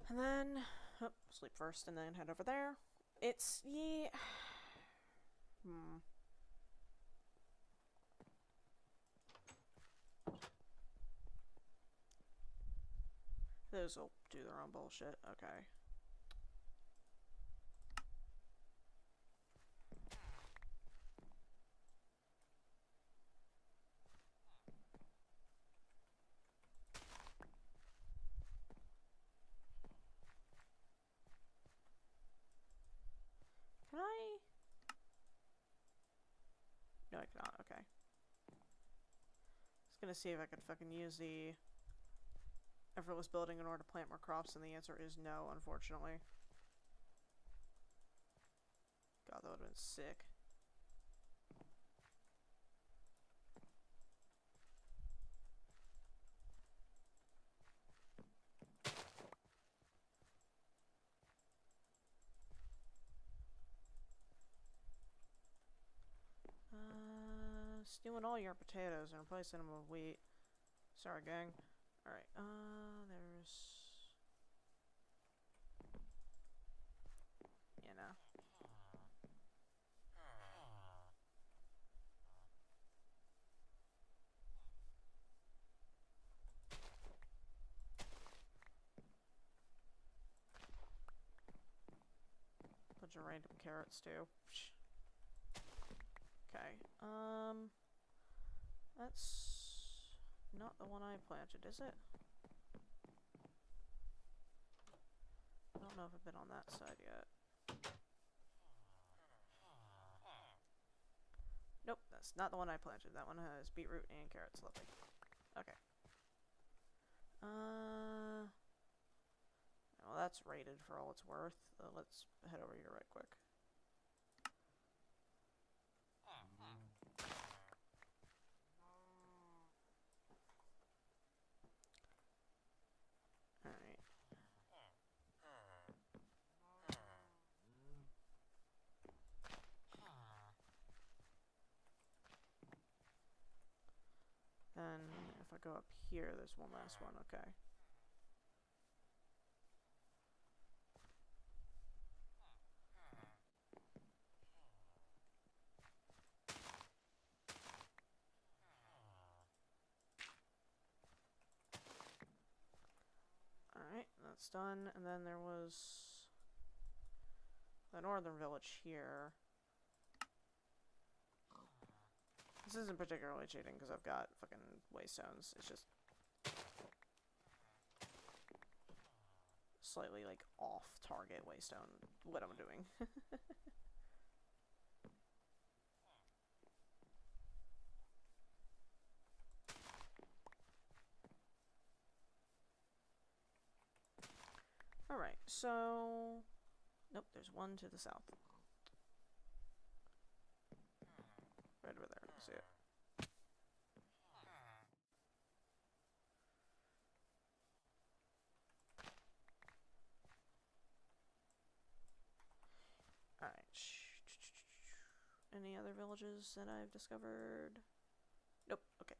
And then, sleep first and then head over there. It's, yeah. Those will do their own bullshit. Okay. Can I? No, I cannot. Okay. Just gonna see if I can fucking use the effortless building in order to plant more crops, and the answer is no, unfortunately. God, that would have been sick. Stealing all your potatoes and replacing them with wheat. Sorry, gang. Alright, there's... You know. Bunch of random carrots, too. Okay, that's not the one I planted, is it? I don't know if I've been on that side yet. Nope, that's not the one I planted. That one has beetroot and carrots. Lovely. Okay. Well, that's rated for all it's worth. Let's head over here right quick. Alright. Then, if I go up here, there's one last one. Okay. Alright, that's done. And then there was the northern village here. This isn't particularly cheating because I've got fucking waystones. It's just slightly like off target waystone what I'm doing. Alright, so nope, there's one to the south. Right over there, see it. any other villages that I've discovered? Nope, okay.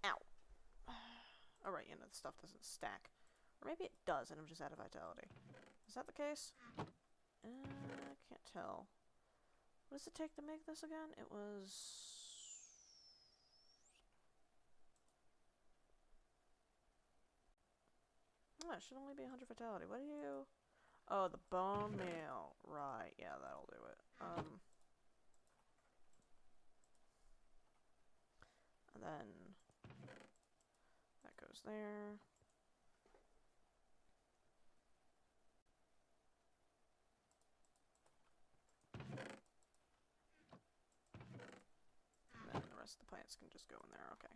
Ow. Alright, yeah, no, the stuff doesn't stack. Or maybe it does, and I'm just out of vitality. Is that the case? I can't tell. What does it take to make this again? It was... Oh, it should only be 100 vitality. What do you... Oh, the bone meal. Right, yeah, that'll do it. And then... that goes there. And then the rest of the plants can just go in there, okay.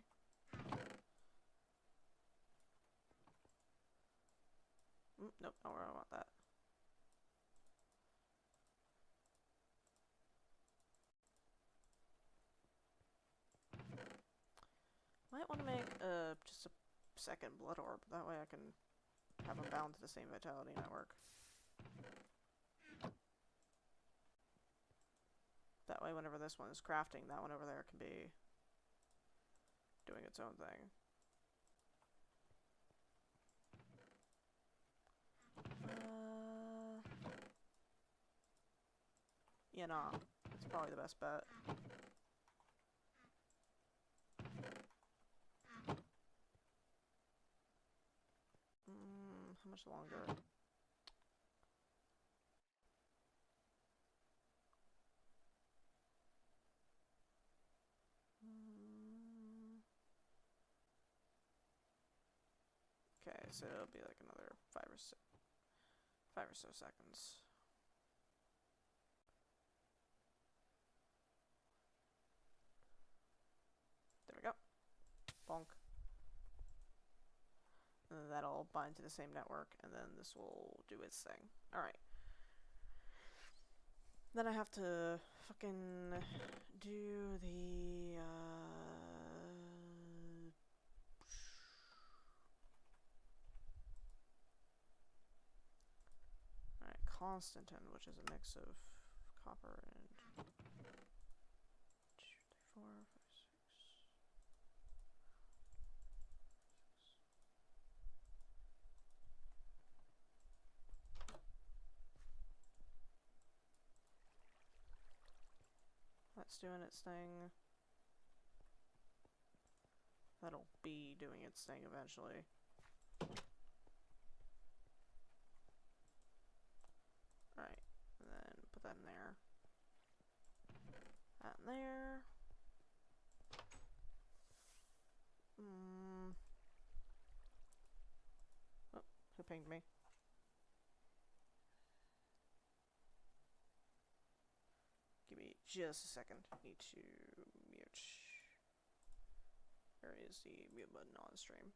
Nope, not where I want that. Might want to make just a second blood orb. That way I can have them bound to the same vitality network. That way whenever this one is crafting, that one over there can be doing its own thing. Yeah, nah. It's probably the best bet. How much longer? Okay, so it'll be like another 5 or so seconds. There we go. Bonk. And then that'll bind to the same network, and then this will do its thing. Alright. Then I have to fucking do the, Alright, Constantin, which is a mix of copper and 2, 3, 4, 5, 6. That's doing its thing. That'll be doing its thing eventually. Alright, and then put that in there. That in there. Oh, who pinged me? Give me just a second. Need to mute. There is the mute button on stream.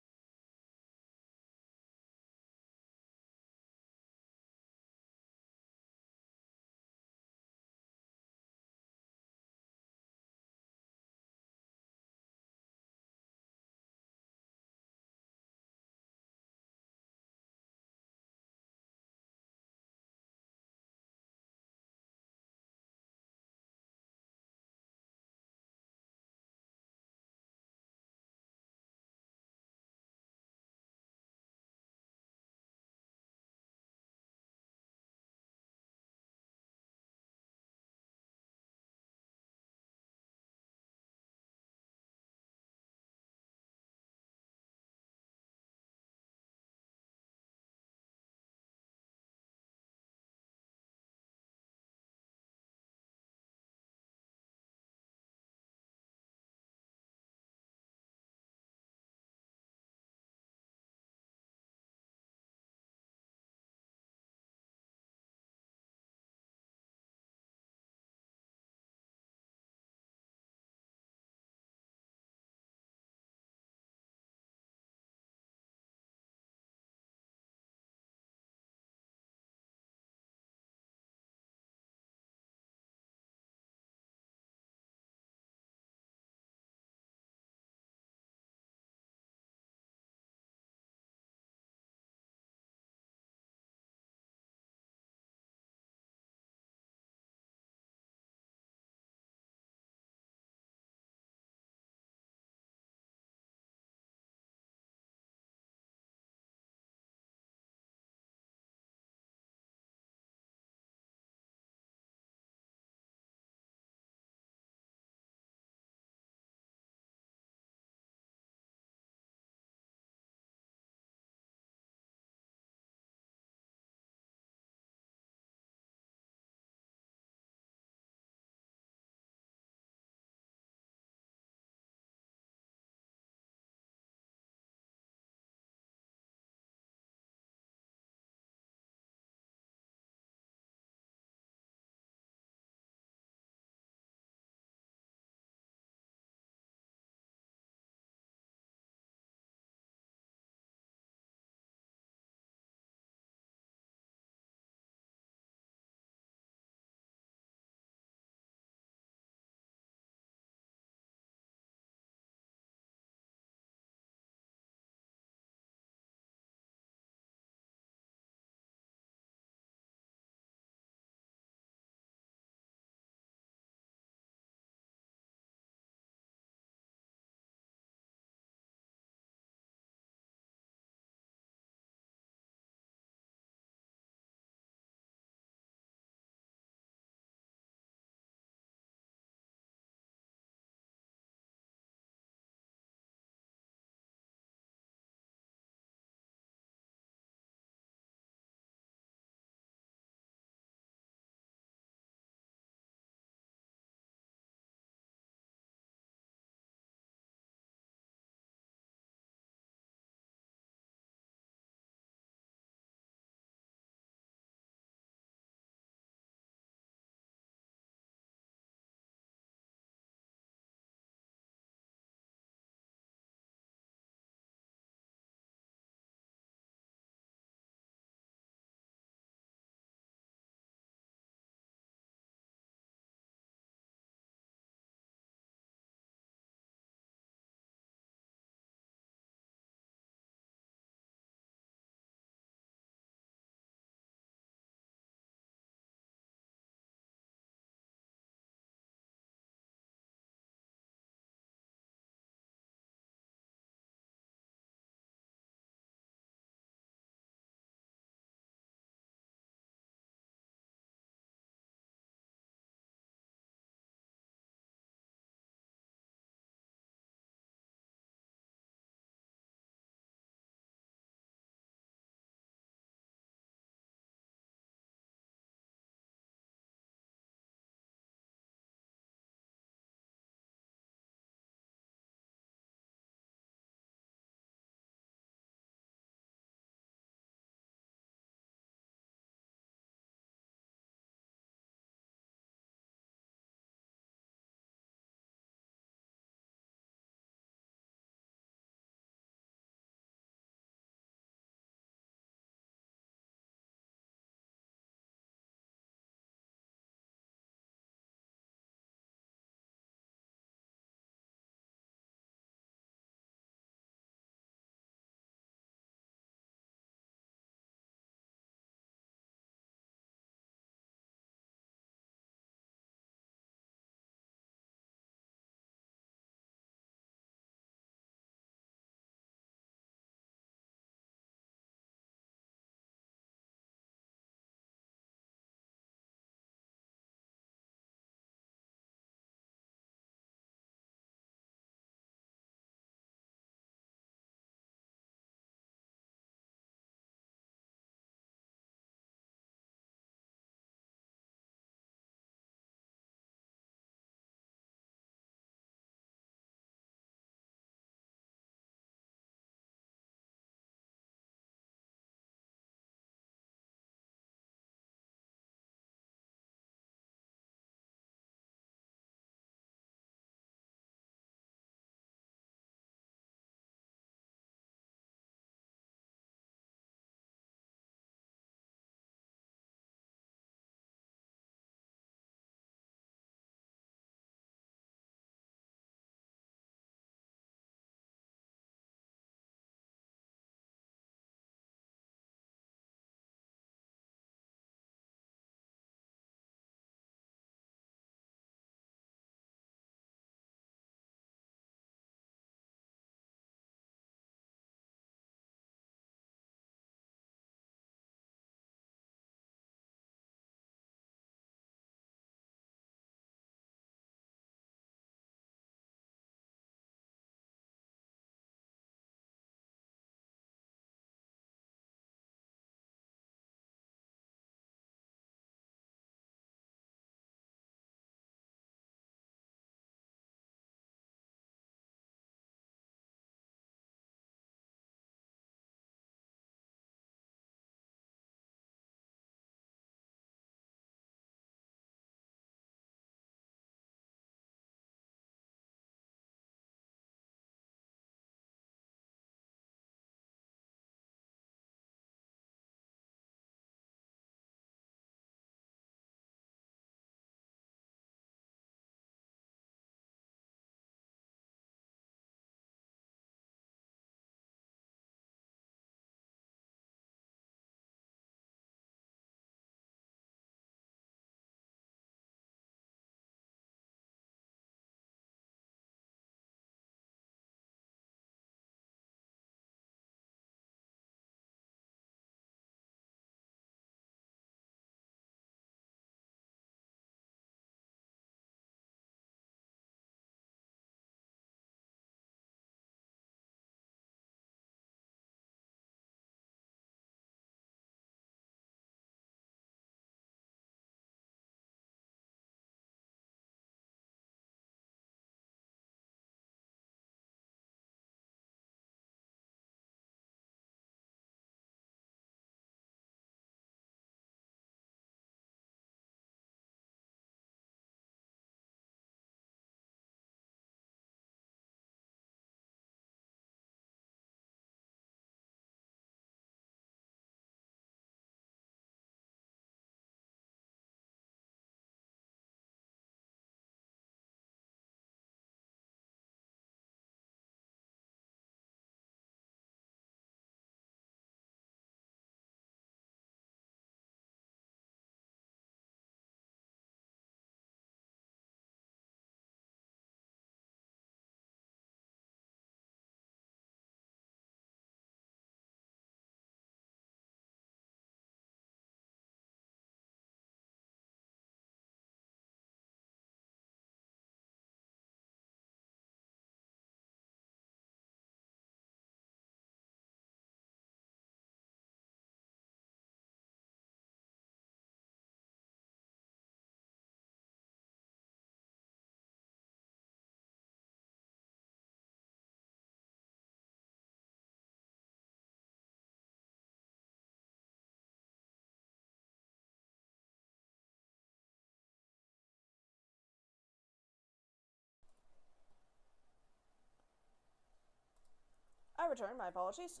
return. My apologies.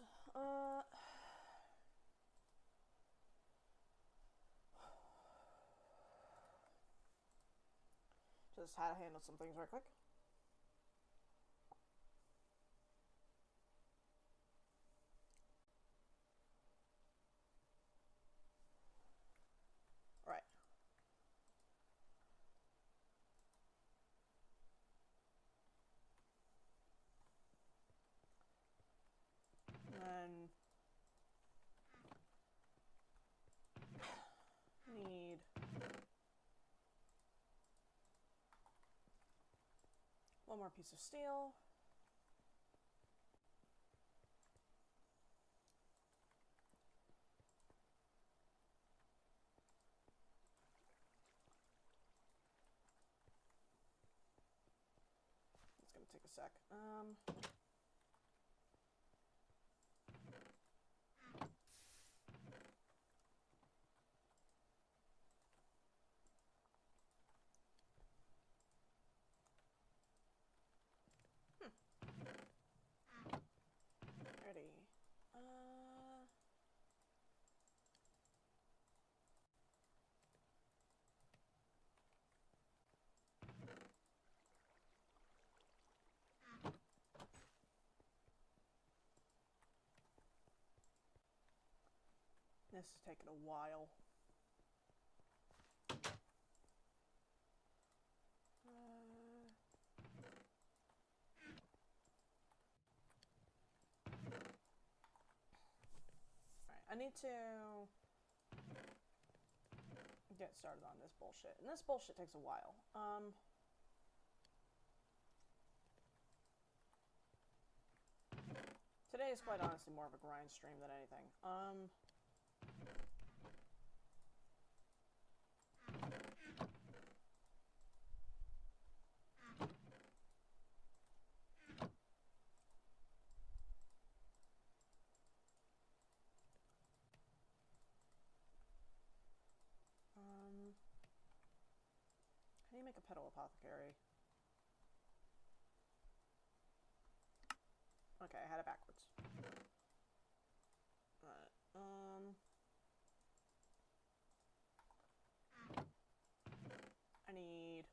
Just had to handle some things right quick. Right. And need one more piece of steel. It's gonna take a sec. Ready. This is taking a while. Alright, I need to get started on this bullshit. And this bullshit takes a while. Today is quite honestly more of a grind stream than anything. How do you make a petal apothecary? Okay, I had it backwards. Alright, I need...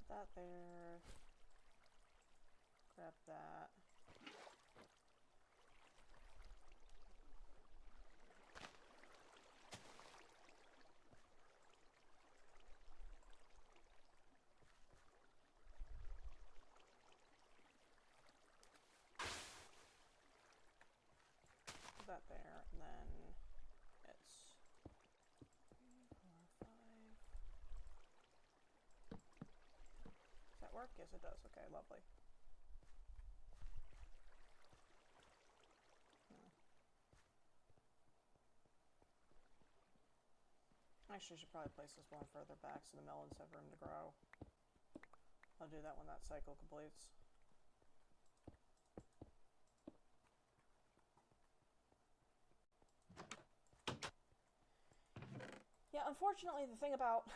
Put that there. Grab that. Put that there, and then it's 3, 4, 5. Does that work? Yes, it does. Okay, lovely. Actually, I should probably place this one further back so the melons have room to grow. I'll do that when that cycle completes. Yeah, unfortunately, the thing about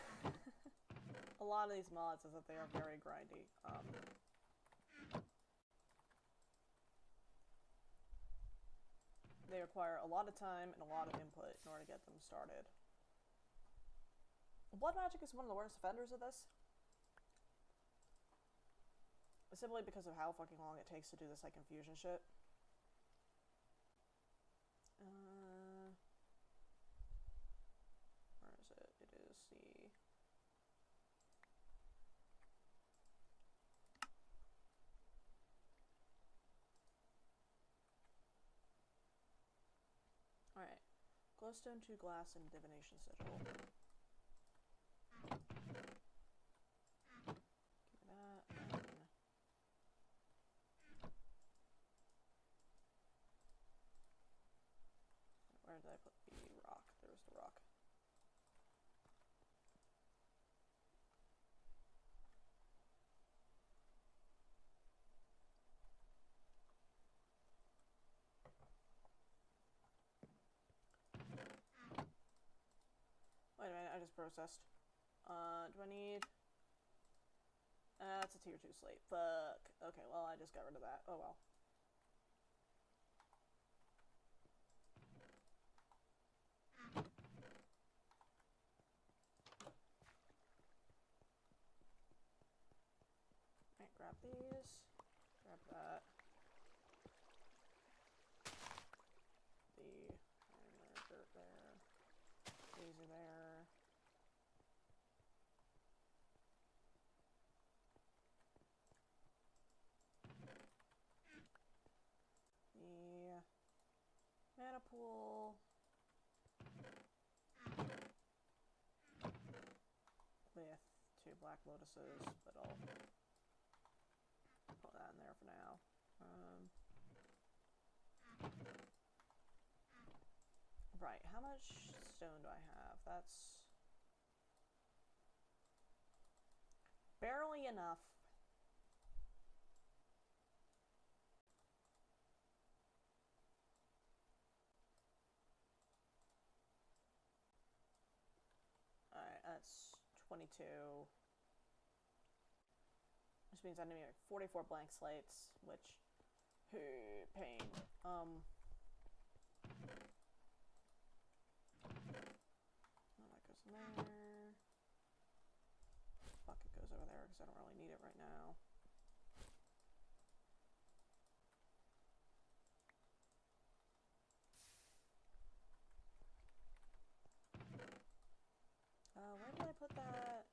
a lot of these mods is that they are very grindy. They require a lot of time and a lot of input in order to get them started. Blood magic is one of the worst offenders of this. Simply because of how fucking long it takes to do this like infusion shit. Where is it? It is the... Alright. Glowstone, 2 glass, and divination sigil. Where did I put the rock? There's the rock. processed. Do I need... That's a tier 2 slate. Fuck. Okay, well, I just got rid of that. Oh, well. Alright, grab these. Grab that. Dirt there. These are there. The mana pool with 2 black lotuses, but I'll put that in there for now. Right, how much stone do I have? That's barely enough. Alright, that's 22. Which means I need like 44 blank slates, which... Hey, pain. Oh, that goes in there. Bucket goes over there because I don't really need it right now. Where did I put that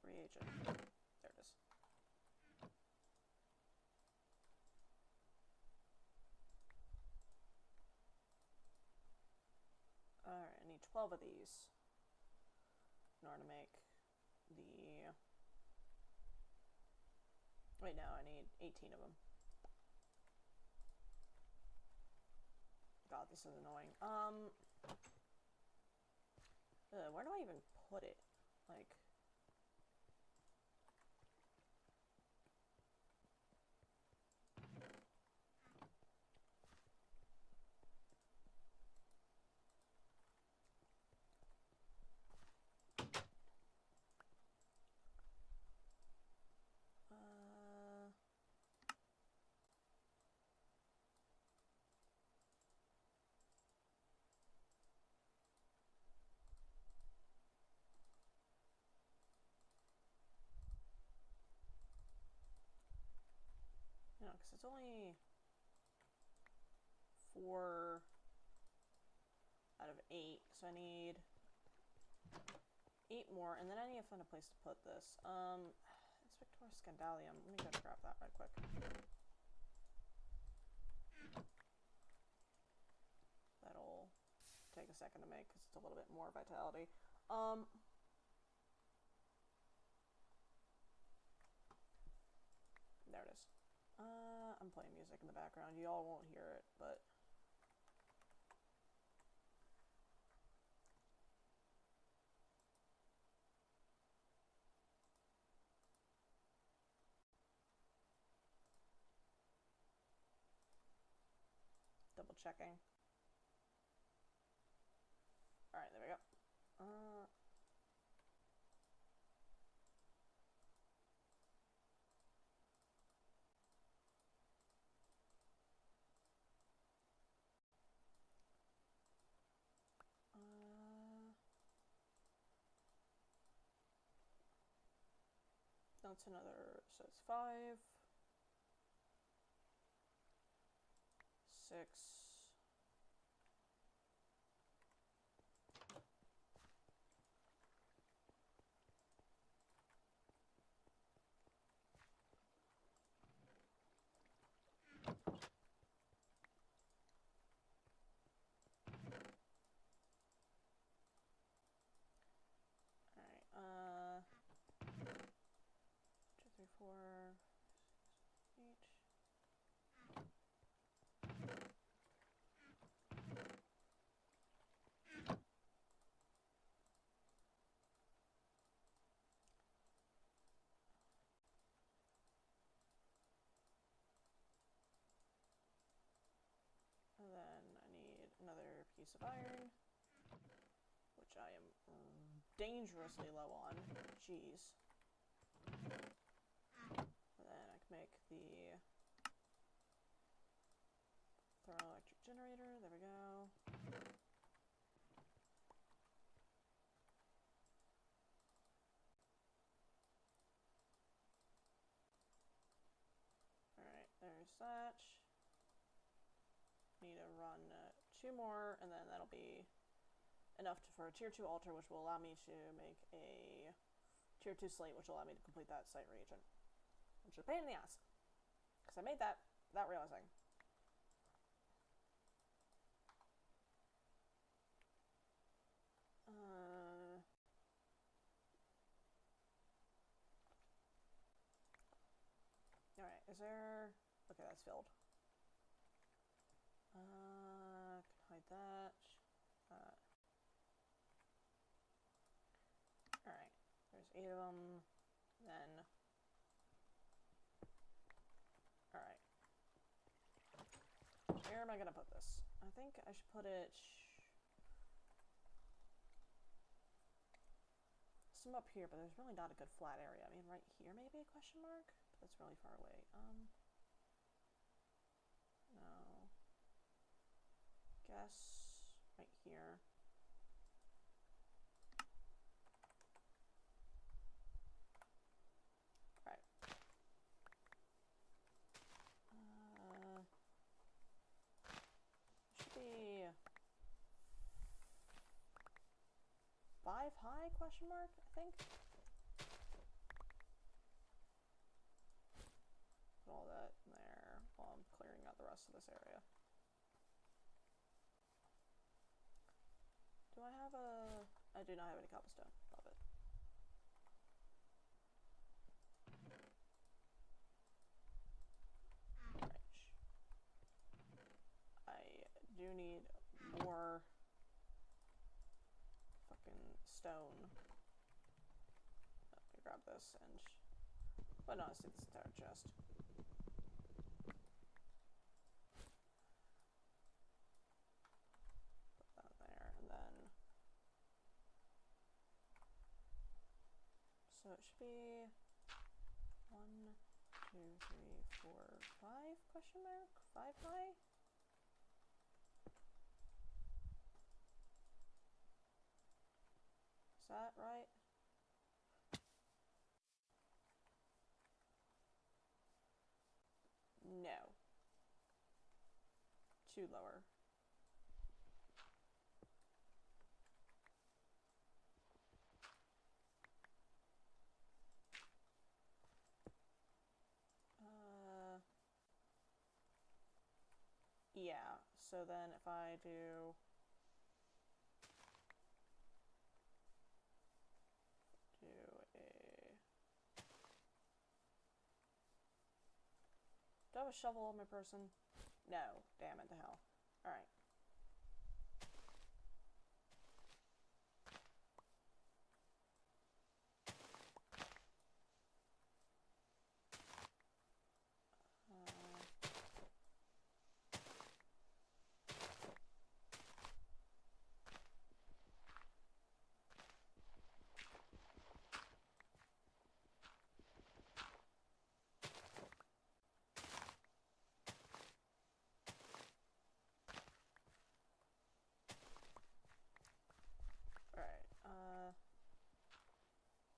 reagent? There it is. Alright, I need 12 of these in order to make the... Wait, no, I need 18 of them. God, this is annoying. Where do I even put it? Like... No, because it's only 4 out of 8, so I need 8 more, and then I need to find a place to put this. Inspector Scandalium. Let me go grab that right quick. That'll take a second to make because it's a little bit more vitality. There it is. I'm playing music in the background. You all won't hear it, but... Double checking. Alright, there we go. That's another, so it's 5, 6, alright, 2, 3, 4, 8. And then I need another piece of iron, which I am dangerously low on. Jeez. And then I can make the thermoelectric generator. There we go. Alright, there's that. Need to run 2 more, and then that'll be enough for a tier 2 altar, which will allow me to make a tier 2 slate, which will allow me to complete that site reagent. Which is a pain in the ass. Because I made that without realizing. Alright, is there... Okay, that's filled. Can hide that. Alright, there's 8 of them. Then... Alright. Where am I gonna put this? I think I should put it... some up here, but there's really not a good flat area. I mean, right here maybe, a question mark? But that's really far away. No. Guess right here. Right. Should be 5 high, question mark, I think. Put all that in there while I'm clearing out the rest of this area. Do I have a... I do not have any cobblestone. Love it. Right. I do need more fucking stone. Let me grab this and... But no, let's do this entire chest. Put that there, and then... So it should be 1, 2, 3, 4, 5, question mark? 5 high? Is that right? No. 2 lower. Yeah, so then if I do... Do I have a shovel on my person? No. Damn it to hell. Alright.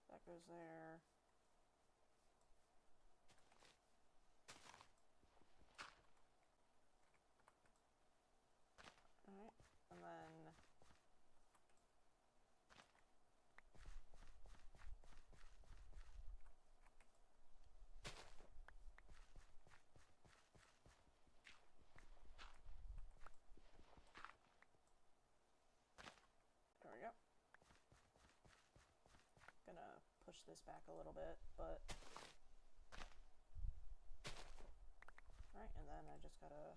That goes there. Alright, and then... There we go. Gonna push this back a little bit, but... Alright, and then I just gotta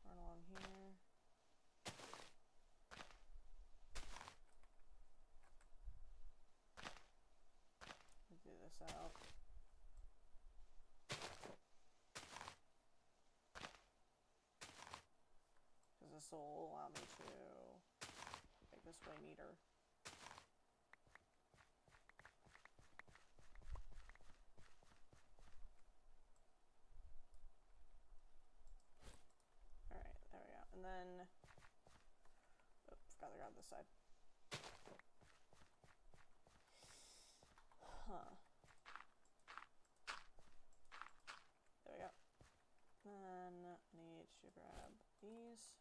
run along here. Do this out. Because this will allow me to make this way neater. then... Oh, forgot to grab this side. Huh. There we go. Then I need to grab these.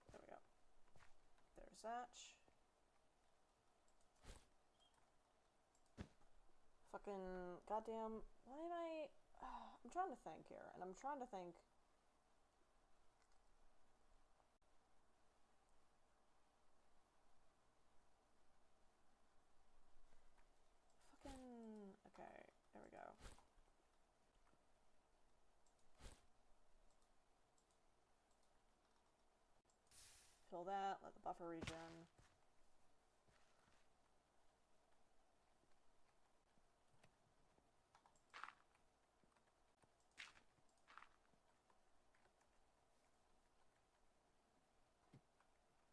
There we go. There's that. Fucking goddamn, why am I... I'm trying to think here, and I'm trying to think... Fucking... Okay, there we go. Fill that, let the buffer regen.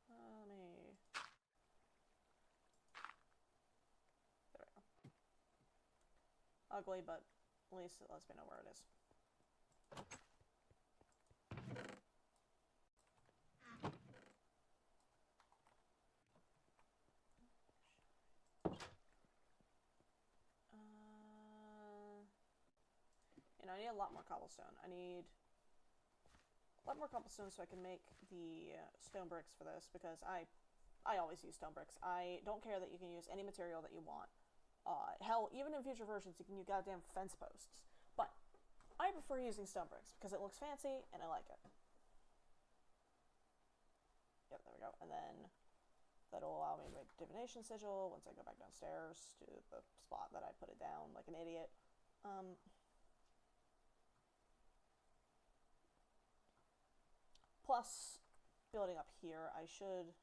Let me... There we go. Ugly, but at least it lets me know where it is. And I need a lot more cobblestone. I need a lot more cobblestone so I can make the stone bricks for this, because I always use stone bricks. I don't care that you can use any material that you want. Hell, even in future versions, you can use goddamn fence posts. But I prefer using stone bricks because it looks fancy and I like it. Yep, there we go. And then that'll allow me to make divination sigil once I go back downstairs to the spot that I put it down like an idiot. Plus, building up here, I should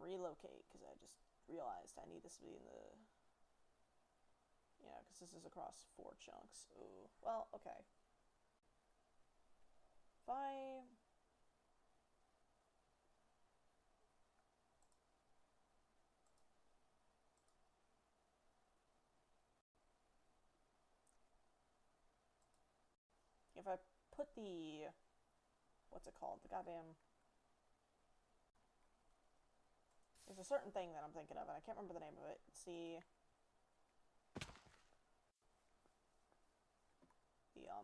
relocate, because I just realized I need this to be in the... Yeah, because this is across 4 chunks. Ooh, well, okay. If I... If I put the... What's it called? The goddamn... There's a certain thing that I'm thinking of, and I can't remember the name of it. It's the... There we go.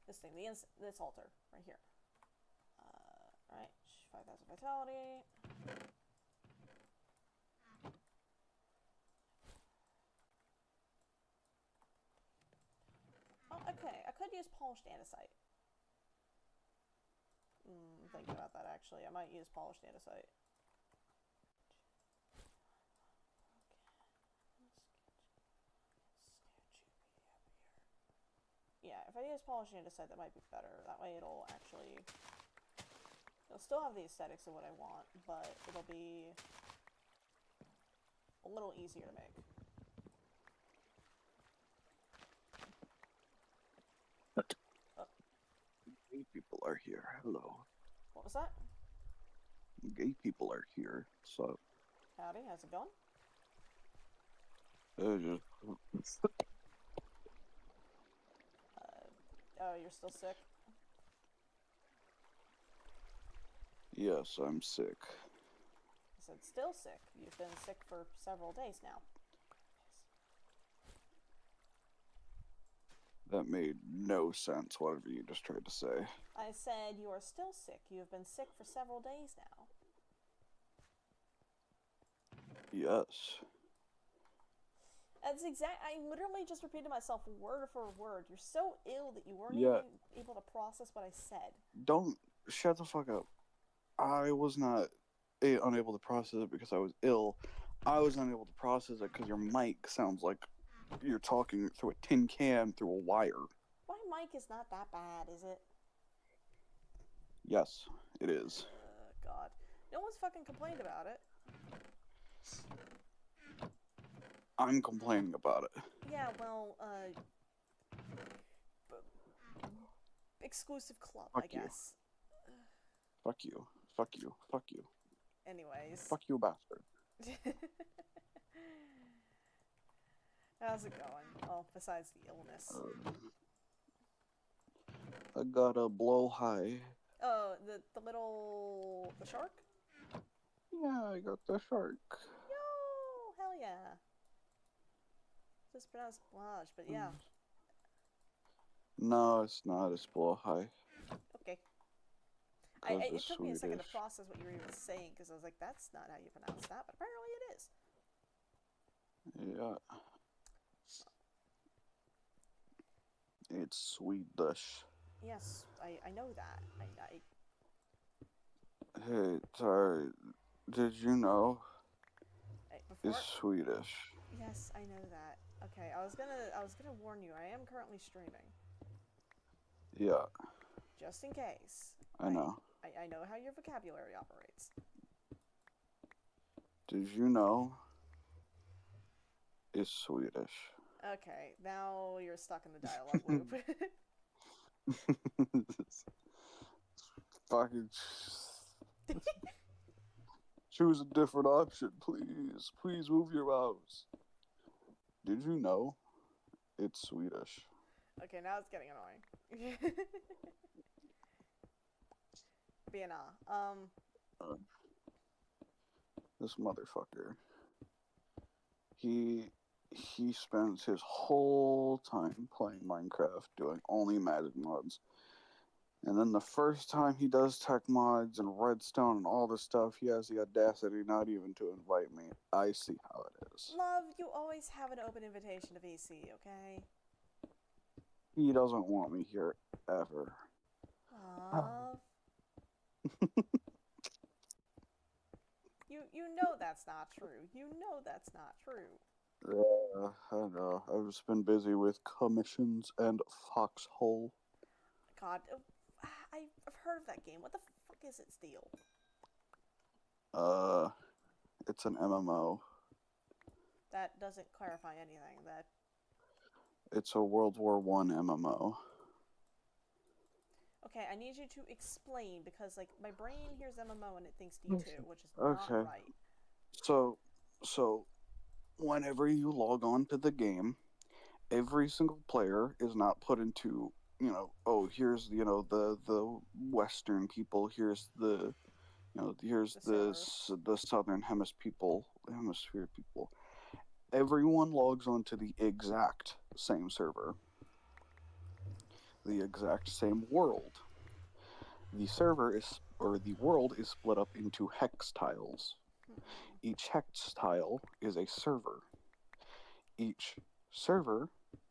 This thing, this altar, right here. Right, 5,000 vitality. Oh, okay, I could use polished andesite. Thinking about that, actually. I might use polished andesite. Yeah, if I use polished andesite, that might be better. That way it'll actually... It'll still have the aesthetics of what I want, but it'll be a little easier to make. Oh. Gay people are here. Hello. What was that? Gay people are here. So. Howdy, how's it going? Oh, you're still sick? Yes, I'm sick. I said still sick. You've been sick for several days now. That made no sense, whatever you just tried to say. I said you are still sick. You have been sick for several days now. Yes. That's I literally just repeated myself word for word. You're so ill that you weren't even able to process what I said. Don't shut the fuck up. I was not unable to process it because I was ill. I was unable to process it because your mic sounds like you're talking through a tin can through a wire. My mic is not that bad, is it? Yes, it is. God. No one's fucking complained about it. I'm complaining about it. Yeah, well, exclusive club, Fuck I you. guess. Fuck you. Fuck you. Fuck you. Anyways. Fuck you, bastard. How's it going? Oh, besides the illness. I got a blow high. Oh, the shark? Yeah, I got the shark. Yo, hell yeah. Just pronounced blage, but yeah. No, it's not. It's blow high. Okay. It took me a second to process what you were even saying, because I was like, that's not how you pronounce that, but apparently it is. Yeah. It's Swedish. Yes, I know that. Hey, sorry. Did you know Before, it's Swedish? yes, I know that. Okay, I was gonna warn you. I am currently streaming. Yeah. Just in case. I know. I know how your vocabulary operates. Did you know it's Swedish? Okay, now you're stuck in the dialogue loop. Fucking choose a different option, please. Please move your mouse. Did you know it's Swedish? Okay, now it's getting annoying. But This motherfucker. He spends his whole time playing Minecraft, doing only magic mods. And then the first time he does tech mods and redstone and all this stuff, he has the audacity not even to invite me. I see how it is. Love, you always have an open invitation to VC, okay? He doesn't want me here ever. Love. You know that's not true. You know that's not true. I know. I've just been busy with commissions and Foxhole. God, I've heard of that game. What the fuck is its deal? It's an MMO. That doesn't clarify anything. It's a World War I MMO. Okay, I need you to explain, because, like, my brain hears MMO and it thinks D2, which is not right. So, whenever you log on to the game, every single player is not put into, here's, the Western people, here's the Southern Hemisphere people. Everyone logs onto the exact same server. The exact same world. The world is split up into hex tiles. Each hex tile is a server. Each server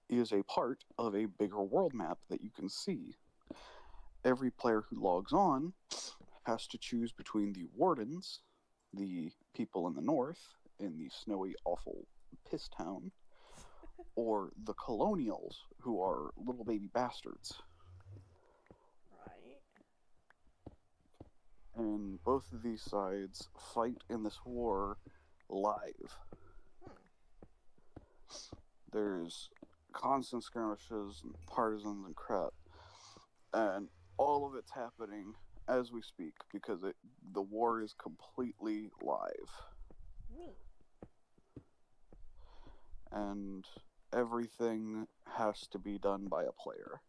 is a part of a bigger world map that you can see. Every player who logs on has to choose between the wardens, the people in the north, in the snowy, awful piss town, or the colonials, who are little baby bastards. Right. And both of these sides fight in this war live. There's constant skirmishes and partisans and crap. And all of it's happening as we speak, because the war is completely live. And everything has to be done by a player.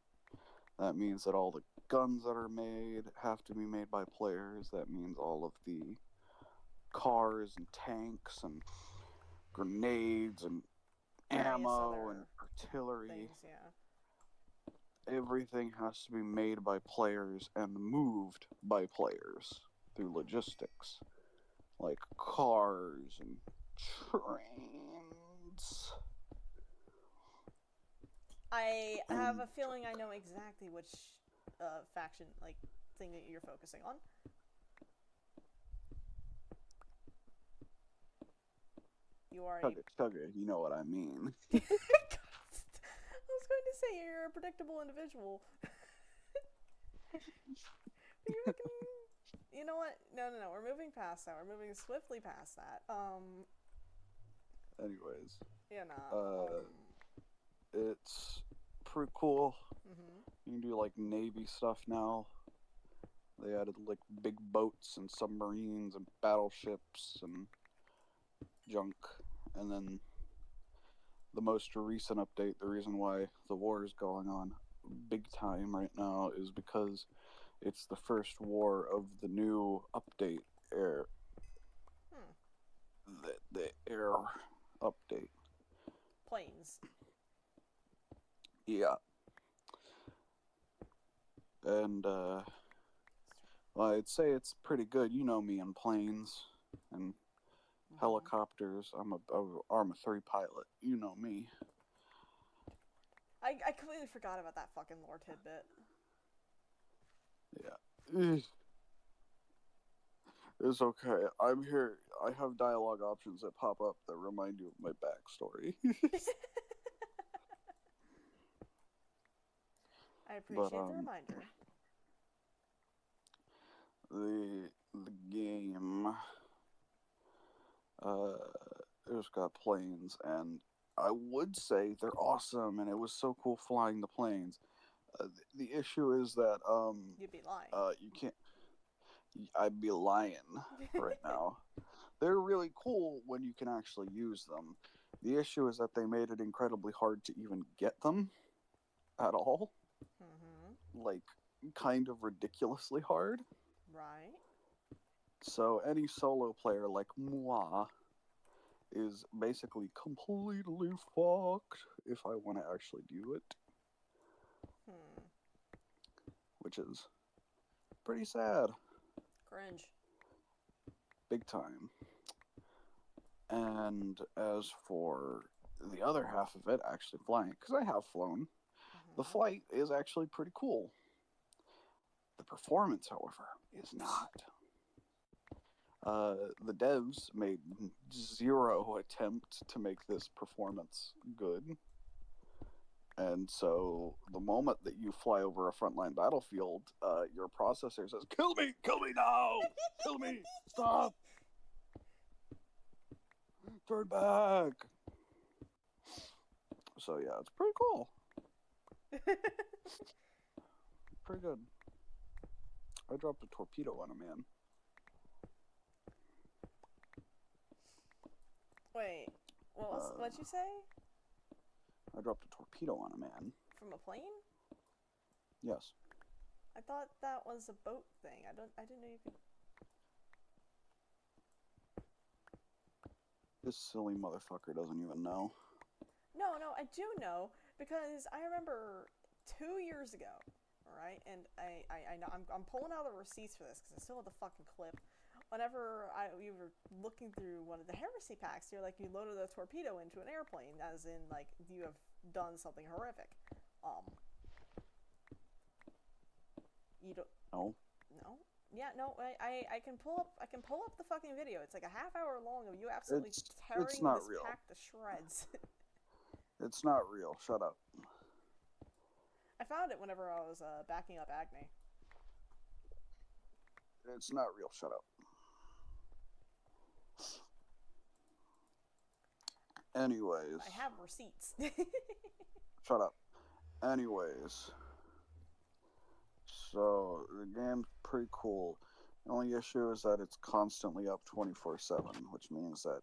That means that all the guns that are made have to be made by players. That means all of the cars and tanks and grenades and ammo and artillery. Things, yeah. Everything has to be made by players and moved by players through logistics, like cars and trains. I have a feeling I know exactly which faction, thing that you're focusing on. You are Chugga chugga, you know what I mean. I was going to say you're a predictable individual. You know what? No. We're moving past that. We're moving swiftly past that. Anyways, Yeah, nah. it's pretty cool. Mhm. You can do like Navy stuff now. They added like big boats and submarines and battleships and junk. And then the most recent update, the reason why the war is going on big time right now is because it's the first war of the new update air. The air update. Planes. Yeah. And well, I'd say it's pretty good. You know me and planes and helicopters. I'm a Arma 3 pilot. You know me. I completely forgot about that fucking lore tidbit. Yeah. It's okay. I'm here. I have dialogue options that pop up that remind you of my backstory. I appreciate the reminder. The game it's got planes, and I would say they're awesome, and it was so cool flying the planes. The issue is that You'd be lying. you can't. I'd be lying right now. They're really cool when you can actually use them. The issue is that they made it incredibly hard to even get them at all. Mm-hmm. Like, kind of ridiculously hard. Right. So any solo player like moi is basically completely fucked if I want to actually do it. Which is pretty sad. Cringe. Big time. And as for the other half of it, actually flying, because I have flown, the flight is actually pretty cool. The performance, however, is not. The devs made zero attempt to make this performance good. And so the moment that you fly over a frontline battlefield, your processor says, kill me now, kill me, stop, turn back. So yeah, it's pretty cool. Pretty good. I dropped a torpedo on a man. Wait, what'd you say? I dropped a torpedo on a man. From a plane? Yes. I thought that was a boat thing. I didn't know you could. This silly motherfucker doesn't even know. No, I do know because I remember 2 years ago. All right, and I know I'm pulling out the receipts for this because I still have the fucking clip. Whenever we were looking through one of the Heresy packs, you're like, you loaded a torpedo into an airplane, as in, like, you have done something horrific. You don't. No. No. Yeah, no. I can pull up the fucking video. It's like a half hour long of you absolutely tearing this real. pack to shreds. It's not real. Shut up. I found it whenever I was backing up Agni. It's not real. Shut up. Anyways. I have receipts. Shut up. Anyways. So, the game's pretty cool. The only issue is that it's constantly up 24/7, which means that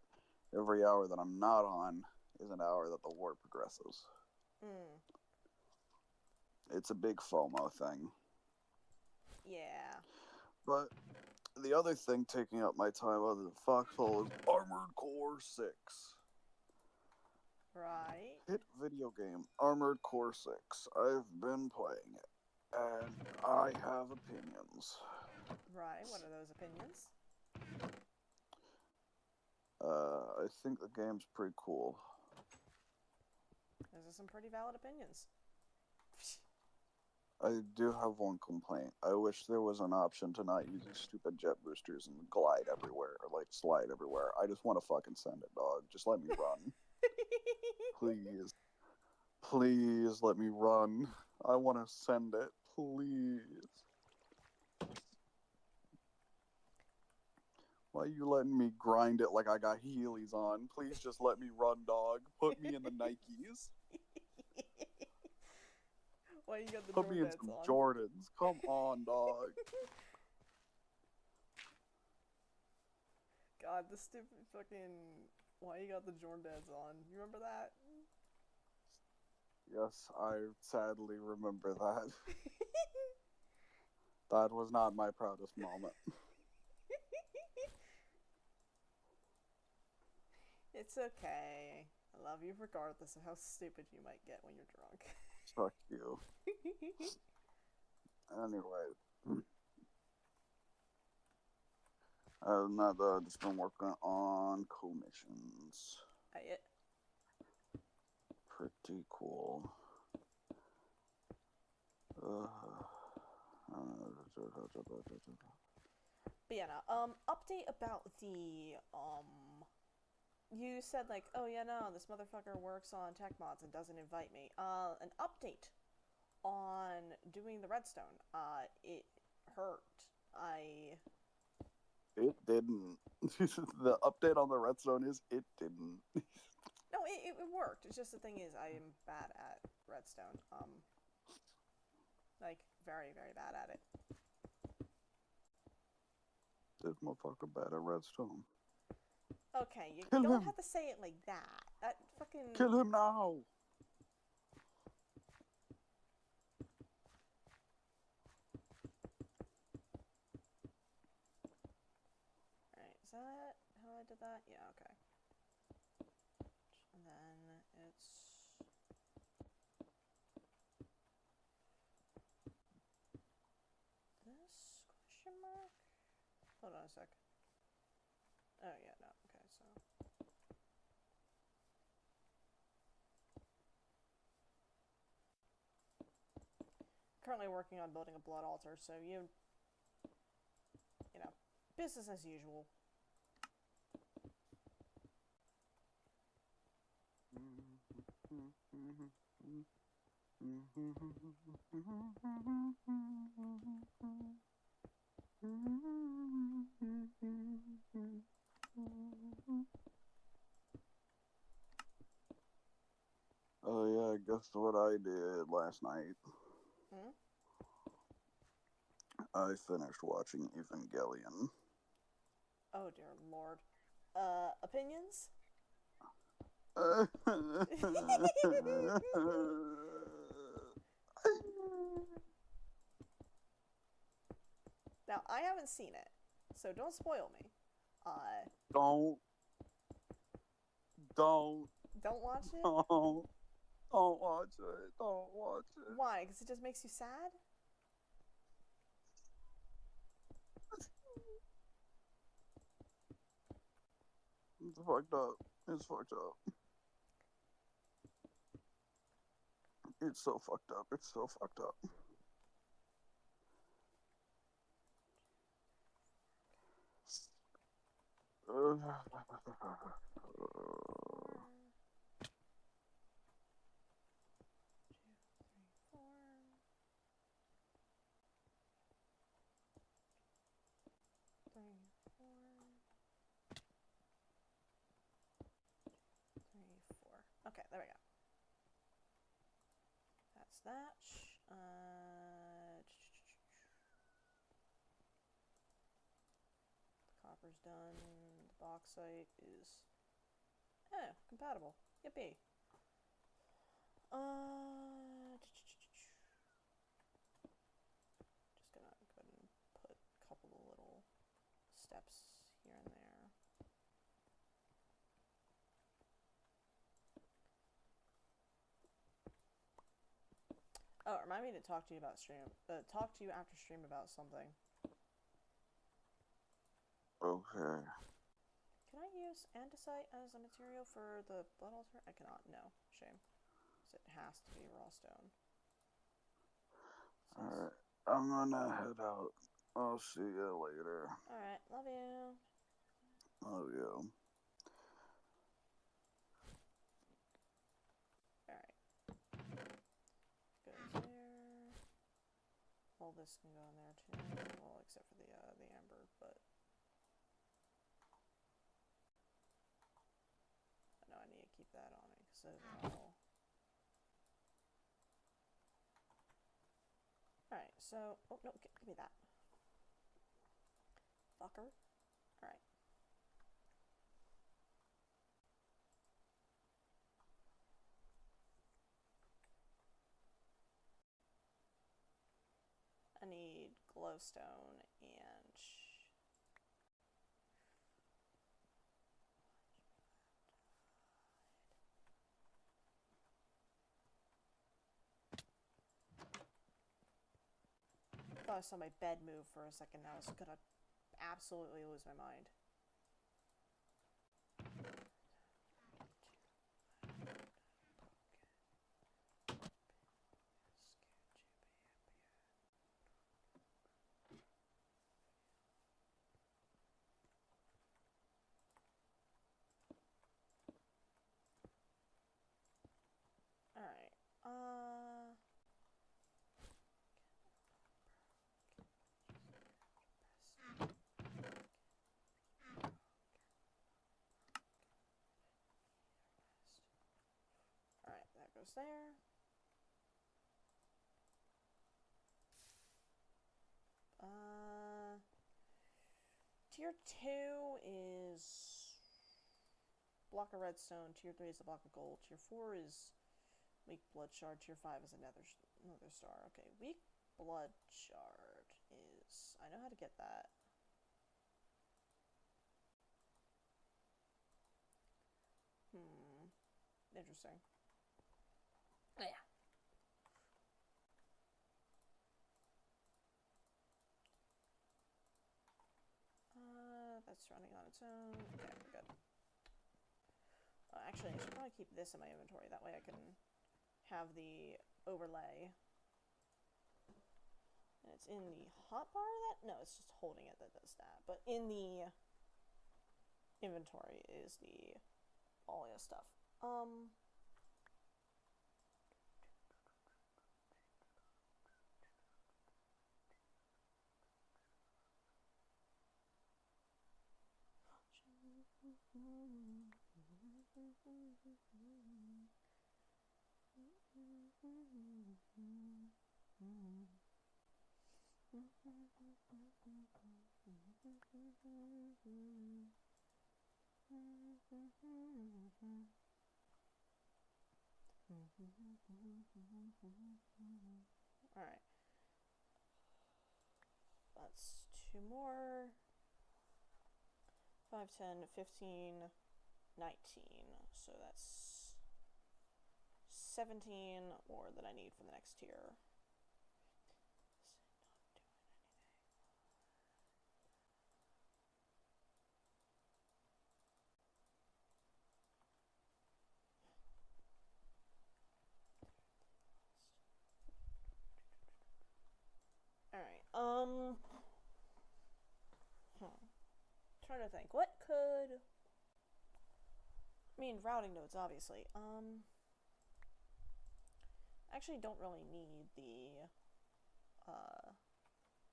every hour that I'm not on is an hour that the war progresses. It's a big FOMO thing. Yeah. But the other thing taking up my time other than Foxhole is Armored Core 6. Right. Hit video game, Armored Core 6. I've been playing it, and I have opinions. Right, what are those opinions? I think the game's pretty cool. Those are some pretty valid opinions. I do have one complaint. I wish there was an option to not use these stupid jet boosters and glide everywhere, or like slide everywhere. I just want to fucking send it, dog. Just let me run. Please. Please let me run. I want to send it. Please. Why are you letting me grind it like I got Heelys on? Please just let me run, dog. Put me in the Nikes. Why you got the Put me in some Jordans. Come on, dog. God, the stupid fucking... Why you got the Jordans on? You remember that? Yes, I sadly remember that. That was not my proudest moment. It's okay. I love you regardless of how stupid you might get when you're drunk. Fuck you. Anyway. I've just been working on commissions. Pretty cool. But yeah, no, update about the, you said like, oh yeah, no, this motherfucker works on tech mods and doesn't invite me. An update on doing the redstone. It hurt. It didn't. The update on the redstone is it didn't. No, it worked. It's just the thing is, I am bad at redstone. Like, very, very bad at it. This motherfucker bad at redstone. Okay, you don't have to say it like that. That fucking... Kill him now! Alright, is that how I did that? Yeah, okay. And then it's... this question mark? Hold on a sec. Oh yeah, no, okay, so... currently working on building a blood altar, so you know, business as usual. Oh yeah, guess what I did last night? Hmm? I finished watching Evangelion. Oh dear lord. Opinions? Now, I haven't seen it, so don't spoil me. Don't watch it? Don't watch it. Don't watch it. Why? Because it just makes you sad? It's fucked up. It's fucked up. It's so fucked up. It's so fucked up. Okay, there we go. That's that. Copper's done. The bauxite is... oh, compatible. Yippee. Just gonna go ahead and put a couple of little steps here and there. Oh, remind me to talk to you about stream. Talk to you after stream about something. Okay. Can I use andesite as a material for the blood altar? I cannot. No. Shame. So it has to be raw stone. Alright, I'm gonna head out. I'll see you later. Alright, love you. Love you. Alright. Goes there. All this can go in there too. Well, except for the amber, but no, I need to keep that on it because all. Alright, so oh no, give me that. Fucker. Alright. I need glowstone and I thought I saw my bed move for a second. I was gonna absolutely lose my mind. Alright, Alright, that goes there. Tier 2 is block of redstone, tier 3 is a block of gold, tier 4 is weak blood shard, tier 5 is another star. Okay, weak blood shard is... I know how to get that. Interesting. Oh, yeah. That's running on its own. Okay, we're good. Actually, I should probably keep this in my inventory. That way I can have the overlay. And it's in the hotbar that? No, it's just holding it that does that. But in the inventory is the Alia stuff. Alright. That's 2 more. 5, 10, 15, 19. So that's 17 more than I need for the next tier. Alright, trying to think, what could... I mean, routing nodes, obviously. Actually don't really need the,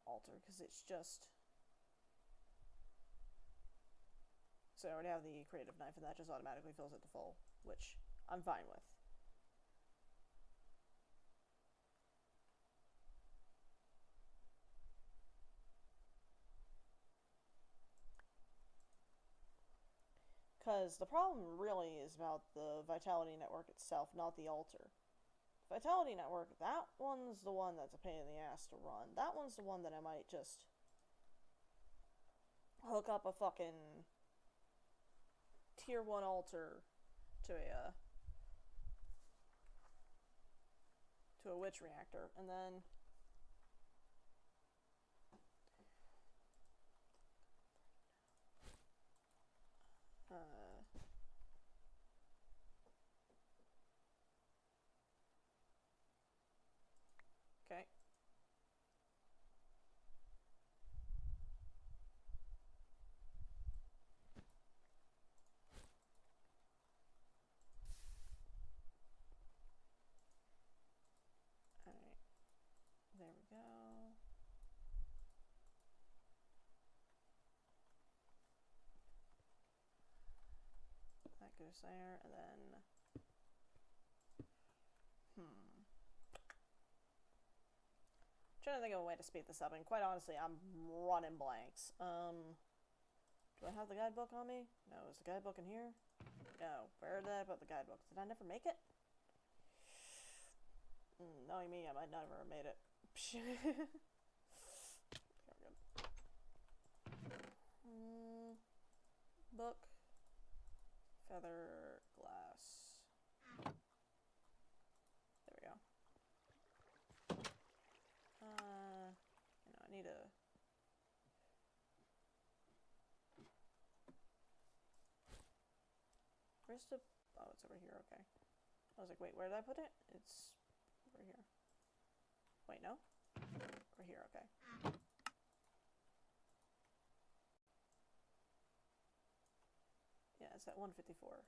altar, because it's just... So I already have the creative knife, and that just automatically fills it to full, which I'm fine with. Because the problem really is about the Vitality Network itself, not the altar. The Vitality Network, that one's the one that's a pain in the ass to run. That one's the one that I might just hook up a fucking tier 1 altar to a witch reactor, and then okay. place there, and then... Trying to think of a way to speed this up, and quite honestly, I'm running blanks. Do I have the guidebook on me? No. Is the guidebook in here? No. Where did I put the guidebook? Did I never make it? Knowing me, I might never have made it. Okay, we're good. Book. Feather. Glass. There we go. I need a... Where's the... Oh, it's over here, okay. I was like, wait, where did I put it? It's over here. Wait, no? Over here, okay. Yeah, it's at 154.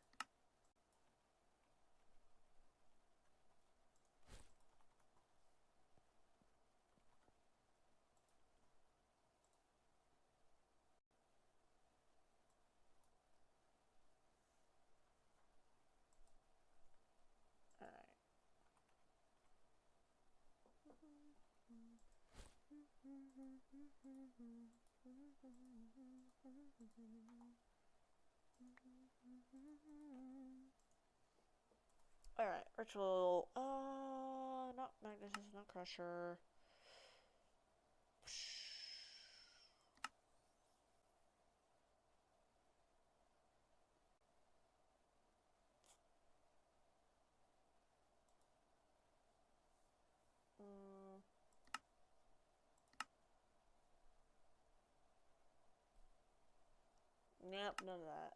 Alright, ritual. Not magnetism, not crusher. Nope, none of that.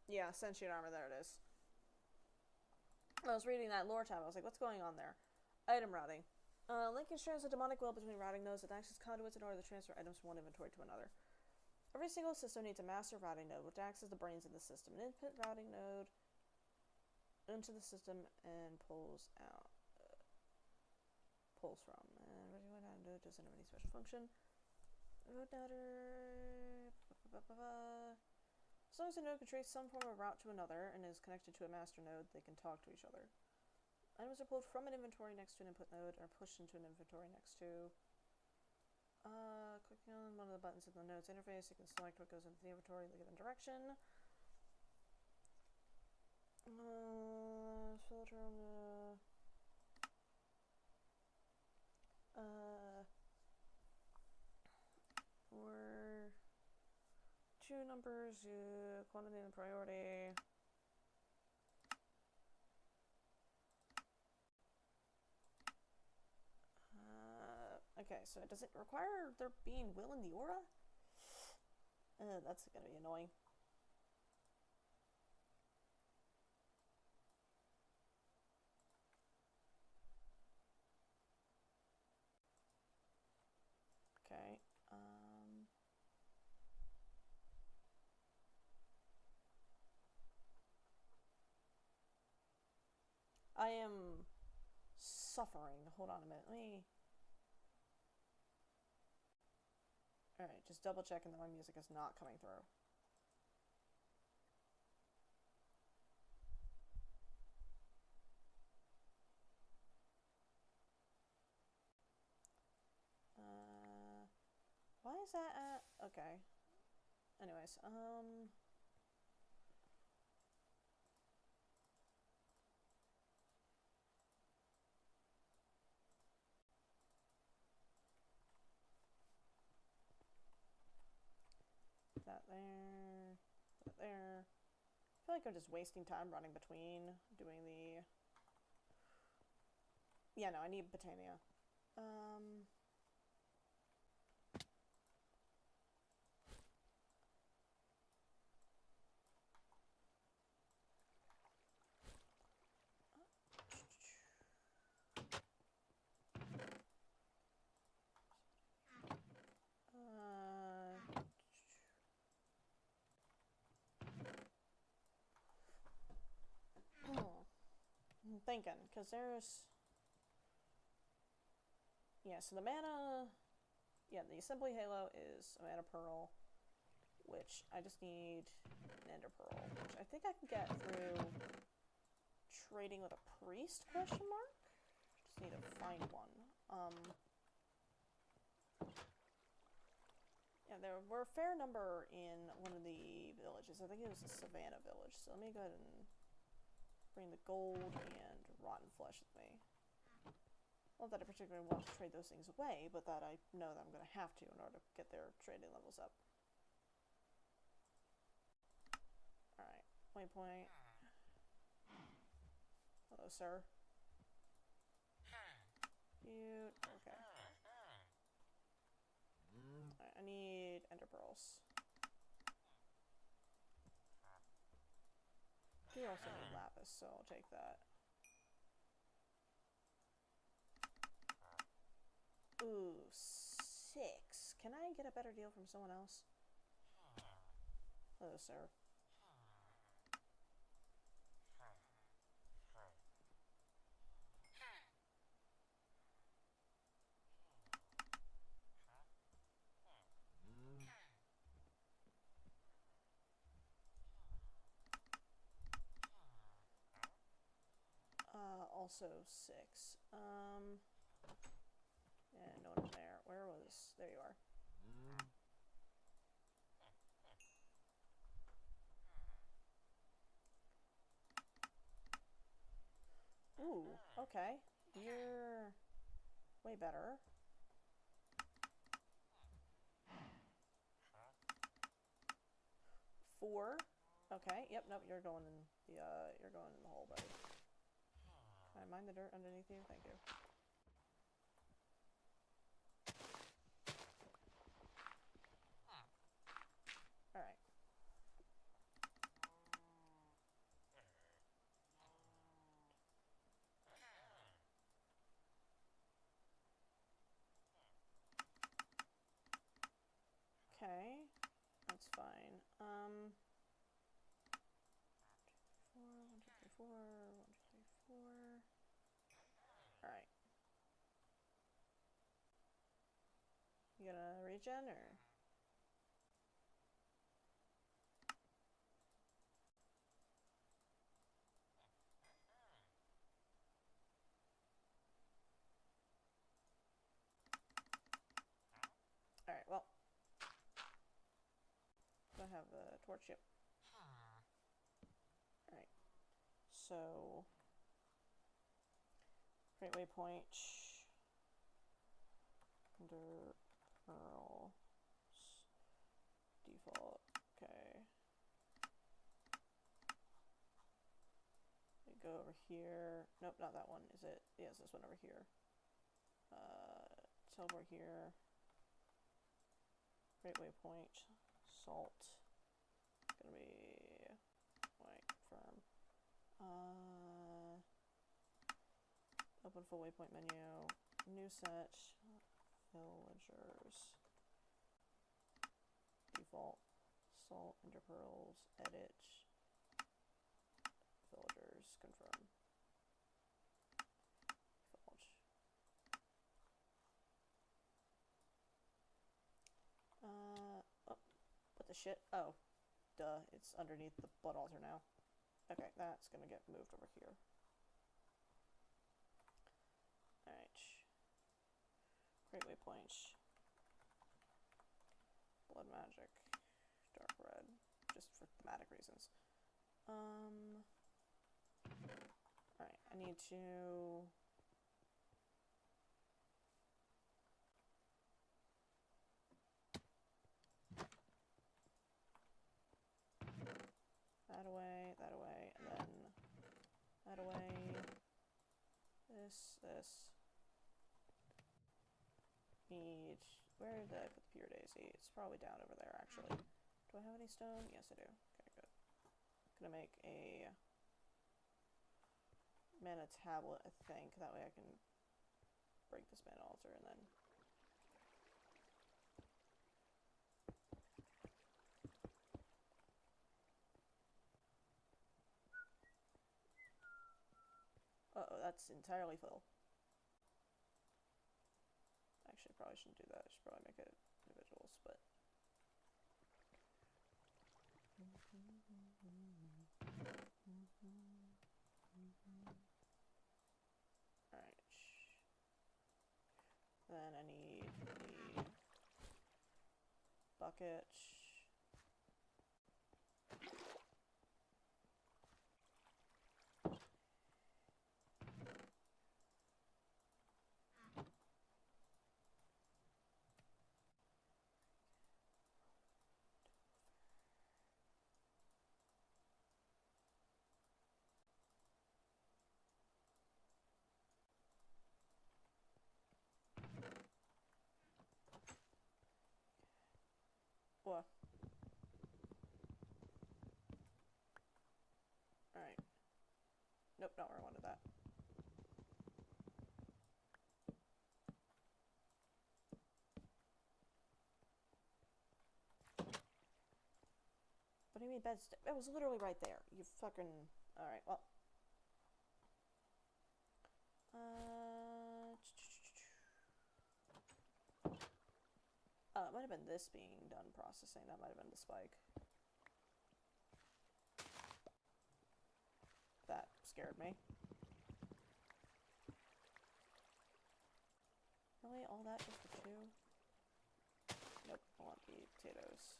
Yeah, sentient armor, there it is. I was reading that lore tab, I was like, what's going on there? Item routing. Link ensures a demonic will between routing nodes that acts as conduits in order to transfer items from one inventory to another. Every single system needs a master routing node, which acts as the brains of the system. An input routing node into the system and pulls out. Pulls from. And routing node doesn't have any special function. Road router. As long as a node can trace some form of route to another and is connected to a master node, they can talk to each other. Items are pulled from an inventory next to an input node and are pushed into an inventory next to... Clicking on one of the buttons in the node's interface, you can select what goes into the inventory in the given direction. Filter on the... Or... Two numbers, quantity and priority. Okay, so does it require there being will in the aura? That's gonna be annoying. Okay, I am suffering. Hold on a minute. Let me... Alright, just double checking that my music is not coming through. is that at? Okay. Anyways, that there, that there. I feel like I'm just wasting time running between doing the... Yeah, no, I need Botania. I'm thinking, because there's... Yeah, so the mana... Yeah, the Assembly Halo is a mana pearl, which I just need an Ender Pearl, which I think I can get through trading with a priest, question mark? Just need to find one. Yeah, there were a fair number in one of the villages. I think it was the Savannah village. So let me go ahead and bring the gold and rotten flesh with me. Not that I particularly want to trade those things away, but that I know that I'm going to have to in order to get their trading levels up. Alright, waypoint. Hello, sir. Cute. Okay. Alright, I need Ender Pearls. We also need Lapis, so I'll take that. Ooh, 6. Can I get a better deal from someone else? Hello, sir. Also 6. Yeah, no one in there. Where was... There you are. Ooh, okay. You're way better. Four. Okay, yep, nope, you're going in the hole, buddy. Can I mine the dirt underneath you? Thank you. Alright. Okay, that's fine. 1, 2, 3, 4, 1, 2, 3, 4, 1, 2, 3, 4. Alright. You gonna regen or? Alright, well. I have a torch, yep. Alright. So, Great Waypoint. Under Pearl. Default. Okay. We go over here. Nope, not that one. Is it? Yeah, it's this one over here. Teleport here. Great Waypoint. Salt. Gonna be white firm. Open full waypoint menu. New set. Villagers. Default. Salt. Ender Pearls. Edit. Villagers. Confirm. Default. Oh, what the shit? Oh, duh. It's underneath the blood altar now. Okay, that's gonna get moved over here. Alright. Great Waypoint. thematic reasons. Alright, I need to... that away, and then that away. This. Need... where did I put the pure daisy? It's probably down over there, actually. Do I have any stone? Yes, I do. Okay, good. Gonna make a mana tablet, I think. That way I can break this mana altar and then... uh-oh, that's entirely full. Actually, probably shouldn't do that. I should probably make it individuals, but... Alright. Then I need the bucket. What? Alright. Nope, not where I wanted that. What do you mean bed it was literally right there. You fucking... Alright, well... it might have been this being done processing. That might have been the spike. That scared me. Really? All that just for 2? Nope, I want the potatoes.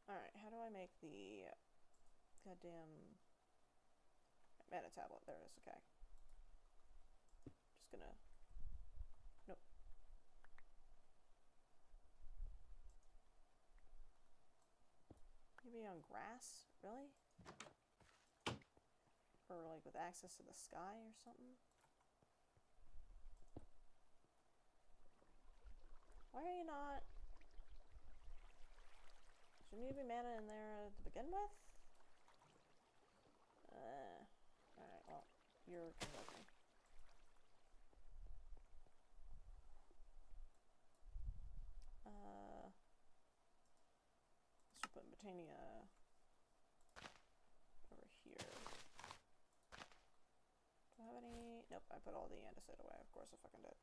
Alright, how do I make the goddamn mana tablet? There it is, okay. Just gonna... Nope. Maybe on grass? Really? Or like with access to the sky or something? Why are you not... Shouldn't you be mana in there to begin with? Alright, well, you're convoking. Let's put Botania over here. Do I have any? Nope, I put all the andesite away. Of course I fucking did.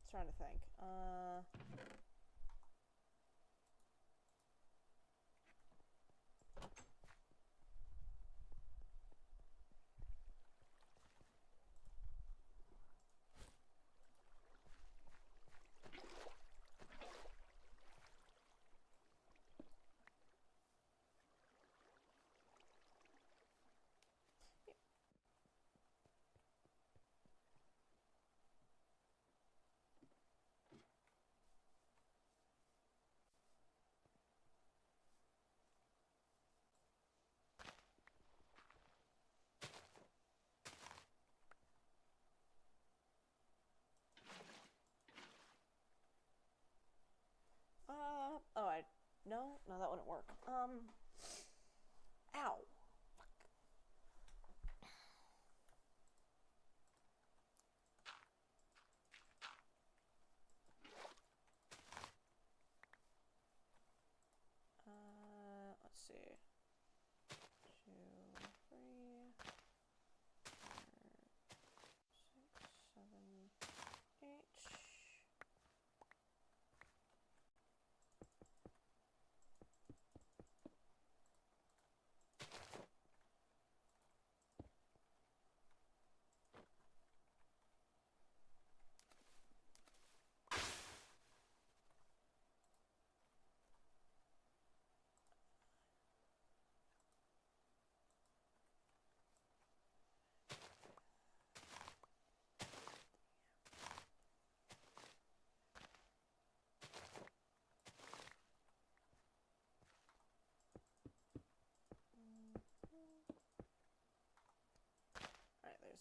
Trying to think. Oh, no, that wouldn't work. Ow.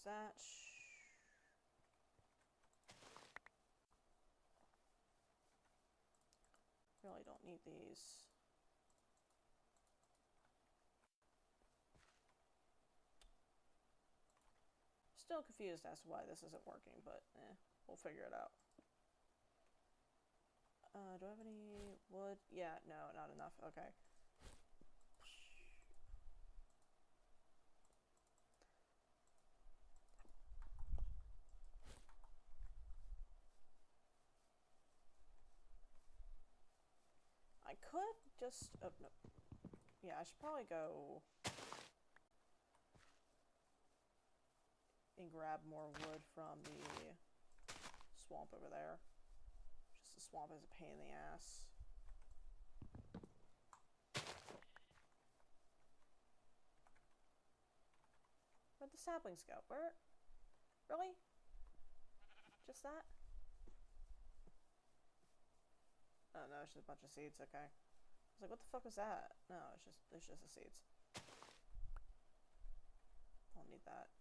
that. Really don't need these. Still confused as to why this isn't working, but we'll figure it out. Do I have any wood? Yeah, no, not enough. Okay. I could just... Oh, no. Yeah, I should probably go and grab more wood from the swamp over there. Just the swamp is a pain in the ass. Where'd the saplings go? Where? Really? Just that? Oh no, it's just a bunch of seeds, okay. I was like, what the fuck was that? No, it's just the seeds. I'll need that.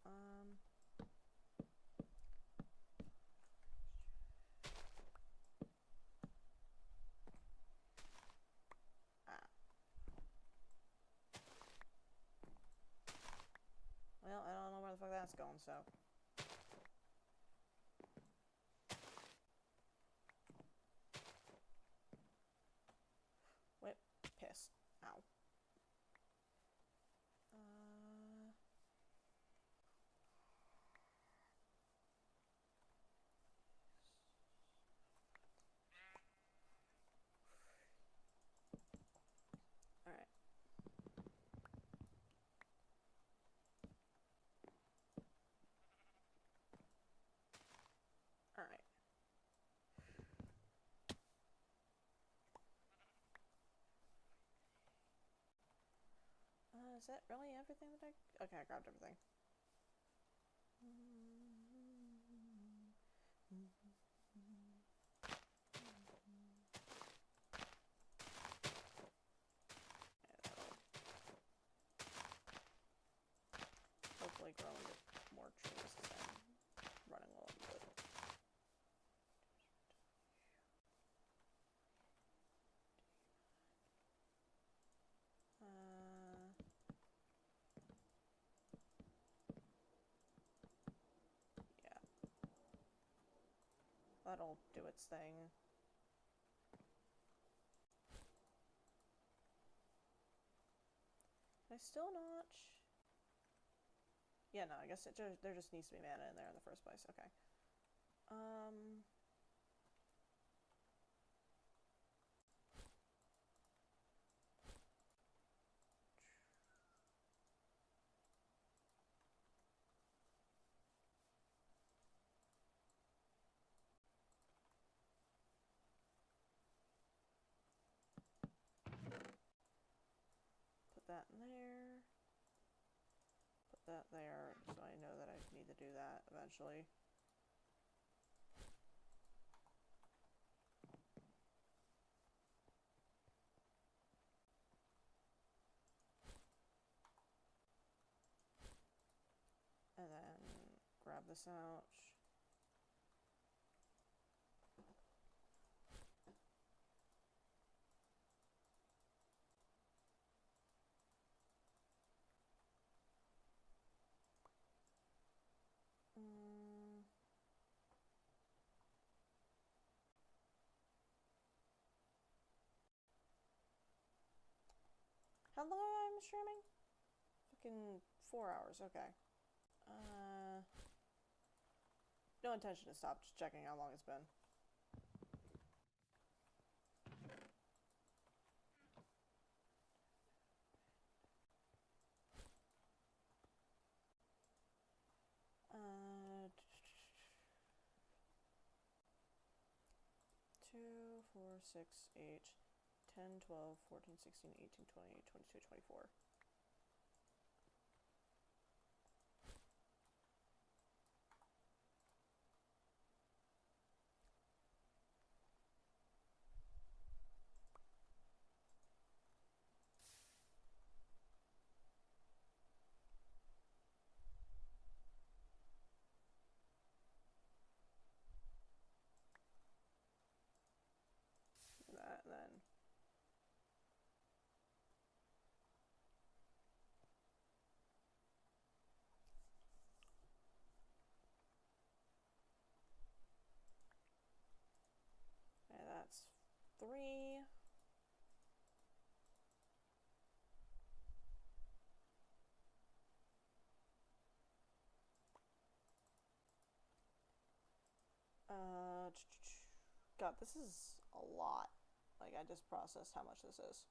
Well, I don't know where the fuck that's going, so. Whip, piss. Ow. Alright. Alright. Is that really everything that I... Okay, I grabbed everything. Hopefully grow into more trees because I'm running low on wood. Yeah. That'll do its thing. Can I still not... Yeah, no, I guess there just needs to be mana in there in the first place. Okay. Put that in there. Put that there, so I know that I need to do that eventually. And then grab this out. How long am I streaming? Fucking 4 hours, okay. No intention to stop, just checking how long it's been. Two, 4, 6, 8, 10, 12, 14, 16, 18, 20, 22, 24. 3. God, this is a lot. Like, I just processed how much this is.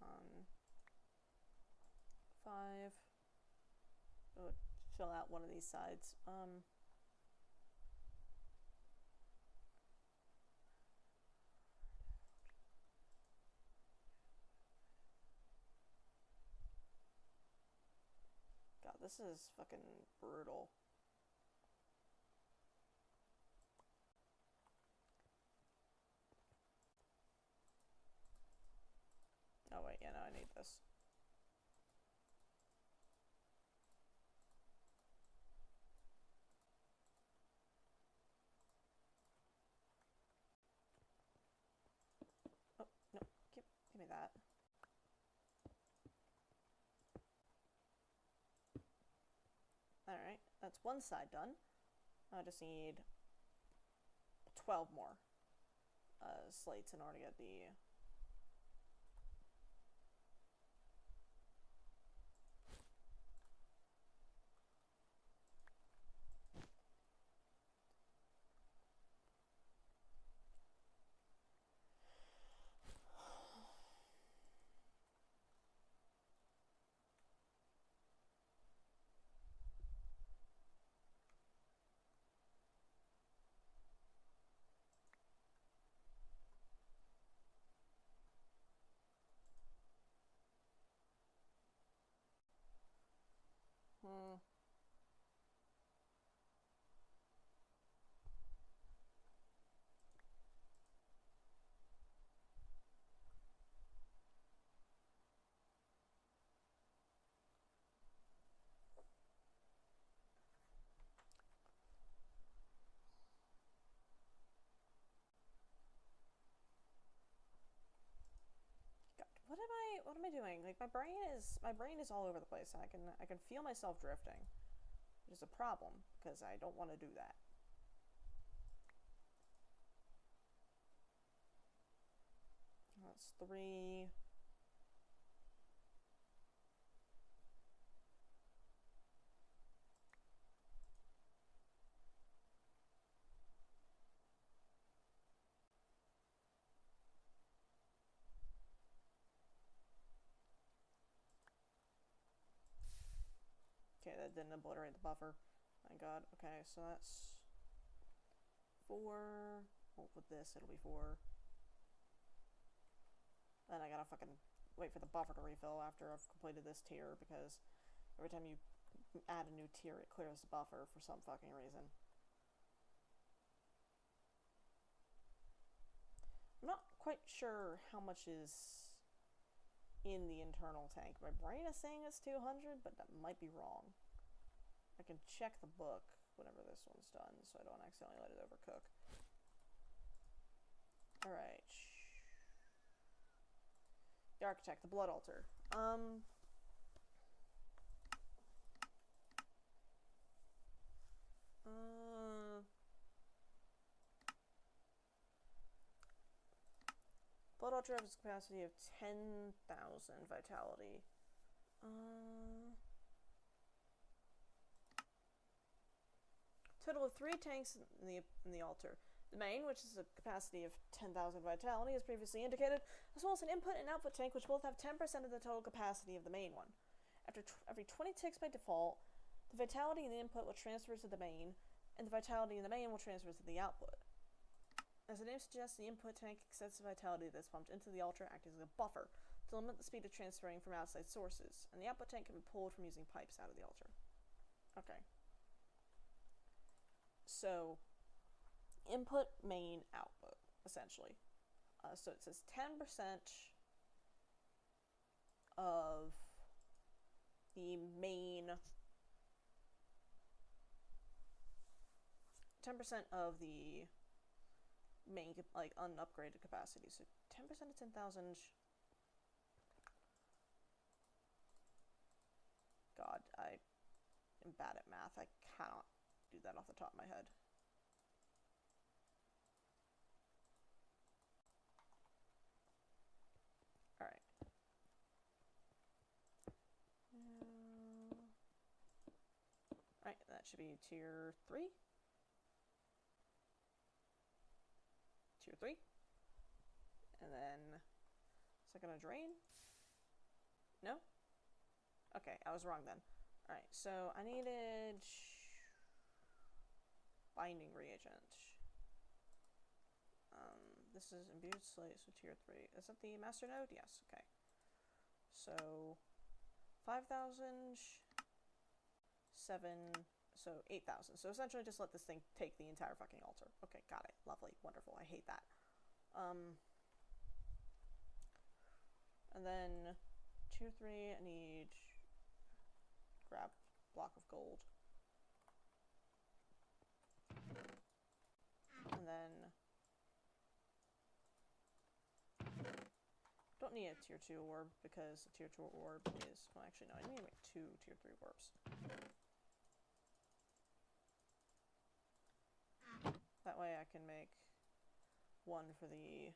On 5. Oh, fill out one of these sides. God, this is fucking brutal. Oh wait, yeah, no, I need this. Oh, no, give me that. Alright, that's one side done. I just need 12 more slates in order to get the... What am I doing? Like, my brain is all over the place. I can feel myself drifting, which is a problem because I don't want to do that. That's 3. Okay, that didn't obliterate the buffer. Thank God. Okay, so that's 4. Well, with this, it'll be 4. Then I gotta fucking wait for the buffer to refill after I've completed this tier, because every time you add a new tier, it clears the buffer for some fucking reason. I'm not quite sure how much is in the internal tank. My brain is saying it's 200, but that might be wrong. I can check the book whenever this one's done, so I don't accidentally let it overcook. Alright. The Architect, the Blood Altar. Blood Altar has a capacity of 10,000 vitality. Total of 3 tanks in the altar. The main, which is a capacity of 10,000 vitality, as previously indicated, as well as an input and output tank, which both have 10% of the total capacity of the main one. After every 20 ticks by default, the vitality in the input will transfer to the main, and the vitality in the main will transfer to the output. As the name suggests, the input tank accepts the vitality that's pumped into the altar, acting as a buffer to limit the speed of transferring from outside sources, and the output tank can be pulled from using pipes out of the altar. Okay. So, input, main, output, essentially. So it says 10% of the main 10% of the main, like, unupgraded capacity. So 10% of 10,000. God, I am bad at math. I cannot do that off the top of my head. Alright. Alright, that should be tier 3. Tier 3. And then, is that gonna drain? No? Okay, I was wrong then. Alright, so I needed binding reagent. This is imbued slate, so tier 3. Is that the master node? Yes, okay. So 5,000, 7, so 8,000. So essentially just let this thing take the entire fucking altar. Okay, got it. Lovely, wonderful. I hate that. And then tier 3, I need grab block of gold. And then don't need a tier 2 orb because the tier 2 orb is, well actually no, I need to make 2 tier 3 orbs. That way I can make 1 for the,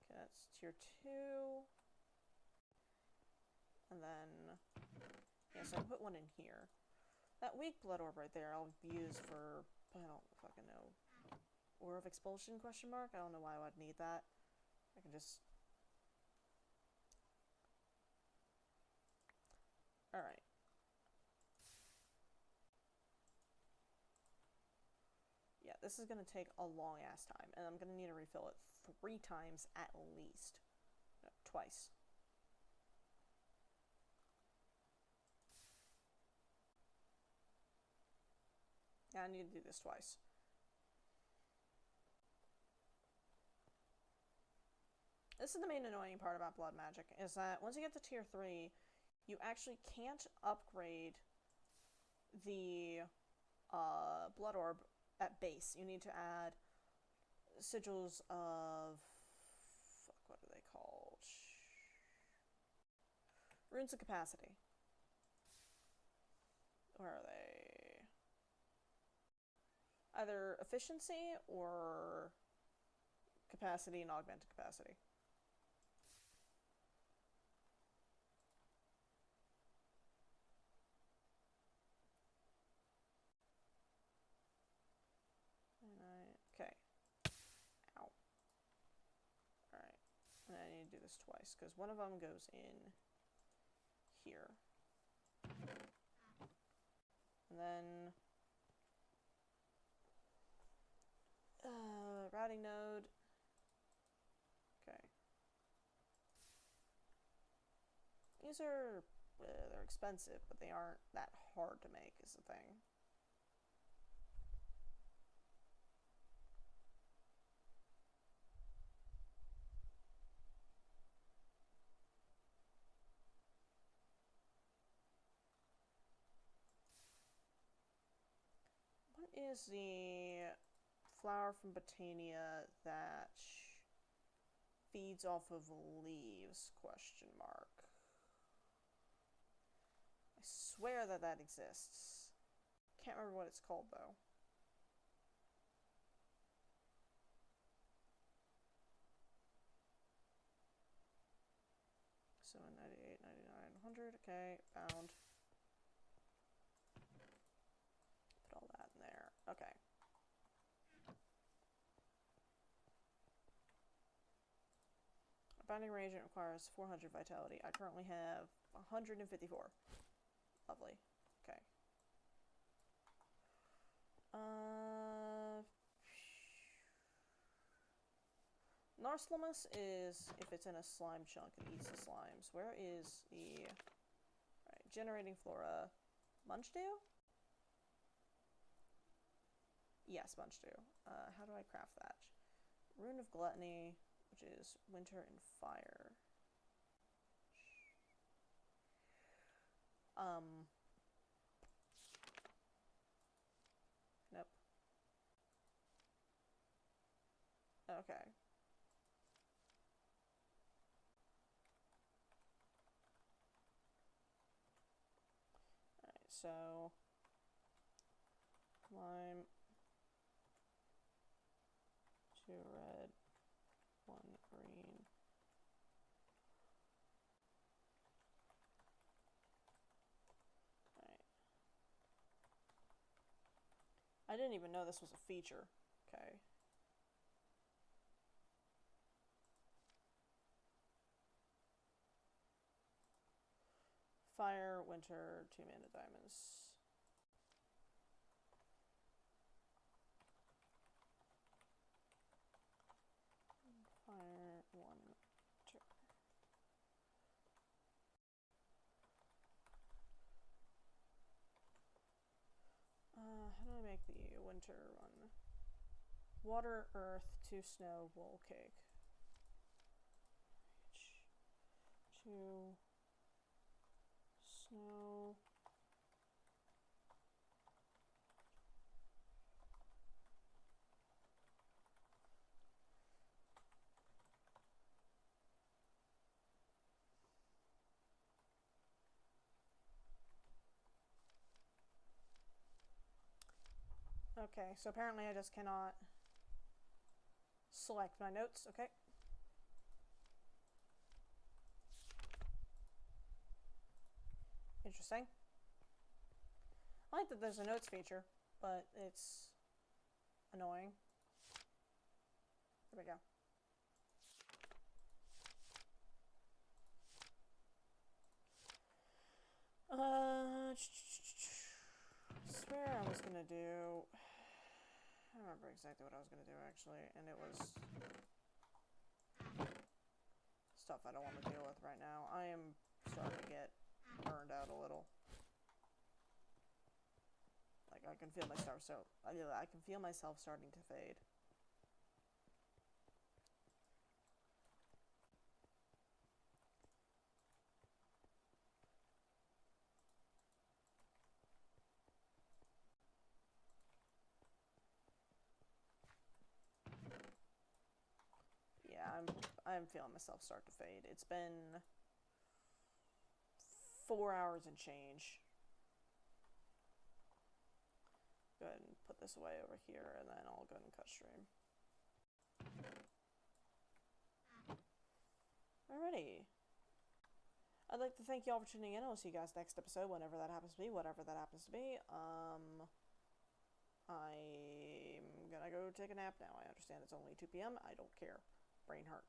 okay, that's tier 2. And then, yeah, so I can put 1 in here. That weak blood orb right there I'll use for, I don't fucking know, Ore of Expulsion, question mark? I don't know why I would need that. I can just... Alright. Yeah, this is gonna take a long ass time, and I'm gonna need to refill it 3 times at least. No, twice. Yeah, I need to do this twice. This is the main annoying part about blood magic, is that once you get to tier 3, you actually can't upgrade the blood orb at base. You need to add sigils of... fuck, what are they called? Runes of Capacity. Where are they? Either efficiency or capacity and augmented capacity. Okay. Ow. Alright. And I need to do this twice, because one of them goes in here. And then... routing node. Okay. These are... they're expensive, but they aren't that hard to make, is the thing. What is the flower from Botania that feeds off of leaves, question mark? I swear that that exists. Can't remember what it's called, though. So 98, 99, 100, okay, bound. Put all that in there, okay. Binding reagent requires 400 vitality. I currently have 154. Lovely. Okay. Narslimus is if it's in a slime chunk, it eats the slimes. Where is the... Alright, generating flora, Munch Dew? Yes, Munch Dew. How do I craft that? Rune of Gluttony, which is winter and fire. Nope. Okay. Alright, so lime, 2 red, 1 green. Alright. I didn't even know this was a feature. Okay. Fire, winter, 2 mana diamonds. Fire, 1 winter. How do I make the winter one? Water, earth, 2 snow, wool, cake. 2 snow. Okay, so apparently I just cannot select my notes, okay? Interesting. I like that there's a notes feature, but it's annoying. There we go. I swear I was gonna do... I don't remember exactly what I was gonna do, actually, and it was stuff I don't want to deal with right now. I am starting to get burned out a little. Like, I can feel myself I can feel myself starting to fade. I'm feeling myself start to fade. It's been 4 hours and change. Go ahead and put this away over here, and then I'll go ahead and cut stream. Alrighty. I'd like to thank you all for tuning in. I'll see you guys next episode, whenever that happens to be, whatever that happens to be. I'm gonna go take a nap now. I understand it's only 2 p.m. I don't care. Brain hurts.